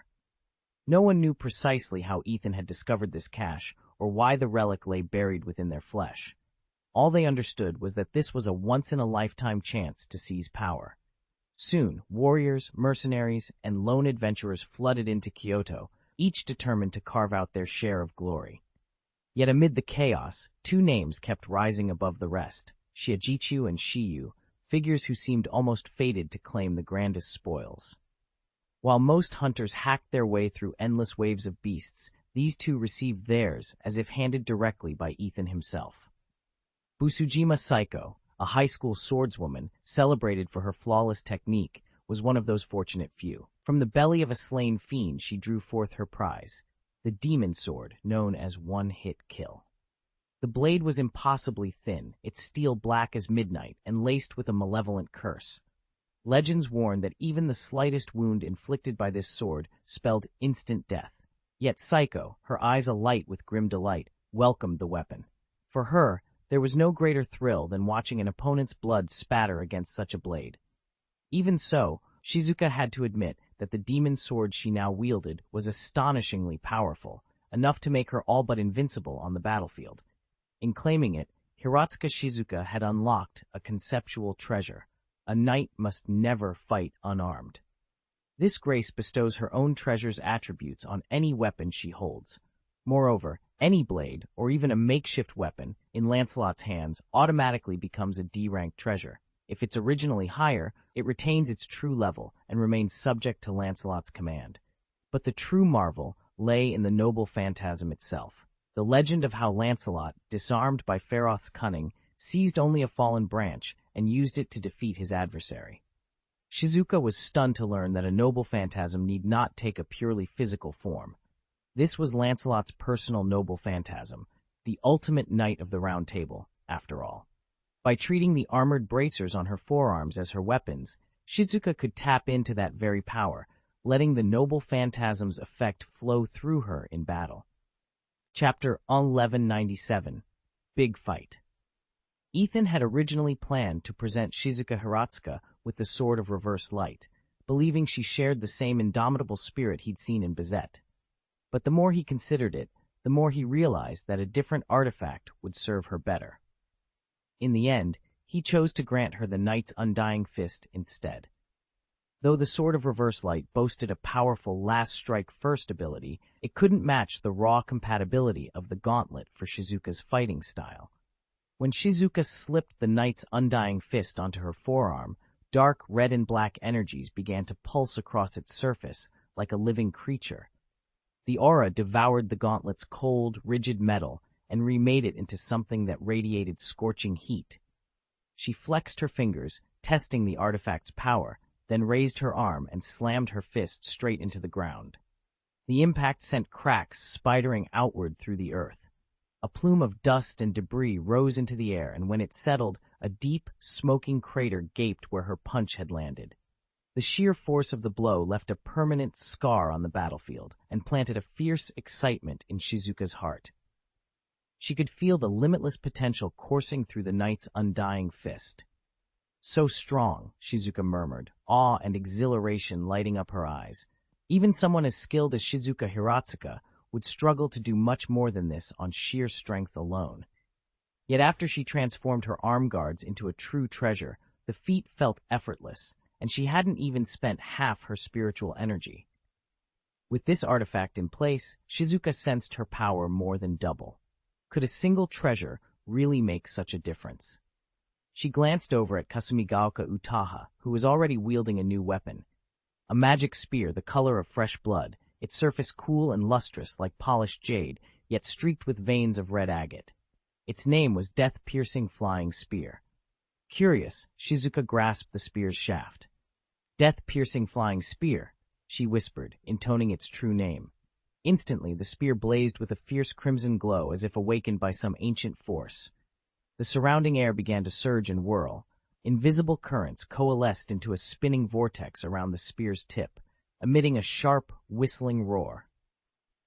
Speaker 1: No one knew precisely how Ethan had discovered this cache, or why the relic lay buried within their flesh. All they understood was that this was a once-in-a-lifetime chance to seize power. Soon, warriors, mercenaries, and lone adventurers flooded into Kyoto, each determined to carve out their share of glory. Yet amid the chaos, two names kept rising above the rest, Xiajiqiu and Shiyu, figures who seemed almost fated to claim the grandest spoils. While most hunters hacked their way through endless waves of beasts, these two received theirs as if handed directly by Ethan himself. Busujima Saiko, a high school swordswoman celebrated for her flawless technique, was one of those fortunate few. From the belly of a slain fiend she drew forth her prize, the demon sword known as One-Hit Kill. The blade was impossibly thin, its steel black as midnight and laced with a malevolent curse. Legends warned that even the slightest wound inflicted by this sword spelled instant death. Yet Saiko, her eyes alight with grim delight, welcomed the weapon. For her, there was no greater thrill than watching an opponent's blood spatter against such a blade. Even so, Shizuka had to admit that the demon sword she now wielded was astonishingly powerful, enough to make her all but invincible on the battlefield. In claiming it, Hiratsuka Shizuka had unlocked a conceptual treasure. A knight must never fight unarmed. This grace bestows her own treasure's attributes on any weapon she holds. Moreover, any blade, or even a makeshift weapon, in Lancelot's hands automatically becomes a D-rank treasure. If it's originally higher, it retains its true level and remains subject to Lancelot's command. But the true marvel lay in the noble phantasm itself. The legend of how Lancelot, disarmed by Feroth's cunning, seized only a fallen branch and used it to defeat his adversary. Shizuka was stunned to learn that a noble phantasm need not take a purely physical form. This was Lancelot's personal noble phantasm, the ultimate knight of the Round Table, after all. By treating the armored bracers on her forearms as her weapons, Shizuka could tap into that very power, letting the noble phantasm's effect flow through her in battle. Chapter 1197, Big Fight. Ethan had originally planned to present Shizuka Hiratsuka with the Sword of Reverse Light, believing she shared the same indomitable spirit he'd seen in Bizet. But the more he considered it, the more he realized that a different artifact would serve her better. In the end, he chose to grant her the Knight's Undying Fist instead. Though the Sword of Reverse Light boasted a powerful Last Strike First ability, it couldn't match the raw compatibility of the Gauntlet for Shizuka's fighting style. When Shizuka slipped the Knight's Undying Fist onto her forearm, dark red and black energies began to pulse across its surface like a living creature. The aura devoured the Gauntlet's cold, rigid metal and remade it into something that radiated scorching heat. She flexed her fingers, testing the artifact's power, then raised her arm and slammed her fist straight into the ground. The impact sent cracks spidering outward through the earth. A plume of dust and debris rose into the air, and when it settled, a deep, smoking crater gaped where her punch had landed. The sheer force of the blow left a permanent scar on the battlefield and planted a fierce excitement in Shizuka's heart. She could feel the limitless potential coursing through the Knight's undying fist. So strong, Shizuka murmured, awe and exhilaration lighting up her eyes. Even someone as skilled as Shizuka Hiratsuka would struggle to do much more than this on sheer strength alone. Yet after she transformed her arm guards into a true treasure, the feat felt effortless, and she hadn't even spent half her spiritual energy. With this artifact in place, Shizuka sensed her power more than double. Could a single treasure really make such a difference? She glanced over at Kasumigaoka Utaha, who was already wielding a new weapon. A magic spear the color of fresh blood, its surface cool and lustrous like polished jade, yet streaked with veins of red agate. Its name was Death-Piercing Flying Spear. Curious, Shizuka grasped the spear's shaft. Death-Piercing Flying Spear, she whispered, intoning its true name. Instantly, the spear blazed with a fierce crimson glow as if awakened by some ancient force. The surrounding air began to surge and whirl. Invisible currents coalesced into a spinning vortex around the spear's tip, emitting a sharp, whistling roar.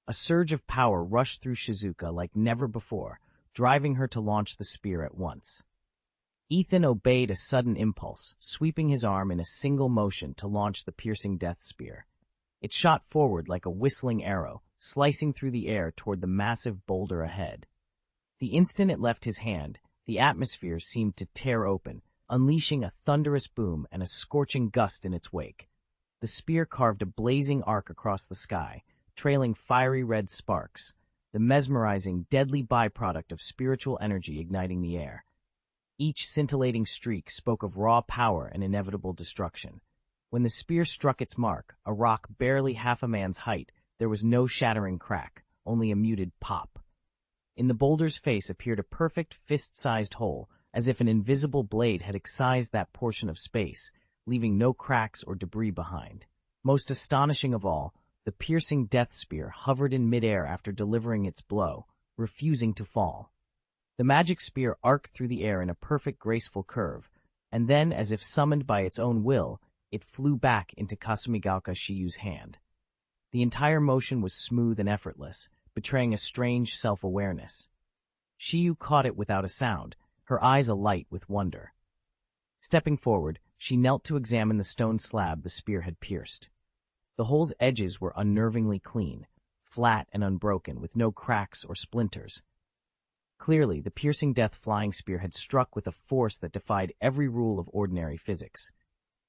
Speaker 1: A surge of power rushed through Shizuka like never before, driving her to launch the spear at once. Ethan obeyed a sudden impulse, sweeping his arm in a single motion to launch the piercing death spear. It shot forward like a whistling arrow, slicing through the air toward the massive boulder ahead. The instant it left his hand, the atmosphere seemed to tear open, unleashing a thunderous boom and a scorching gust in its wake. The spear carved a blazing arc across the sky, trailing fiery red sparks, the mesmerizing, deadly byproduct of spiritual energy igniting the air. Each scintillating streak spoke of raw power and inevitable destruction. When the spear struck its mark, a rock barely half a man's height, there was no shattering crack, only a muted pop. In the boulder's face appeared a perfect fist-sized hole, as if an invisible blade had excised that portion of space, leaving no cracks or debris behind. Most astonishing of all, the piercing death spear hovered in midair after delivering its blow, refusing to fall. The magic spear arced through the air in a perfect graceful curve, and then, as if summoned by its own will, it flew back into Kasumigaoka Shiyu's hand. The entire motion was smooth and effortless, betraying a strange self-awareness. Shiyu caught it without a sound, her eyes alight with wonder. Stepping forward, she knelt to examine the stone slab the spear had pierced. The hole's edges were unnervingly clean, flat and unbroken, with no cracks or splinters. Clearly, the piercing death flying spear had struck with a force that defied every rule of ordinary physics.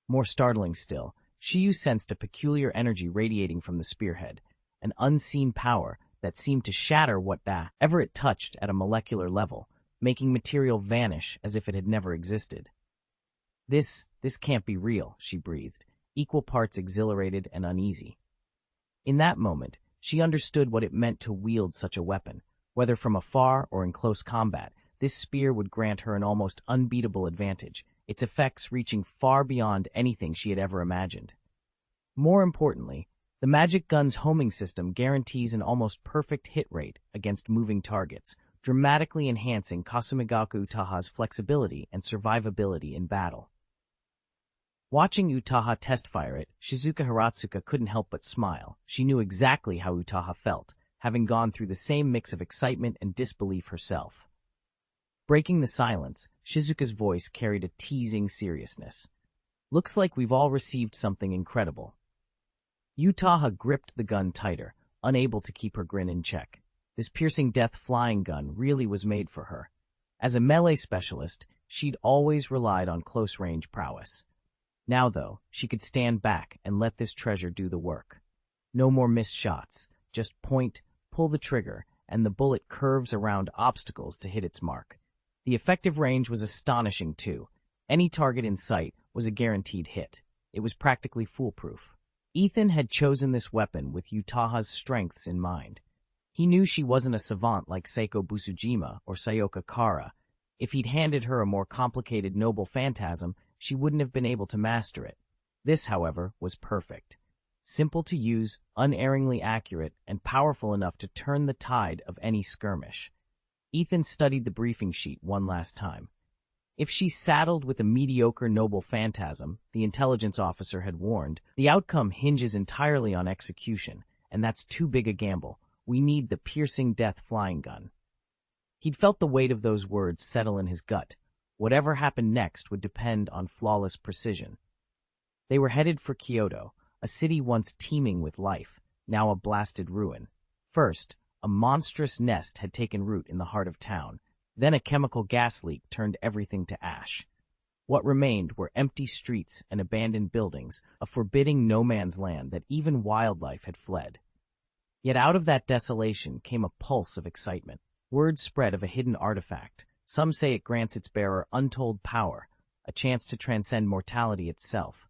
Speaker 1: More startling still, Shiyu sensed a peculiar energy radiating from the spearhead, an unseen power that seemed to shatter whatever it touched at a molecular level, making material vanish as if it had never existed. This can't be real, she breathed, equal parts exhilarated and uneasy. In that moment, she understood what it meant to wield such a weapon. Whether from afar or in close combat, this spear would grant her an almost unbeatable advantage, its effects reaching far beyond anything she had ever imagined. More importantly, the magic gun's homing system guarantees an almost perfect hit rate against moving targets, dramatically enhancing Kasumigaku Utaha's flexibility and survivability in battle. Watching Utaha test-fire it, Shizuka Hiratsuka couldn't help but smile. She knew exactly how Utaha felt, having gone through the same mix of excitement and disbelief herself. Breaking the silence, Shizuka's voice carried a teasing seriousness. "Looks like we've all received something incredible." Utaha gripped the gun tighter, unable to keep her grin in check. This piercing death flying gun really was made for her. As a melee specialist, she'd always relied on close-range prowess. Now, though, she could stand back and let this treasure do the work. No more missed shots, just point, pull the trigger, and the bullet curves around obstacles to hit its mark. The effective range was astonishing, too. Any target in sight was a guaranteed hit. It was practically foolproof. Ethan had chosen this weapon with Utaha's strengths in mind. He knew she wasn't a savant like Seiko Busujima or Sayoka Kara. If he'd handed her a more complicated noble phantasm, she wouldn't have been able to master it. This, however, was perfect. Simple to use, unerringly accurate, and powerful enough to turn the tide of any skirmish. Ethan studied the briefing sheet one last time. If she's saddled with a mediocre noble phantasm, the intelligence officer had warned, the outcome hinges entirely on execution, and that's too big a gamble. We need the piercing death flying gun. He'd felt the weight of those words settle in his gut. Whatever happened next would depend on flawless precision. They were headed for Kyoto, a city once teeming with life, now a blasted ruin. First, a monstrous nest had taken root in the heart of town. Then a chemical gas leak turned everything to ash. What remained were empty streets and abandoned buildings, a forbidding no-man's land that even wildlife had fled. Yet out of that desolation came a pulse of excitement. Word spread of a hidden artifact. Some say it grants its bearer untold power, a chance to transcend mortality itself.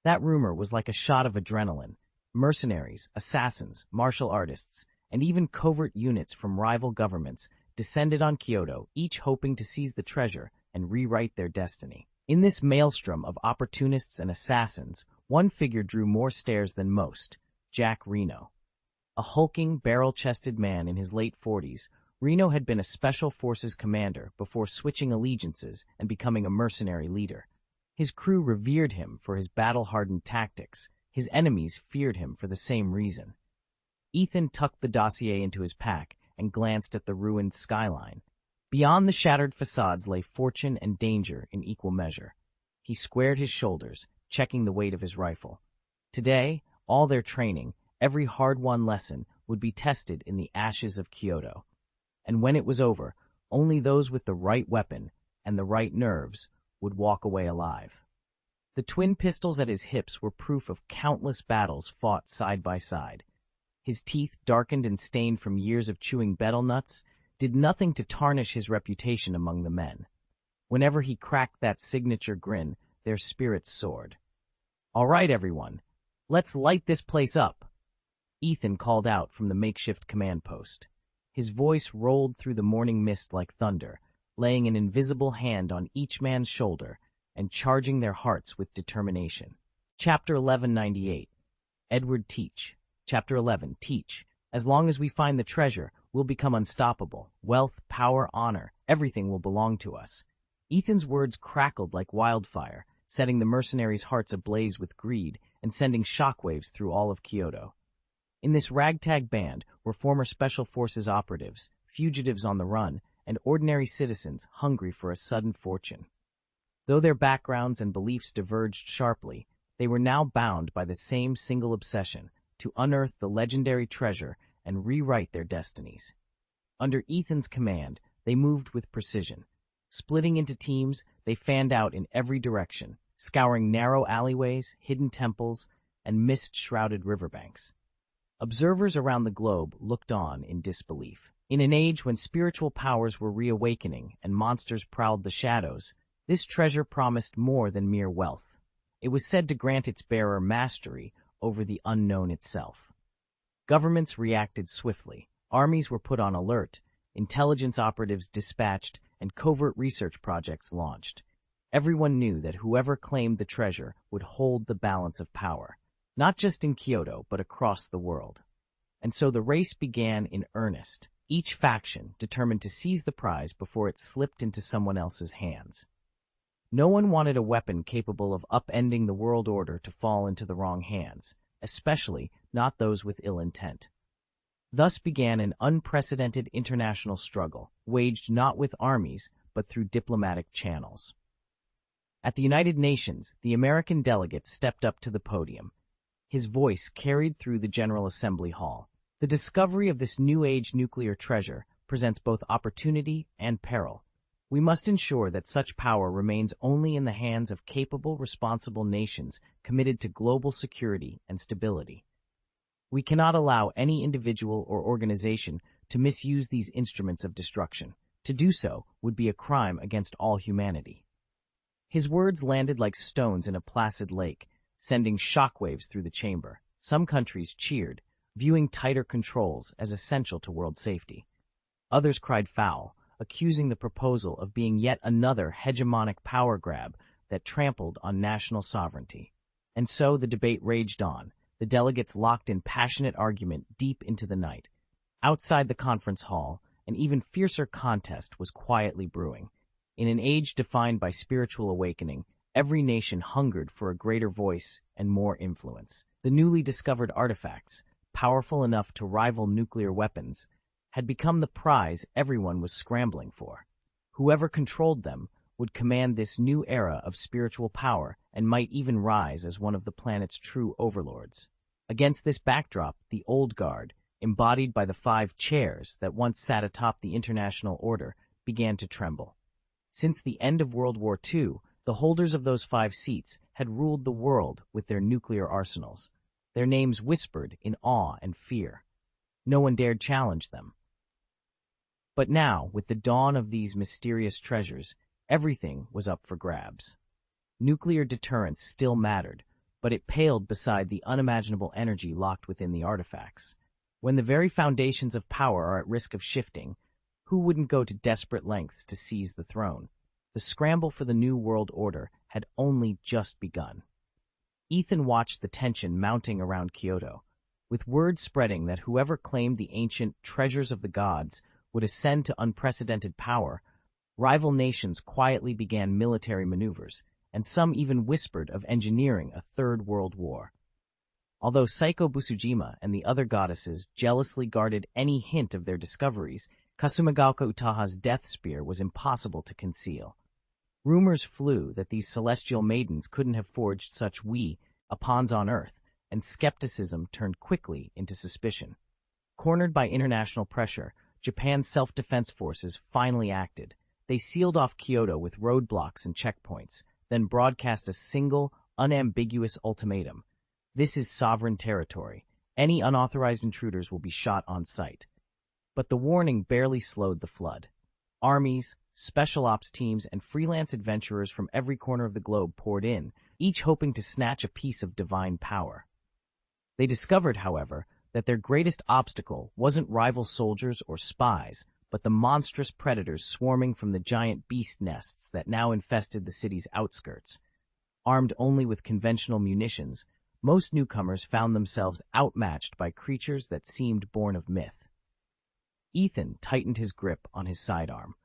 Speaker 1: That rumor was like a shot of adrenaline. Mercenaries, assassins, martial artists, and even covert units from rival governments descended on Kyoto, each hoping to seize the treasure and rewrite their destiny. In this maelstrom of opportunists and assassins, one figure drew more stares than most: Jack Reno. A hulking, barrel-chested man in his late 40s, Reno had been a Special Forces commander before switching allegiances and becoming a mercenary leader. His crew revered him for his battle-hardened tactics. His enemies feared him for the same reason. Ethan tucked the dossier into his pack and glanced at the ruined skyline. Beyond the shattered facades lay fortune and danger in equal measure. He squared his shoulders, checking the weight of his rifle. Today, all their training, every hard-won lesson, would be tested in the ashes of Kyoto. And when it was over, only those with the right weapon and the right nerves would walk away alive. The twin pistols at his hips were proof of countless battles fought side by side. His teeth, darkened and stained from years of chewing betel nuts, did nothing to tarnish his reputation among the men. Whenever he cracked that signature grin, their spirits soared. "All right, everyone, let's light this place up," Ethan called out from the makeshift command post. His voice rolled through the morning mist like thunder, laying an invisible hand on each man's shoulder and charging their hearts with determination. Chapter 1198. Edward Teach. Chapter 11. Teach. As long as we find the treasure, we'll become unstoppable. Wealth, power, honor, everything will belong to us. Ethan's words crackled like wildfire, setting the mercenaries' hearts ablaze with greed and sending shockwaves through all of Kyoto. In this ragtag band were former Special Forces operatives, fugitives on the run, and ordinary citizens hungry for a sudden fortune. Though their backgrounds and beliefs diverged sharply, they were now bound by the same single obsession: to unearth the legendary treasure and rewrite their destinies. Under Ethan's command, they moved with precision. Splitting into teams, they fanned out in every direction, scouring narrow alleyways, hidden temples, and mist-shrouded riverbanks. Observers around the globe looked on in disbelief. In an age when spiritual powers were reawakening and monsters prowled the shadows, this treasure promised more than mere wealth. It was said to grant its bearer mastery over the unknown itself. Governments reacted swiftly. Armies were put on alert, intelligence operatives dispatched, and covert research projects launched. Everyone knew that whoever claimed the treasure would hold the balance of power, not just in Kyoto, but across the world. And so the race began in earnest, each faction determined to seize the prize before it slipped into someone else's hands. No one wanted a weapon capable of upending the world order to fall into the wrong hands, especially not those with ill intent. Thus began an unprecedented international struggle, waged not with armies, but through diplomatic channels. At the United Nations, the American delegate stepped up to the podium. His voice carried through the General Assembly Hall. The discovery of this New Age nuclear treasure presents both opportunity and peril. We must ensure that such power remains only in the hands of capable, responsible nations committed to global security and stability. We cannot allow any individual or organization to misuse these instruments of destruction. To do so would be a crime against all humanity. His words landed like stones in a placid lake, sending shockwaves through the chamber. Some countries cheered, viewing tighter controls as essential to world safety. Others cried foul, accusing the proposal of being yet another hegemonic power grab that trampled on national sovereignty. And so the debate raged on, the delegates locked in passionate argument deep into the night. Outside the conference hall, an even fiercer contest was quietly brewing. In an age defined by spiritual awakening, every nation hungered for a greater voice and more influence. The newly discovered artifacts, powerful enough to rival nuclear weapons, had become the prize everyone was scrambling for. Whoever controlled them would command this new era of spiritual power and might even rise as one of the planet's true overlords. Against this backdrop, the old guard, embodied by the 5 chairs that once sat atop the international order, began to tremble. Since the end of World War II, the holders of those 5 seats had ruled the world with their nuclear arsenals, their names whispered in awe and fear. No one dared challenge them. But now, with the dawn of these mysterious treasures, everything was up for grabs. Nuclear deterrence still mattered, but it paled beside the unimaginable energy locked within the artifacts. When the very foundations of power are at risk of shifting, who wouldn't go to desperate lengths to seize the throne? The scramble for the new world order had only just begun. Ethan watched the tension mounting around Kyoto, with word spreading that whoever claimed the ancient treasures of the gods would ascend to unprecedented power. Rival nations quietly began military maneuvers, and some even whispered of engineering a third world war. Although Saiko Busujima and the other goddesses jealously guarded any hint of their discoveries, Kasumagaoka Utaha's death spear was impossible to conceal. Rumors flew that these celestial maidens couldn't have forged such weapons on Earth, and skepticism turned quickly into suspicion. Cornered by international pressure, Japan's self-defense forces finally acted. They sealed off Kyoto with roadblocks and checkpoints, then broadcast a single, unambiguous ultimatum. This is sovereign territory. Any unauthorized intruders will be shot on sight. But the warning barely slowed the flood. Armies, special ops teams, and freelance adventurers from every corner of the globe poured in, each hoping to snatch a piece of divine power. They discovered, however, that their greatest obstacle wasn't rival soldiers or spies, but the monstrous predators swarming from the giant beast nests that now infested the city's outskirts. Armed only with conventional munitions, most newcomers found themselves outmatched by creatures that seemed born of myth. Ethan tightened his grip on his sidearm.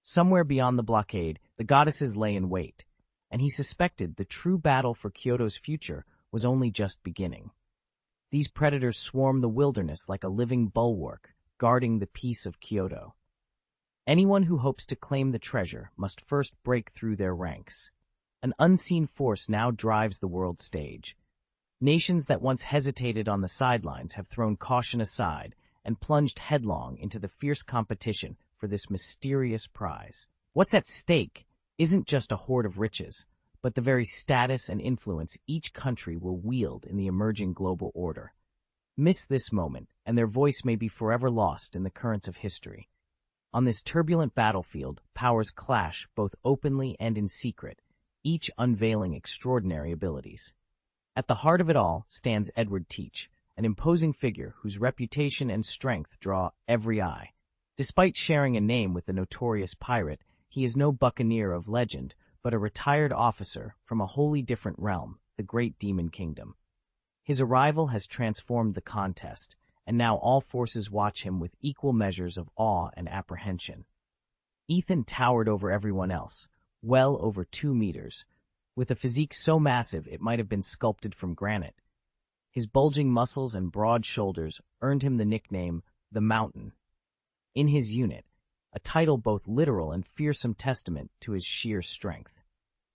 Speaker 1: Somewhere beyond the blockade, the goddesses lay in wait, and he suspected the true battle for Kyoto's future was only just beginning. These predators swarm the wilderness like a living bulwark, guarding the peace of Kyoto. Anyone who hopes to claim the treasure must first break through their ranks. An unseen force now drives the world stage. Nations that once hesitated on the sidelines have thrown caution aside and plunged headlong into the fierce competition for this mysterious prize. What's at stake isn't just a hoard of riches, but the very status and influence each country will wield in the emerging global order. Miss this moment, and their voice may be forever lost in the currents of history. On this turbulent battlefield, powers clash both openly and in secret, each unveiling extraordinary abilities. At the heart of it all stands Edward Teach, an imposing figure whose reputation and strength draw every eye. Despite sharing a name with the notorious pirate, he is no buccaneer of legend, but a retired officer from a wholly different realm, the Great Demon Kingdom. His arrival has transformed the contest, and now all forces watch him with equal measures of awe and apprehension. Ethan towered over everyone else, well over 2 meters, with a physique so massive it might have been sculpted from granite. His bulging muscles and broad shoulders earned him the nickname the Mountain. In his unit, a title both literal and fearsome testament to his sheer strength.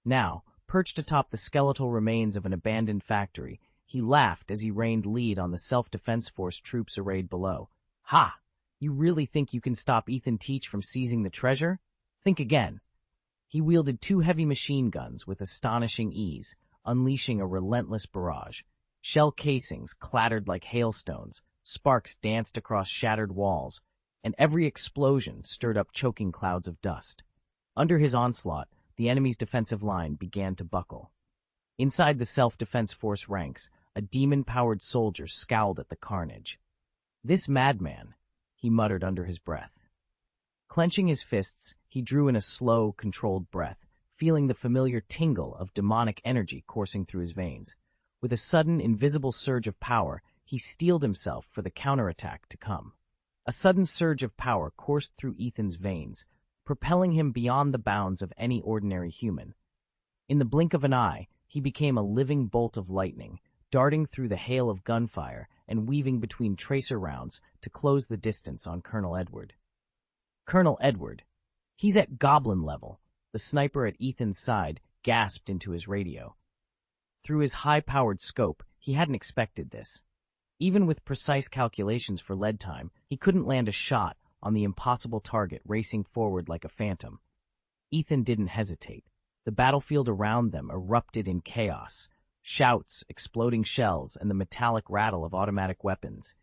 Speaker 1: Now, perched atop the skeletal remains of an abandoned factory, he laughed as he rained lead on the self-defense force troops arrayed below. Ha! You really think you can stop Ethan Teach from seizing the treasure? Think again. He wielded 2 heavy machine guns with astonishing ease, unleashing a relentless barrage. Shell casings clattered like hailstones, sparks danced across shattered walls, and every explosion stirred up choking clouds of dust. Under his onslaught, the enemy's defensive line began to buckle. Inside the self-defense force ranks, a demon-powered soldier scowled at the carnage. "This madman," he muttered under his breath. Clenching his fists, he drew in a slow, controlled breath, feeling the familiar tingle of demonic energy coursing through his veins. With a sudden, invisible surge of power, he steeled himself for the counterattack to come. A sudden surge of power coursed through Ethan's veins, propelling him beyond the bounds of any ordinary human. In the blink of an eye, he became a living bolt of lightning, darting through the hail of gunfire and weaving between tracer rounds to close the distance on Colonel Edward. Colonel Edward. He's at goblin level, the sniper at Ethan's side gasped into his radio. Through his high-powered scope, he hadn't expected this. Even with precise calculations for lead time, he couldn't land a shot on the impossible target racing forward like a phantom. Ethan didn't hesitate. The battlefield around them erupted in chaos. Shouts, exploding shells, and the metallic rattle of automatic weapons.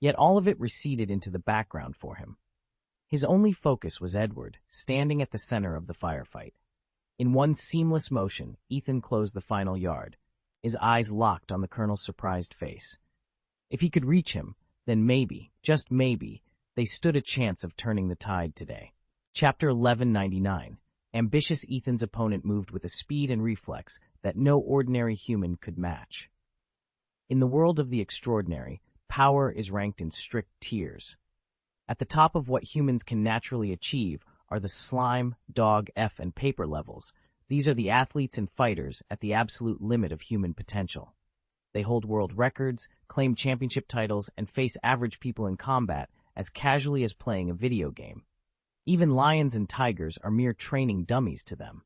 Speaker 1: Yet all of it receded into the background for him. His only focus was Edward, standing at the center of the firefight. In one seamless motion, Ethan closed the final yard, his eyes locked on the colonel's surprised face. If he could reach him, then maybe, just maybe, they stood a chance of turning the tide today. Chapter 1199. Ambitious Ethan's opponent moved with a speed and reflex that no ordinary human could match. In the world of the extraordinary, power is ranked in strict tiers. At the top of what humans can naturally achieve are the slime, dog, F, and paper levels. These are the athletes and fighters at the absolute limit of human potential. They hold world records, claim championship titles, and face average people in combat as casually as playing a video game. Even lions and tigers are mere training dummies to them.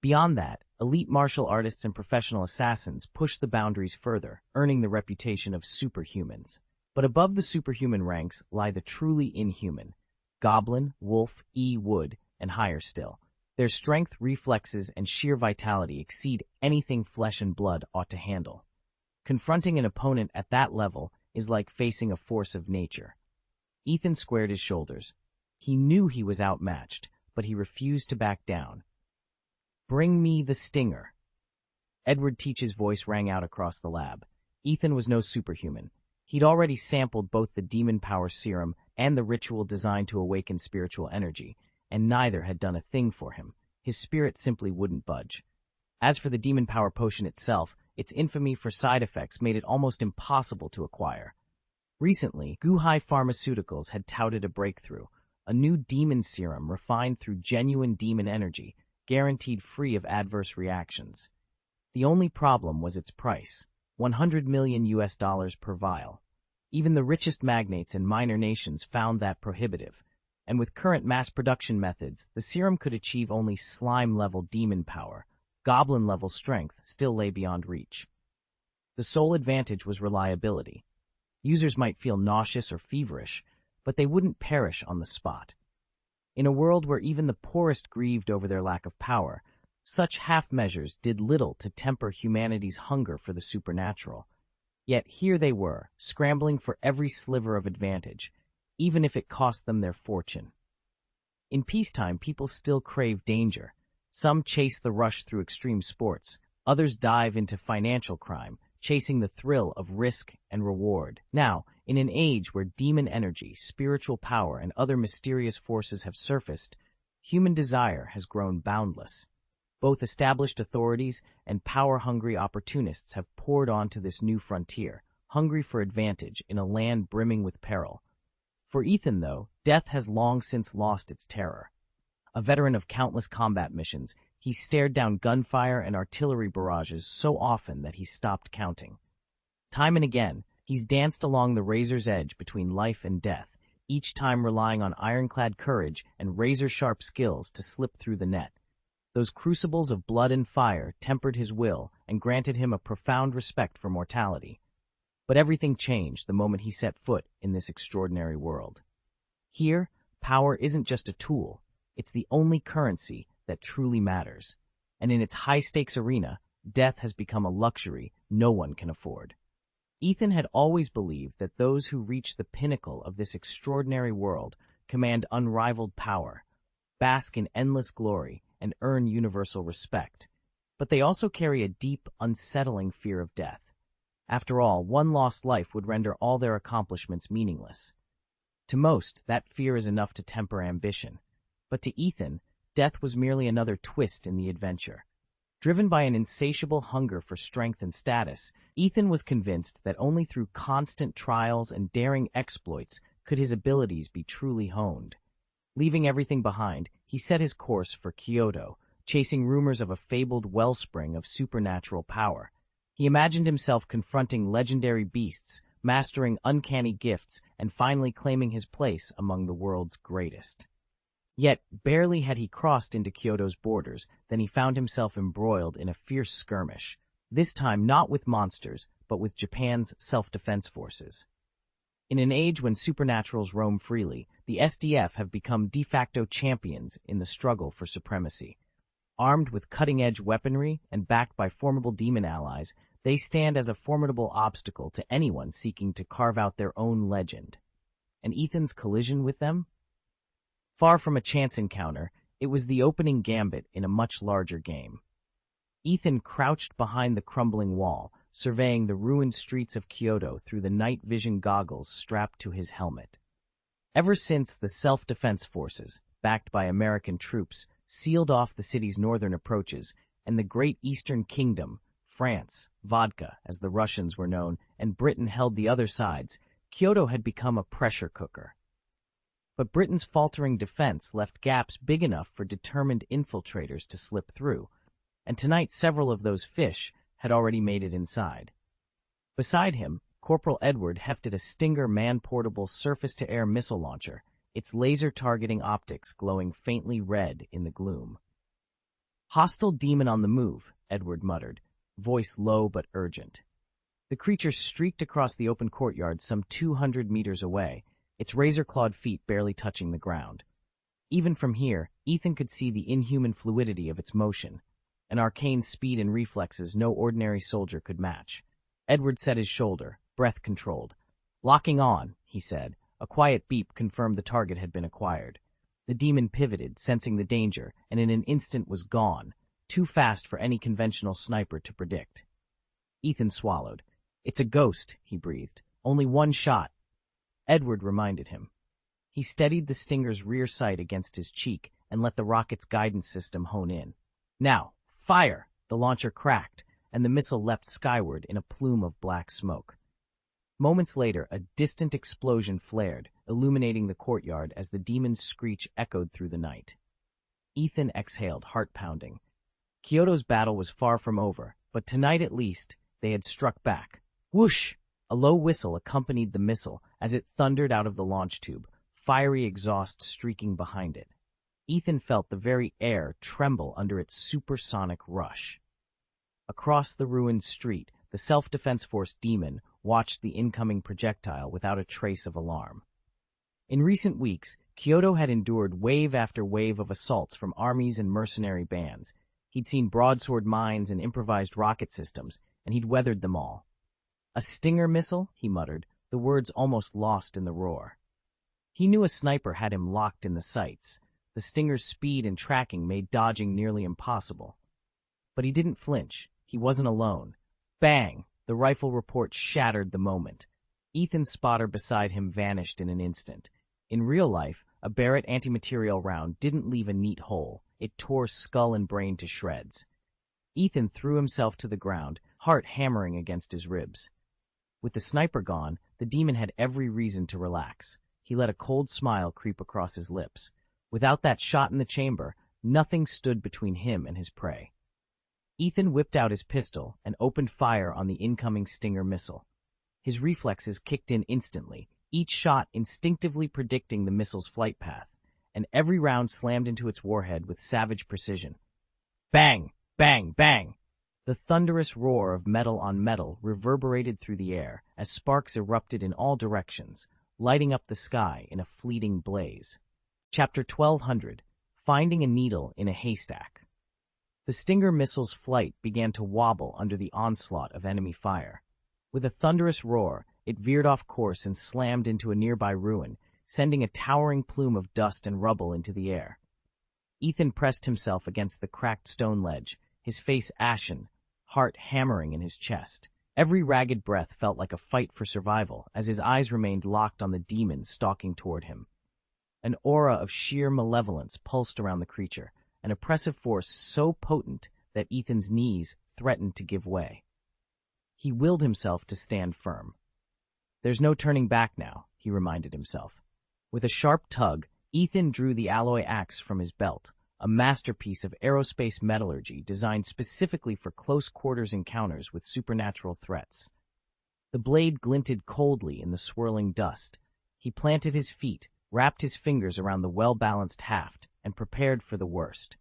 Speaker 1: Beyond that, elite martial artists and professional assassins push the boundaries further, earning the reputation of superhumans. But above the superhuman ranks lie the truly inhuman: goblin, wolf, wood, and higher still. Their strength, reflexes, and sheer vitality exceed anything flesh and blood ought to handle. Confronting an opponent at that level is like facing a force of nature. Ethan squared his shoulders. He knew he was outmatched, but he refused to back down. "Bring me the stinger." Edward Teach's voice rang out across the lab. Ethan was no superhuman. He'd already sampled both the demon power serum and the ritual designed to awaken spiritual energy, and neither had done a thing for him. His spirit simply wouldn't budge. As for the demon power potion itself, its infamy for side effects made it almost impossible to acquire. Recently, Guhai Pharmaceuticals had touted a breakthrough, a new demon serum refined through genuine demon energy, guaranteed free of adverse reactions. The only problem was its price, $100 million per vial. Even the richest magnates in minor nations found that prohibitive, and with current mass production methods, the serum could achieve only slime-level demon power. Goblin-level strength still lay beyond reach. The sole advantage was reliability. Users might feel nauseous or feverish, but they wouldn't perish on the spot. In a world where even the poorest grieved over their lack of power, Such half measures did little to temper humanity's hunger for the supernatural. Yet here they were, scrambling for every sliver of advantage, even if it cost them their fortune. In peacetime, people still crave danger. Some chase the rush through extreme sports, others dive into financial crime, chasing the thrill of risk and reward. Now, in an age where demon energy, spiritual power, and other mysterious forces have surfaced, human desire has grown boundless. Both established authorities and power-hungry opportunists have poured onto this new frontier, hungry for advantage in a land brimming with peril. For Ethan, though, death has long since lost its terror. A veteran of countless combat missions, he stared down gunfire and artillery barrages so often that he stopped counting. Time and again, he's danced along the razor's edge between life and death, each time relying on ironclad courage and razor-sharp skills to slip through the net. Those crucibles of blood and fire tempered his will and granted him a profound respect for mortality. But everything changed the moment he set foot in this extraordinary world. Here, power isn't just a tool, it's the only currency that truly matters. And in its high-stakes arena, death has become a luxury no one can afford. Ethan had always believed that those who reach the pinnacle of this extraordinary world command unrivaled power, bask in endless glory, and earn universal respect. But they also carry a deep, unsettling fear of death. After all, one lost life would render all their accomplishments meaningless. To most, that fear is enough to temper ambition. But to Ethan, death was merely another twist in the adventure. Driven by an insatiable hunger for strength and status, Ethan was convinced that only through constant trials and daring exploits could his abilities be truly honed. Leaving everything behind, he set his course for Kyoto, chasing rumors of a fabled wellspring of supernatural power. He imagined himself confronting legendary beasts, mastering uncanny gifts, and finally claiming his place among the world's greatest. Yet, barely had he crossed into Kyoto's borders than he found himself embroiled in a fierce skirmish, this time not with monsters, but with Japan's self-defense forces. In an age when supernaturals roam freely, the SDF have become de facto champions in the struggle for supremacy. Armed with cutting-edge weaponry and backed by formidable demon allies, they stand as a formidable obstacle to anyone seeking to carve out their own legend. And Ethan's collision with them? Far from a chance encounter, it was the opening gambit in a much larger game. Ethan crouched behind the crumbling wall, surveying the ruined streets of Kyoto through the night vision goggles strapped to his helmet. Ever since the self-defense forces, backed by American troops, sealed off the city's northern approaches, and the great Eastern Kingdom, France, Vodka, as the Russians were known, and Britain held the other sides, Kyoto had become a pressure cooker. But Britain's faltering defense left gaps big enough for determined infiltrators to slip through, and tonight several of those fish had already made it inside. Beside him, Corporal Edward hefted a Stinger man-portable surface-to-air missile launcher, its laser-targeting optics glowing faintly red in the gloom. "Hostile demon on the move," Edward muttered, voice low but urgent. The creature streaked across the open courtyard some 200 meters away, its razor-clawed feet barely touching the ground. Even from here, Ethan could see the inhuman fluidity of its motion, an arcane speed and reflexes no ordinary soldier could match. Edward set his shoulder, breath controlled. "Locking on," he said. A quiet beep confirmed the target had been acquired. The demon pivoted, sensing the danger, and in an instant was gone, too fast for any conventional sniper to predict. Ethan swallowed. "It's a ghost," he breathed. "Only one shot." Edward reminded him. He steadied the Stinger's rear sight against his cheek and let the rocket's guidance system hone in. "Now, fire!" The launcher cracked, and the missile leapt skyward in a plume of black smoke. Moments later, a distant explosion flared, illuminating the courtyard as the demon's screech echoed through the night. Ethan exhaled, heart pounding. Kyoto's battle was far from over, but tonight at least, they had struck back. Whoosh! A low whistle accompanied the missile as it thundered out of the launch tube, fiery exhaust streaking behind it. Ethan felt the very air tremble under its supersonic rush. Across the ruined street, the self-defense force demon watched the incoming projectile without a trace of alarm. In recent weeks, Kyoto had endured wave after wave of assaults from armies and mercenary bands, He'd seen broadsword mines and improvised rocket systems, and he'd weathered them all. "A Stinger missile?" he muttered, the words almost lost in the roar. He knew a sniper had him locked in the sights. The Stinger's speed and tracking made dodging nearly impossible. But he didn't flinch. He wasn't alone. Bang! The rifle report shattered the moment. Ethan's spotter beside him vanished in an instant. In real life, a Barrett anti-material round didn't leave a neat hole. It tore skull and brain to shreds. Ethan threw himself to the ground, heart hammering against his ribs. With the sniper gone, the demon had every reason to relax. He let a cold smile creep across his lips. Without that shot in the chamber, nothing stood between him and his prey. Ethan whipped out his pistol and opened fire on the incoming Stinger missile. His reflexes kicked in instantly, each shot instinctively predicting the missile's flight path, and every round slammed into its warhead with savage precision. Bang! Bang! Bang! The thunderous roar of metal on metal reverberated through the air as sparks erupted in all directions, lighting up the sky in a fleeting blaze. Chapter 1200: Finding a Needle in a Haystack. The Stinger missile's flight began to wobble under the onslaught of enemy fire. With a thunderous roar, it veered off course and slammed into a nearby ruin, sending a towering plume of dust and rubble into the air. Ethan pressed himself against the cracked stone ledge, his face ashen, heart hammering in his chest. Every ragged breath felt like a fight for survival as his eyes remained locked on the demon stalking toward him. An aura of sheer malevolence pulsed around the creature, an oppressive force so potent that Ethan's knees threatened to give way. He willed himself to stand firm. "There's no turning back now," he reminded himself. With a sharp tug, Ethan drew the alloy axe from his belt, a masterpiece of aerospace metallurgy designed specifically for close-quarters encounters with supernatural threats. The blade glinted coldly in the swirling dust. He planted his feet, wrapped his fingers around the well-balanced haft, and prepared for the worst.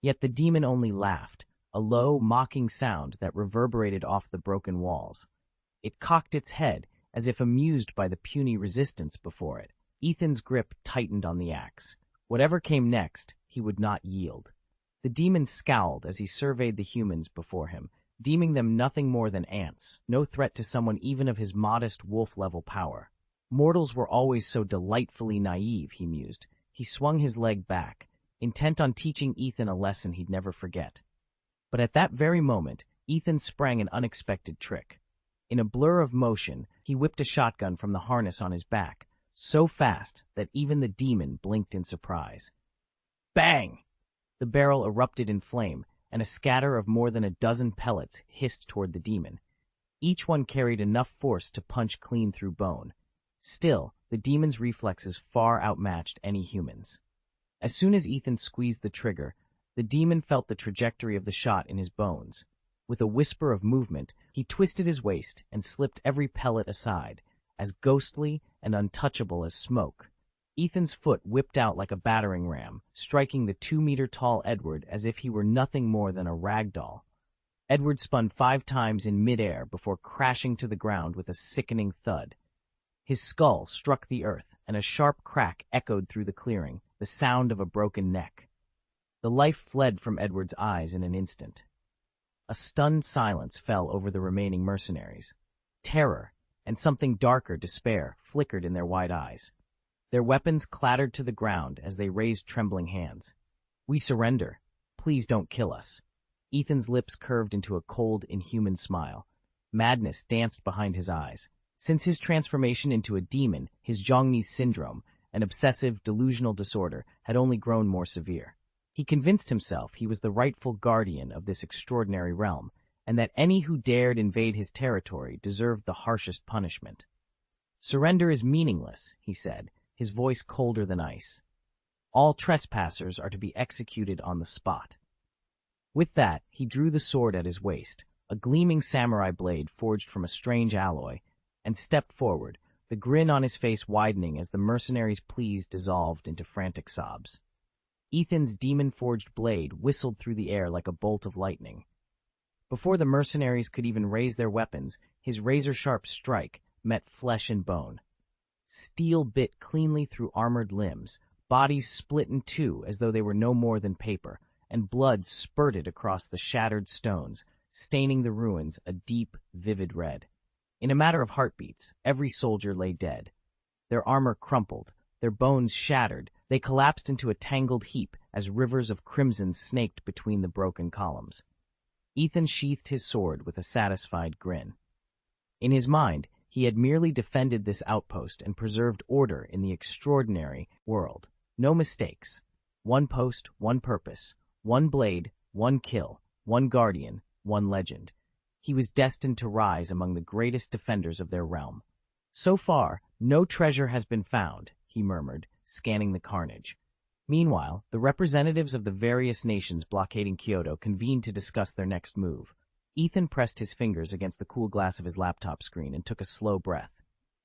Speaker 1: Yet the demon only laughed, a low, mocking sound that reverberated off the broken walls. It cocked its head, as if amused by the puny resistance before it. Ethan's grip tightened on the axe. Whatever came next, he would not yield. The demon scowled as he surveyed the humans before him, deeming them nothing more than ants, no threat to someone even of his modest wolf-level power. Mortals were always so delightfully naive, he mused. He swung his leg back, intent on teaching Ethan a lesson he'd never forget. But at that very moment, Ethan sprang an unexpected trick. In a blur of motion, he whipped a shotgun from the harness on his back, so fast that even the demon blinked in surprise. Bang! The barrel erupted in flame, and a scatter of more than a dozen pellets hissed toward the demon. Each one carried enough force to punch clean through bone. Still, the demon's reflexes far outmatched any humans. As soon as Ethan squeezed the trigger, the demon felt the trajectory of the shot in his bones. With a whisper of movement, he twisted his waist and slipped every pellet aside, as ghostly and untouchable as smoke. Ethan's foot whipped out like a battering ram, striking the 2-meter-tall Edward as if he were nothing more than a rag doll. Edward spun 5 times in midair before crashing to the ground with a sickening thud. His skull struck the earth, and a sharp crack echoed through the clearing, the sound of a broken neck. The life fled from Edward's eyes in an instant. A stunned silence fell over the remaining mercenaries. Terror, and something darker, despair, flickered in their wide eyes. Their weapons clattered to the ground as they raised trembling hands. "We surrender. Please don't kill us." Ethan's lips curved into a cold, inhuman smile. Madness danced behind his eyes. Since his transformation into a demon, his Zhongni's syndrome, an obsessive, delusional disorder, had only grown more severe. He convinced himself he was the rightful guardian of this extraordinary realm, and that any who dared invade his territory deserved the harshest punishment. "Surrender is meaningless," he said, his voice colder than ice. "All trespassers are to be executed on the spot." With that, he drew the sword at his waist, a gleaming samurai blade forged from a strange alloy, and stepped forward, the grin on his face widening as the mercenaries' pleas dissolved into frantic sobs. Ethan's demon-forged blade whistled through the air like a bolt of lightning. Before the mercenaries could even raise their weapons, his razor-sharp strike met flesh and bone. Steel bit cleanly through armored limbs, bodies split in two as though they were no more than paper, and blood spurted across the shattered stones, staining the ruins a deep, vivid red. In a matter of heartbeats, every soldier lay dead. Their armor crumpled, their bones shattered, they collapsed into a tangled heap as rivers of crimson snaked between the broken columns. Ethan sheathed his sword with a satisfied grin. In his mind, he had merely defended this outpost and preserved order in the extraordinary world. No mistakes. One post, one purpose, one blade, one kill, one guardian, one legend. He was destined to rise among the greatest defenders of their realm. So far, no treasure has been found, he murmured, scanning the carnage. Meanwhile, the representatives of the various nations blockading Kyoto convened to discuss their next move. Ethan pressed his fingers against the cool glass of his laptop screen and took a slow breath.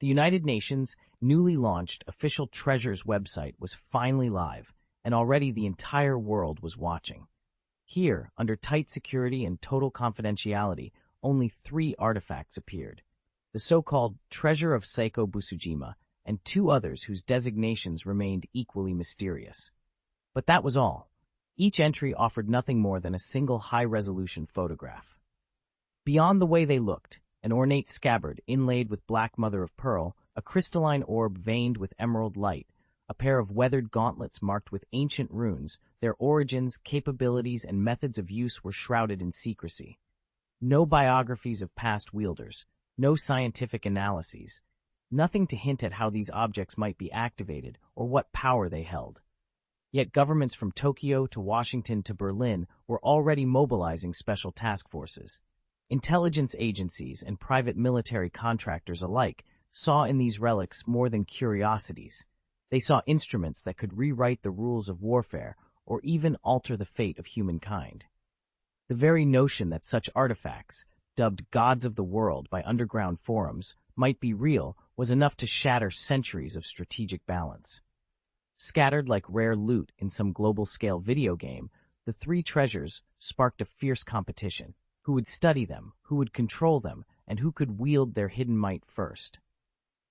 Speaker 1: The United Nations' newly launched official Treasures website was finally live, and already the entire world was watching. Here, under tight security and total confidentiality, only 3 artifacts appeared. The so-called Treasure of Seiko Busujima, and 2 others whose designations remained equally mysterious. But that was all. Each entry offered nothing more than a single high-resolution photograph. Beyond the way they looked, an ornate scabbard inlaid with black mother-of-pearl, a crystalline orb veined with emerald light, a pair of weathered gauntlets marked with ancient runes, their origins, capabilities, and methods of use were shrouded in secrecy. No biographies of past wielders, no scientific analyses, nothing to hint at how these objects might be activated or what power they held. Yet governments from Tokyo to Washington to Berlin were already mobilizing special task forces. Intelligence agencies and private military contractors alike saw in these relics more than curiosities. They saw instruments that could rewrite the rules of warfare or even alter the fate of humankind. The very notion that such artifacts, dubbed gods of the world by underground forums, might be real was enough to shatter centuries of strategic balance. Scattered like rare loot in some global-scale video game, the 3 treasures sparked a fierce competition. Who would study them, who would control them, and who could wield their hidden might first?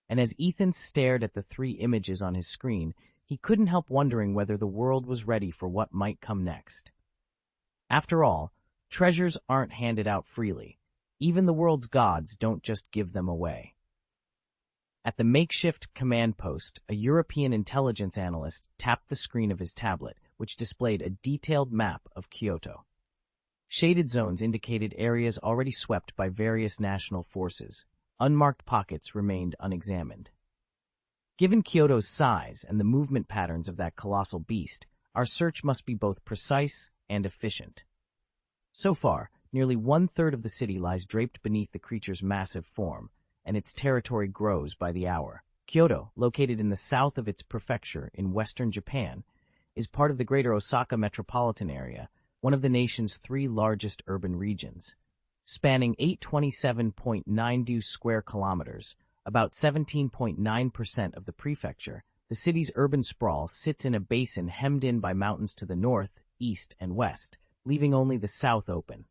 Speaker 1: And as Ethan stared at the 3 images on his screen, he couldn't help wondering whether the world was ready for what might come next. After all, treasures aren't handed out freely. Even the world's gods don't just give them away. At the makeshift command post, a European intelligence analyst tapped the screen of his tablet, which displayed a detailed map of Kyoto. Shaded zones indicated areas already swept by various national forces. Unmarked pockets remained unexamined. Given Kyoto's size and the movement patterns of that colossal beast, our search must be both precise and efficient. So far, nearly 1/3 of the city lies draped beneath the creature's massive form, and its territory grows by the hour. Kyoto, located in the south of its prefecture in western Japan, is part of the greater Osaka metropolitan area, one of the nation's 3 largest urban regions. Spanning 827.92 square kilometers, about 17.9% of the prefecture, the city's urban sprawl sits in a basin hemmed in by mountains to the north, east, and west, leaving only the south open.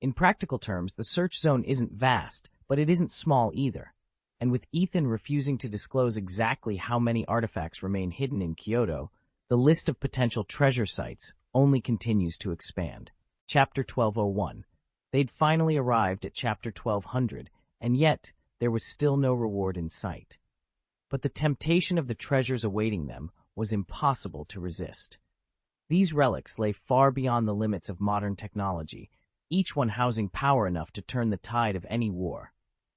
Speaker 1: In practical terms, the search zone isn't vast, but it isn't small either. And with Ethan refusing to disclose exactly how many artifacts remain hidden in Kyoto, the list of potential treasure sites only continues to expand. Chapter 1201. They'd finally arrived at Chapter 1200, and yet there was still no reward in sight. But the temptation of the treasures awaiting them was impossible to resist. These relics lay far beyond the limits of modern technology, each one housing power enough to turn the tide of any war.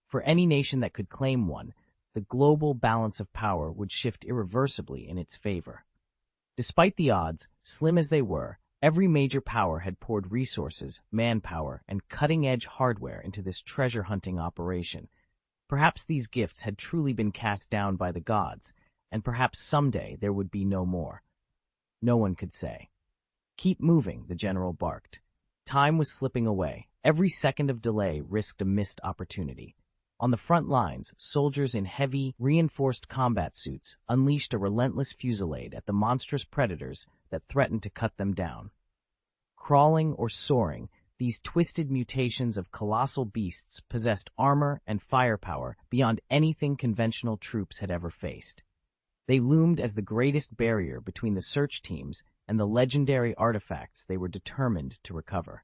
Speaker 1: For any nation that could claim one, the global balance of power would shift irreversibly in its favor. Despite the odds, slim as they were, every major power had poured resources, manpower, and cutting-edge hardware into this treasure-hunting operation. Perhaps these gifts had truly been cast down by the gods, and perhaps someday there would be no more. No one could say. "Keep moving," the general barked. Time was slipping away. Every second of delay risked a missed opportunity. On the front lines, soldiers in heavy, reinforced combat suits unleashed a relentless fusillade at the monstrous predators that threatened to cut them down. Crawling or soaring, these twisted mutations of colossal beasts possessed armor and firepower beyond anything conventional troops had ever faced. They loomed as the greatest barrier between the search teams and the legendary artifacts they were determined to recover.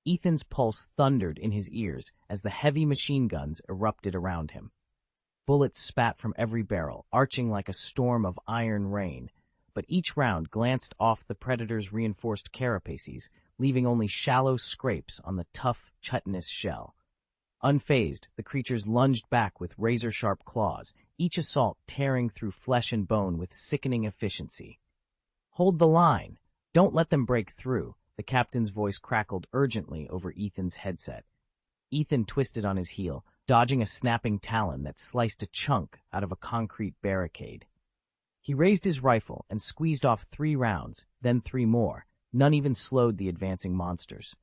Speaker 1: Ethan's pulse thundered in his ears as the heavy machine guns erupted around him. Bullets spat from every barrel, arching like a storm of iron rain, but each round glanced off the Predator's reinforced carapaces, leaving only shallow scrapes on the tough, chitinous shell. Unfazed, the creatures lunged back with razor-sharp claws, each assault tearing through flesh and bone with sickening efficiency. "Hold the line! Don't let them break through," the captain's voice crackled urgently over Ethan's headset. Ethan twisted on his heel, dodging a snapping talon that sliced a chunk out of a concrete barricade. He raised his rifle and squeezed off 3 rounds, then 3 more. None even slowed the advancing monsters.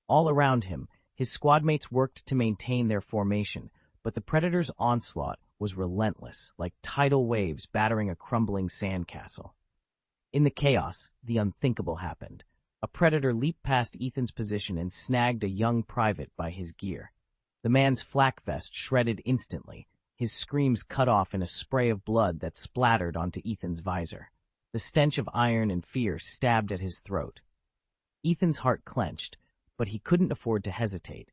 Speaker 1: All around him, his squadmates worked to maintain their formation, but the Predator's onslaught was relentless, like tidal waves battering a crumbling sandcastle. In the chaos, the unthinkable happened. A Predator leaped past Ethan's position and snagged a young private by his gear. The man's flak vest shredded instantly, his screams cut off in a spray of blood that splattered onto Ethan's visor. The stench of iron and fear stabbed at his throat. Ethan's heart clenched, but he couldn't afford to hesitate.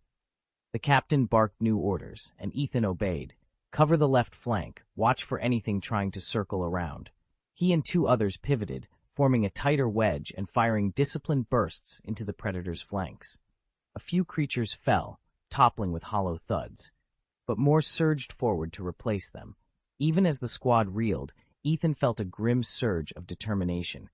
Speaker 1: The captain barked new orders, and Ethan obeyed. Cover the left flank, watch for anything trying to circle around. He and 2 others pivoted, forming a tighter wedge and firing disciplined bursts into the Predator's flanks. A few creatures fell, toppling with hollow thuds, but more surged forward to replace them. Even as the squad reeled, Ethan felt a grim surge of determination.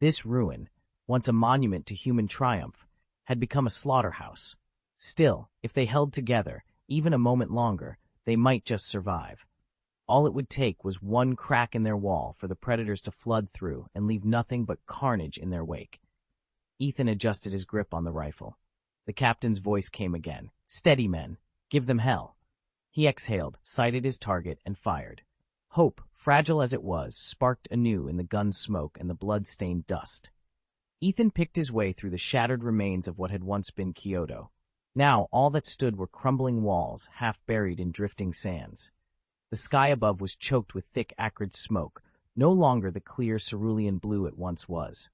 Speaker 1: This ruin, once a monument to human triumph, had become a slaughterhouse. Still, if they held together, even a moment longer, they might just survive. All it would take was one crack in their wall for the Predators to flood through and leave nothing but carnage in their wake. Ethan adjusted his grip on the rifle. The captain's voice came again. "Steady, men. Give them hell." He exhaled, sighted his target, and fired. Hope, fragile as it was, sparked anew in the gun's smoke and the blood-stained dust. Ethan picked his way through the shattered remains of what had once been Kyoto. Now all that stood were crumbling walls, half buried in drifting sands. The sky above was choked with thick, acrid smoke, no longer the clear cerulean blue it once was.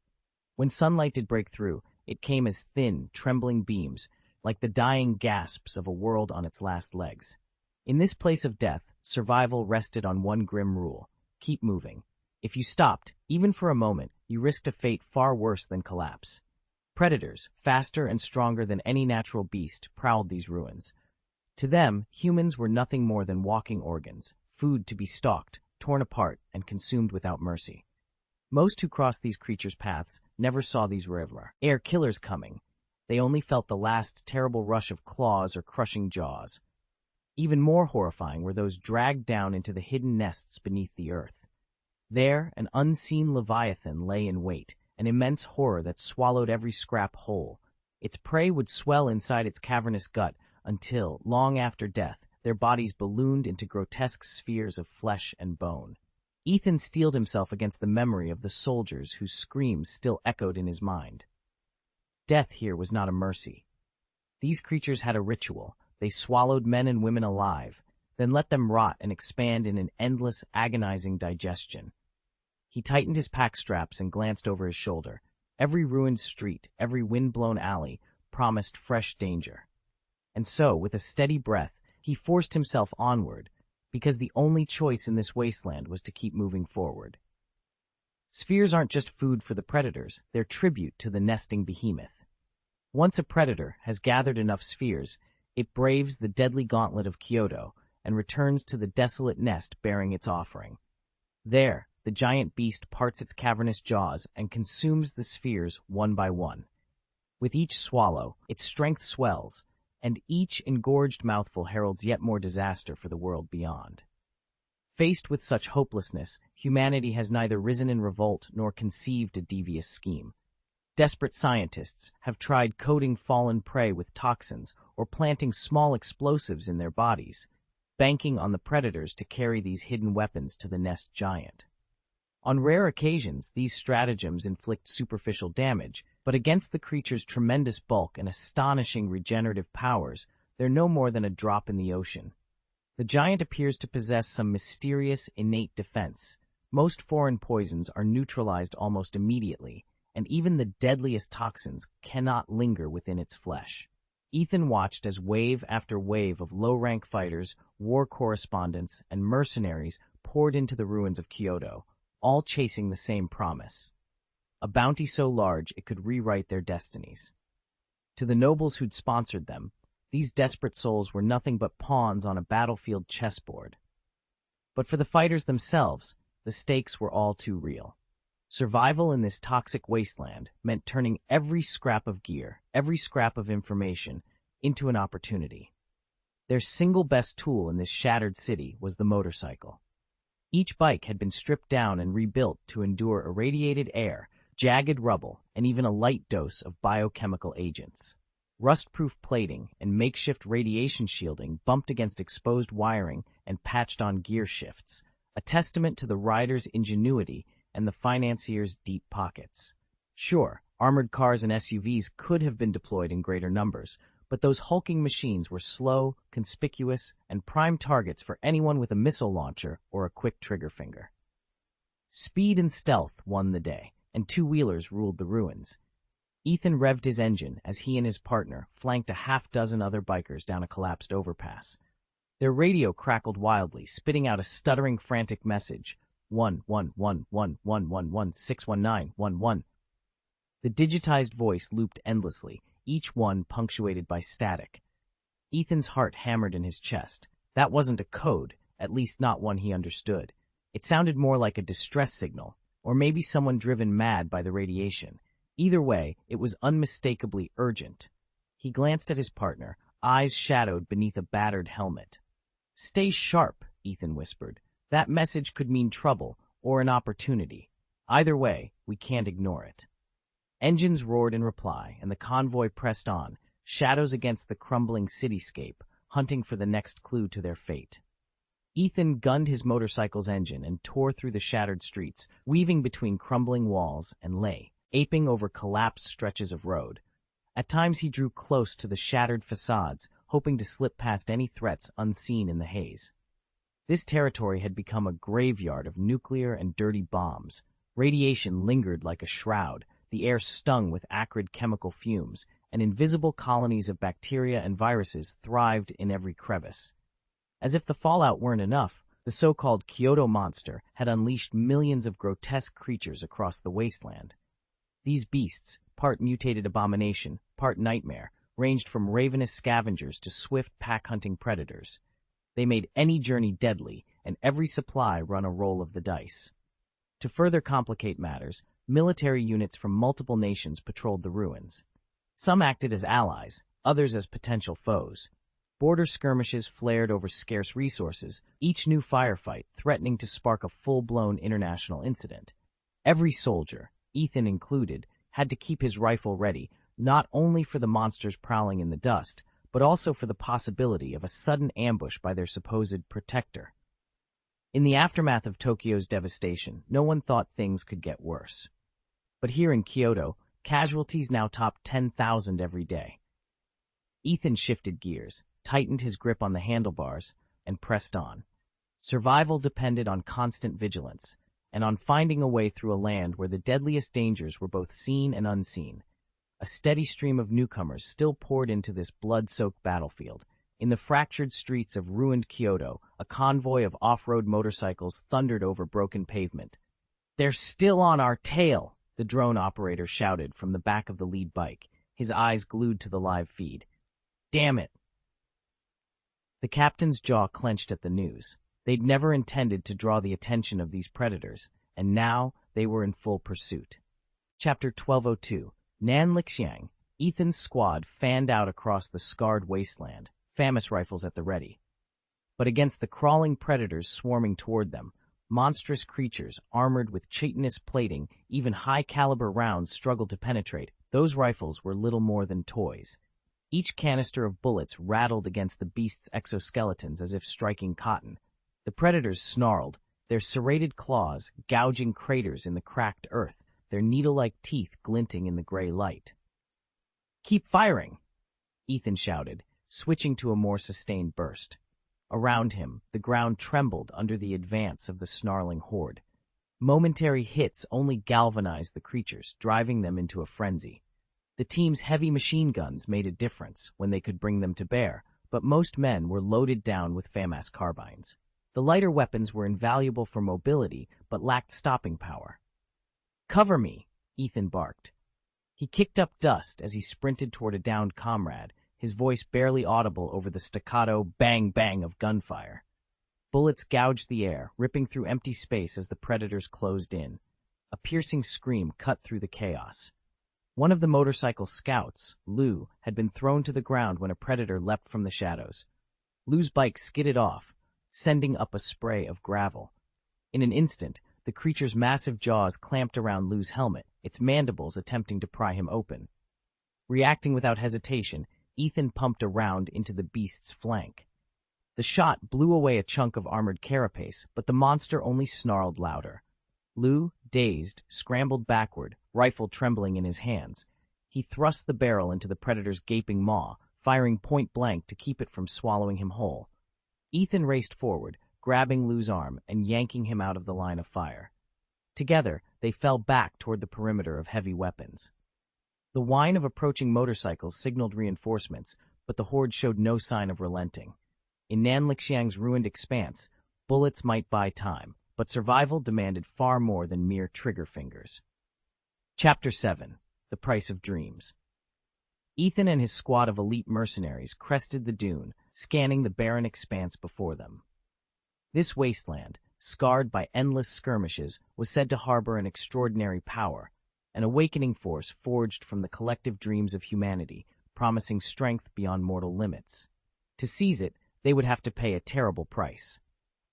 Speaker 1: When sunlight did break through, it came as thin, trembling beams, like the dying gasps of a world on its last legs. In this place of death, survival rested on one grim rule: keep moving. If you stopped, even for a moment, you risked a fate far worse than collapse. Predators, faster and stronger than any natural beast, prowled these ruins. To them, humans were nothing more than walking organs, food to be stalked, torn apart, and consumed without mercy. Most who crossed these creatures' paths never saw these rare killers coming. They only felt the last terrible rush of claws or crushing jaws. Even more horrifying were those dragged down into the hidden nests beneath the earth. There, an unseen leviathan lay in wait, an immense horror that swallowed every scrap whole. Its prey would swell inside its cavernous gut until, long after death, their bodies ballooned into grotesque spheres of flesh and bone. Ethan steeled himself against the memory of the soldiers whose screams still echoed in his mind. Death here was not a mercy. These creatures had a ritual. They swallowed men and women alive, then let them rot and expand in an endless, agonizing digestion. He tightened his pack straps and glanced over his shoulder. Every ruined street, every wind-blown alley promised fresh danger. And so, with a steady breath, he forced himself onward, because the only choice in this wasteland was to keep moving forward. Spheres aren't just food for the predators, they're tribute to the nesting behemoth. Once a predator has gathered enough spheres, it braves the deadly gauntlet of Kyoto and returns to the desolate nest bearing its offering. There, the giant beast parts its cavernous jaws and consumes the spheres one by one. With each swallow, its strength swells, and each engorged mouthful heralds yet more disaster for the world beyond. Faced with such hopelessness, humanity has neither risen in revolt nor conceived a devious scheme. Desperate scientists have tried coating fallen prey with toxins or planting small explosives in their bodies, banking on the predators to carry these hidden weapons to the nest giant. On rare occasions, these stratagems inflict superficial damage, but against the creature's tremendous bulk and astonishing regenerative powers, they're no more than a drop in the ocean. The giant appears to possess some mysterious, innate defense, Most foreign poisons are neutralized almost immediately, and even the deadliest toxins cannot linger within its flesh. Ethan watched as wave after wave of low-rank fighters, war correspondents, and mercenaries poured into the ruins of Kyoto, all chasing the same promise. A bounty so large it could rewrite their destinies. To the nobles who'd sponsored them, these desperate souls were nothing but pawns on a battlefield chessboard. But for the fighters themselves, the stakes were all too real. Survival in this toxic wasteland meant turning every scrap of gear, every scrap of information, into an opportunity. Their single best tool in this shattered city was the motorcycle. Each bike had been stripped down and rebuilt to endure irradiated air, jagged rubble, and even a light dose of biochemical agents. Rust-proof plating and makeshift radiation shielding bumped against exposed wiring and patched-on gear shifts, a testament to the rider's ingenuity and the financier's deep pockets. Sure, armored cars and SUVs could have been deployed in greater numbers, but those hulking machines were slow, conspicuous, and prime targets for anyone with a missile launcher or a quick trigger finger. Speed and stealth won the day, and two-wheelers ruled the ruins. Ethan revved his engine as he and his partner flanked a half-dozen other bikers down a collapsed overpass. Their radio crackled wildly, spitting out a stuttering, frantic message, 1-1-1-1-1-1-1-6-1-9-1-1. The digitized voice looped endlessly, each one punctuated by static. Ethan's heart hammered in his chest. That wasn't a code, at least not one he understood. It sounded more like a distress signal, or maybe someone driven mad by the radiation. Either way, it was unmistakably urgent. He glanced at his partner, eyes shadowed beneath a battered helmet. "Stay sharp," Ethan whispered. "That message could mean trouble or an opportunity. Either way, we can't ignore it." Engines roared in reply, and the convoy pressed on, shadows against the crumbling cityscape, hunting for the next clue to their fate. Ethan gunned his motorcycle's engine and tore through the shattered streets, weaving between crumbling walls, and lay, aping over collapsed stretches of road. At times he drew close to the shattered facades, hoping to slip past any threats unseen in the haze. This territory had become a graveyard of nuclear and dirty bombs. Radiation lingered like a shroud, the air stung with acrid chemical fumes, and invisible colonies of bacteria and viruses thrived in every crevice. As if the fallout weren't enough, the so-called Kyoto monster had unleashed millions of grotesque creatures across the wasteland. These beasts, part mutated abomination, part nightmare, ranged from ravenous scavengers to swift pack-hunting predators. They made any journey deadly, and every supply run a roll of the dice. To further complicate matters, military units from multiple nations patrolled the ruins. Some acted as allies, others as potential foes. Border skirmishes flared over scarce resources, each new firefight threatening to spark a full-blown international incident. Every soldier, Ethan included, had to keep his rifle ready, not only for the monsters prowling in the dust, but also for the possibility of a sudden ambush by their supposed protector. In the aftermath of Tokyo's devastation, no one thought things could get worse. But here in Kyoto, casualties now topped 10,000 every day. Ethan shifted gears, tightened his grip on the handlebars, and pressed on. Survival depended on constant vigilance, and on finding a way through a land where the deadliest dangers were both seen and unseen. A steady stream of newcomers still poured into this blood-soaked battlefield. In the fractured streets of ruined Kyoto, a convoy of off-road motorcycles thundered over broken pavement. "They're still on our tail!" the drone operator shouted from the back of the lead bike, his eyes glued to the live feed. "Damn it!" The captain's jaw clenched at the news. They'd never intended to draw the attention of these predators, and now they were in full pursuit. Chapter 1202. Nanlixiang. Ethan's squad fanned out across the scarred wasteland, FAMAS rifles at the ready. But against the crawling predators swarming toward them, monstrous creatures armored with chitinous plating, even high-caliber rounds struggled to penetrate. Those rifles were little more than toys. Each canister of bullets rattled against the beasts' exoskeletons as if striking cotton. The predators snarled, their serrated claws gouging craters in the cracked earth, their needle-like teeth glinting in the gray light. "Keep firing!" Ethan shouted, switching to a more sustained burst. Around him, the ground trembled under the advance of the snarling horde. Momentary hits only galvanized the creatures, driving them into a frenzy. The team's heavy machine guns made a difference when they could bring them to bear, but most men were loaded down with FAMAS carbines. The lighter weapons were invaluable for mobility, but lacked stopping power. "Cover me," Ethan barked. He kicked up dust as he sprinted toward a downed comrade, his voice barely audible over the staccato bang-bang of gunfire. Bullets gouged the air, ripping through empty space as the predators closed in. A piercing scream cut through the chaos. One of the motorcycle scouts, Lou, had been thrown to the ground when a predator leapt from the shadows. Lou's bike skidded off, sending up a spray of gravel. In an instant, the creature's massive jaws clamped around Lou's helmet, its mandibles attempting to pry him open. Reacting without hesitation, Ethan pumped a round into the beast's flank. The shot blew away a chunk of armored carapace, but the monster only snarled louder. Lou, dazed, scrambled backward, rifle trembling in his hands. He thrust the barrel into the predator's gaping maw, firing point blank to keep it from swallowing him whole. Ethan raced forward, grabbing Lou's arm and yanking him out of the line of fire. Together, they fell back toward the perimeter of heavy weapons. The whine of approaching motorcycles signaled reinforcements, but the horde showed no sign of relenting. In Nanlixiang's ruined expanse, bullets might buy time, but survival demanded far more than mere trigger fingers. Chapter 7. The Price of Dreams. Ethan and his squad of elite mercenaries crested the dune, scanning the barren expanse before them. This wasteland, scarred by endless skirmishes, was said to harbor an extraordinary power, an awakening force forged from the collective dreams of humanity, promising strength beyond mortal limits. To seize it, they would have to pay a terrible price.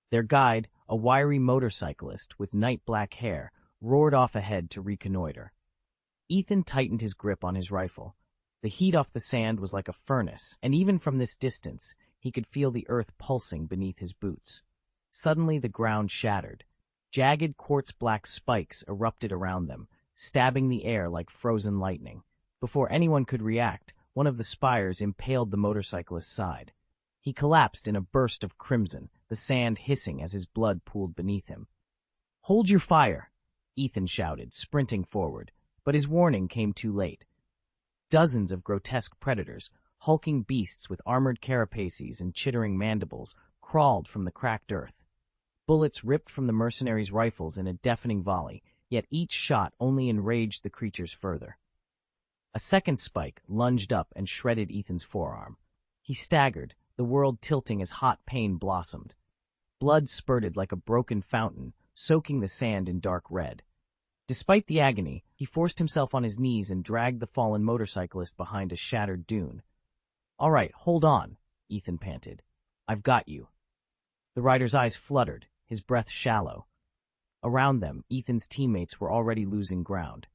Speaker 1: Their guide, a wiry motorcyclist with night-black hair, roared off ahead to reconnoiter. Ethan tightened his grip on his rifle. The heat off the sand was like a furnace, and even from this distance, he could feel the earth pulsing beneath his boots. Suddenly the ground shattered. Jagged quartz-black spikes erupted around them, stabbing the air like frozen lightning. Before anyone could react, one of the spires impaled the motorcyclist's side. He collapsed in a burst of crimson, the sand hissing as his blood pooled beneath him. "Hold your fire!" Ethan shouted, sprinting forward, but his warning came too late. Dozens of grotesque predators, hulking beasts with armored carapaces and chittering mandibles, crawled from the cracked earth. Bullets ripped from the mercenaries' rifles in a deafening volley, yet each shot only enraged the creatures further. A second spike lunged up and shredded Ethan's forearm. He staggered, the world tilting as hot pain blossomed. Blood spurted like a broken fountain, soaking the sand in dark red. Despite the agony, he forced himself on his knees and dragged the fallen motorcyclist behind a shattered dune. "All right, hold on," Ethan panted. "I've got you." The rider's eyes fluttered, his breath shallow. Around them, Ethan's teammates were already losing ground.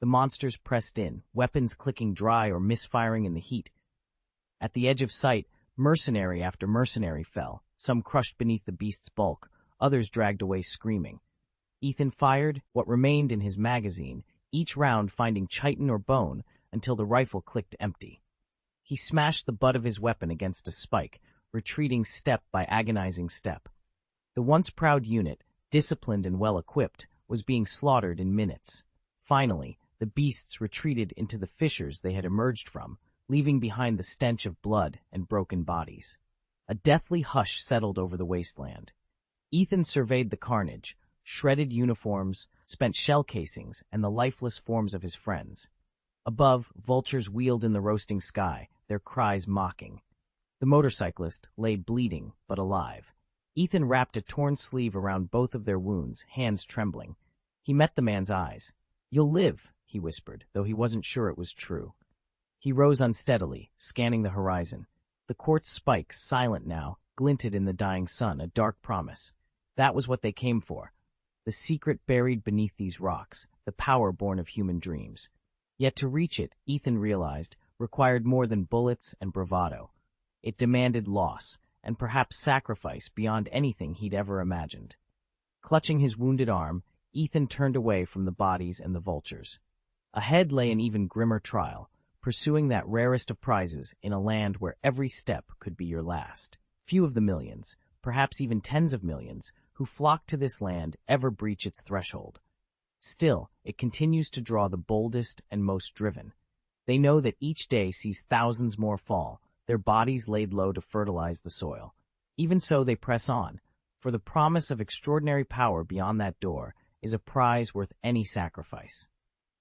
Speaker 1: The monsters pressed in, weapons clicking dry or misfiring in the heat. At the edge of sight, mercenary after mercenary fell, some crushed beneath the beast's bulk, others dragged away screaming. Ethan fired what remained in his magazine, each round finding chitin or bone until the rifle clicked empty. He smashed the butt of his weapon against a spike, retreating step by agonizing step. The once proud unit, disciplined and well-equipped, was being slaughtered in minutes. Finally, the beasts retreated into the fissures they had emerged from, leaving behind the stench of blood and broken bodies. A deathly hush settled over the wasteland. Ethan surveyed the carnage, shredded uniforms, spent shell casings, and the lifeless forms of his friends. Above, vultures wheeled in the roasting sky, their cries mocking. The motorcyclist lay bleeding, but alive. Ethan wrapped a torn sleeve around both of their wounds, hands trembling. He met the man's eyes. "You'll live," he whispered, though he wasn't sure it was true. He rose unsteadily, scanning the horizon. The quartz spikes, silent now, glinted in the dying sun, a dark promise. That was what they came for. The secret buried beneath these rocks, the power born of human dreams. Yet to reach it, Ethan realized, required more than bullets and bravado. It demanded loss, and perhaps sacrifice beyond anything he'd ever imagined. Clutching his wounded arm, Ethan turned away from the bodies and the vultures. Ahead lay an even grimmer trial, pursuing that rarest of prizes in a land where every step could be your last. Few of the millions, perhaps even tens of millions, who flock to this land ever breach its threshold. Still, it continues to draw the boldest and most driven. They know that each day sees thousands more fall, their bodies laid low to fertilize the soil. Even so, they press on, for the promise of extraordinary power beyond that door is a prize worth any sacrifice.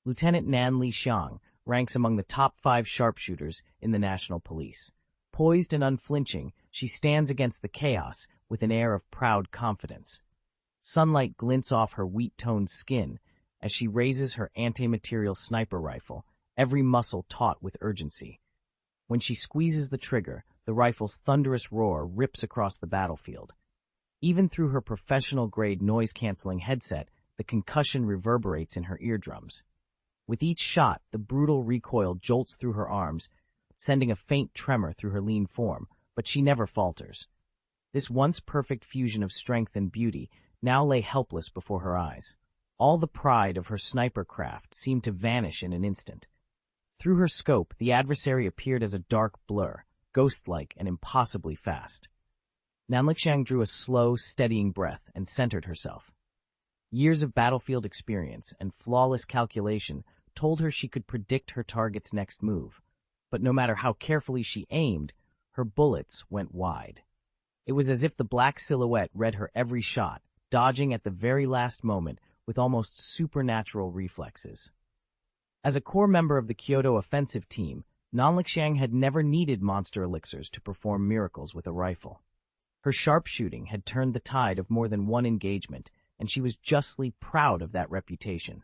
Speaker 1: Lieutenant Nan Lixiang ranks among the top 5 sharpshooters in the National Police. Poised and unflinching, she stands against the chaos with an air of proud confidence. Sunlight glints off her wheat-toned skin as she raises her anti-material sniper rifle, every muscle taut with urgency. When she squeezes the trigger, the rifle's thunderous roar rips across the battlefield. Even through her professional-grade noise-canceling headset, the concussion reverberates in her eardrums. With each shot, the brutal recoil jolts through her arms, sending a faint tremor through her lean form, but she never falters. This once perfect fusion of strength and beauty now lay helpless before her eyes. All the pride of her sniper craft seemed to vanish in an instant. Through her scope, the adversary appeared as a dark blur, ghost-like and impossibly fast. Nan Lixiang drew a slow, steadying breath and centered herself. Years of battlefield experience and flawless calculation told her she could predict her target's next move, but no matter how carefully she aimed, her bullets went wide. It was as if the black silhouette read her every shot, dodging at the very last moment with almost supernatural reflexes. As a core member of the Kyoto offensive team, Nan Lixiang had never needed monster elixirs to perform miracles with a rifle. Her sharpshooting had turned the tide of more than one engagement, and she was justly proud of that reputation.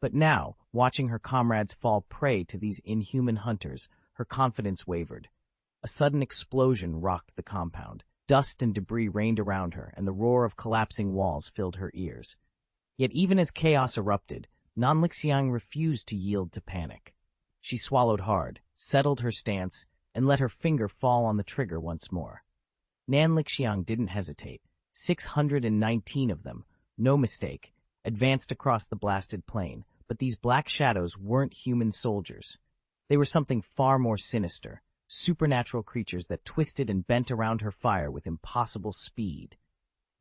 Speaker 1: But now, watching her comrades fall prey to these inhuman hunters, her confidence wavered. A sudden explosion rocked the compound. Dust and debris rained around her, and the roar of collapsing walls filled her ears. Yet even as chaos erupted, Nan Lixiang refused to yield to panic. She swallowed hard, settled her stance, and let her finger fall on the trigger once more. Nan Lixiang didn't hesitate. 619 of them, no mistake, advanced across the blasted plain, but these black shadows weren't human soldiers. They were something far more sinister, supernatural creatures that twisted and bent around her fire with impossible speed.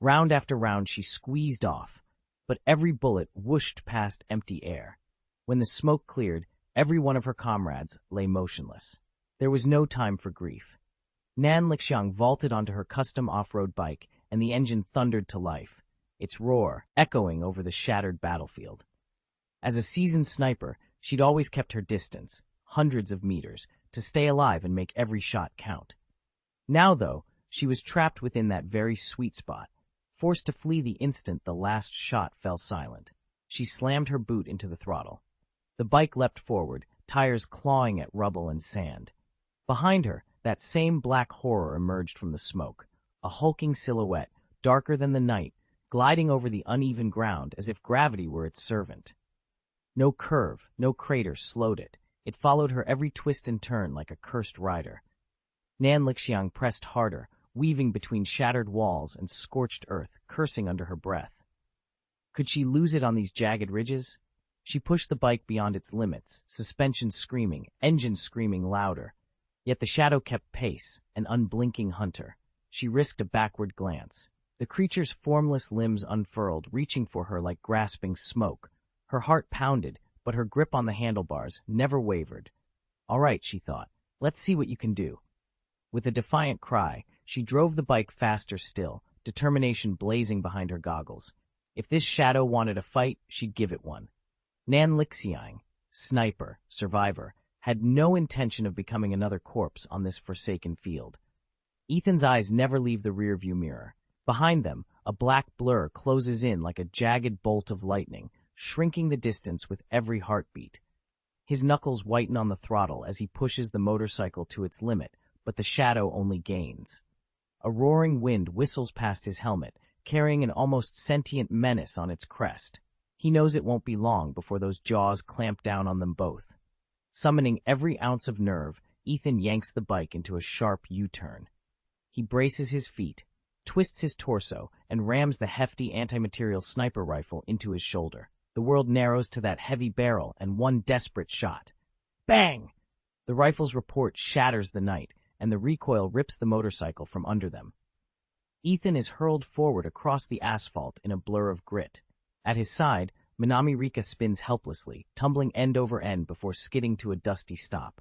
Speaker 1: Round after round she squeezed off, but every bullet whooshed past empty air. When the smoke cleared, every one of her comrades lay motionless. There was no time for grief. Nan Lixiang vaulted onto her custom off-road bike, and the engine thundered to life, its roar echoing over the shattered battlefield. As a seasoned sniper, she'd always kept her distance, hundreds of meters, to stay alive and make every shot count. Now, though, she was trapped within that very sweet spot, forced to flee the instant the last shot fell silent. She slammed her boot into the throttle. The bike leapt forward, tires clawing at rubble and sand. Behind her, that same black horror emerged from the smoke, a hulking silhouette, darker than the night, gliding over the uneven ground as if gravity were its servant. No curve, no crater slowed it. It followed her every twist and turn like a cursed rider. Nan Lixiang pressed harder, weaving between shattered walls and scorched earth, cursing under her breath. Could she lose it on these jagged ridges? She pushed the bike beyond its limits, suspension screaming, engine screaming louder. Yet the shadow kept pace, an unblinking hunter. She risked a backward glance. The creature's formless limbs unfurled, reaching for her like grasping smoke. Her heart pounded, but her grip on the handlebars never wavered. All right, she thought, let's see what you can do. With a defiant cry, she drove the bike faster still, determination blazing behind her goggles. If this shadow wanted a fight, she'd give it one. Nan Lixiang, sniper, survivor, had no intention of becoming another corpse on this forsaken field. Ethan's eyes never leave the rearview mirror. Behind them, a black blur closes in like a jagged bolt of lightning, shrinking the distance with every heartbeat. His knuckles whiten on the throttle as he pushes the motorcycle to its limit, but the shadow only gains. A roaring wind whistles past his helmet, carrying an almost sentient menace on its crest. He knows it won't be long before those jaws clamp down on them both. Summoning every ounce of nerve, Ethan yanks the bike into a sharp U-turn. He braces his feet, twists his torso, and rams the hefty anti-material sniper rifle into his shoulder. The world narrows to that heavy barrel and one desperate shot. Bang! The rifle's report shatters the night, and the recoil rips the motorcycle from under them. Ethan is hurled forward across the asphalt in a blur of grit. At his side, Minami Rika spins helplessly, tumbling end over end before skidding to a dusty stop.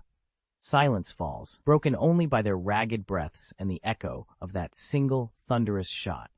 Speaker 1: Silence falls, broken only by their ragged breaths and the echo of that single thunderous shot.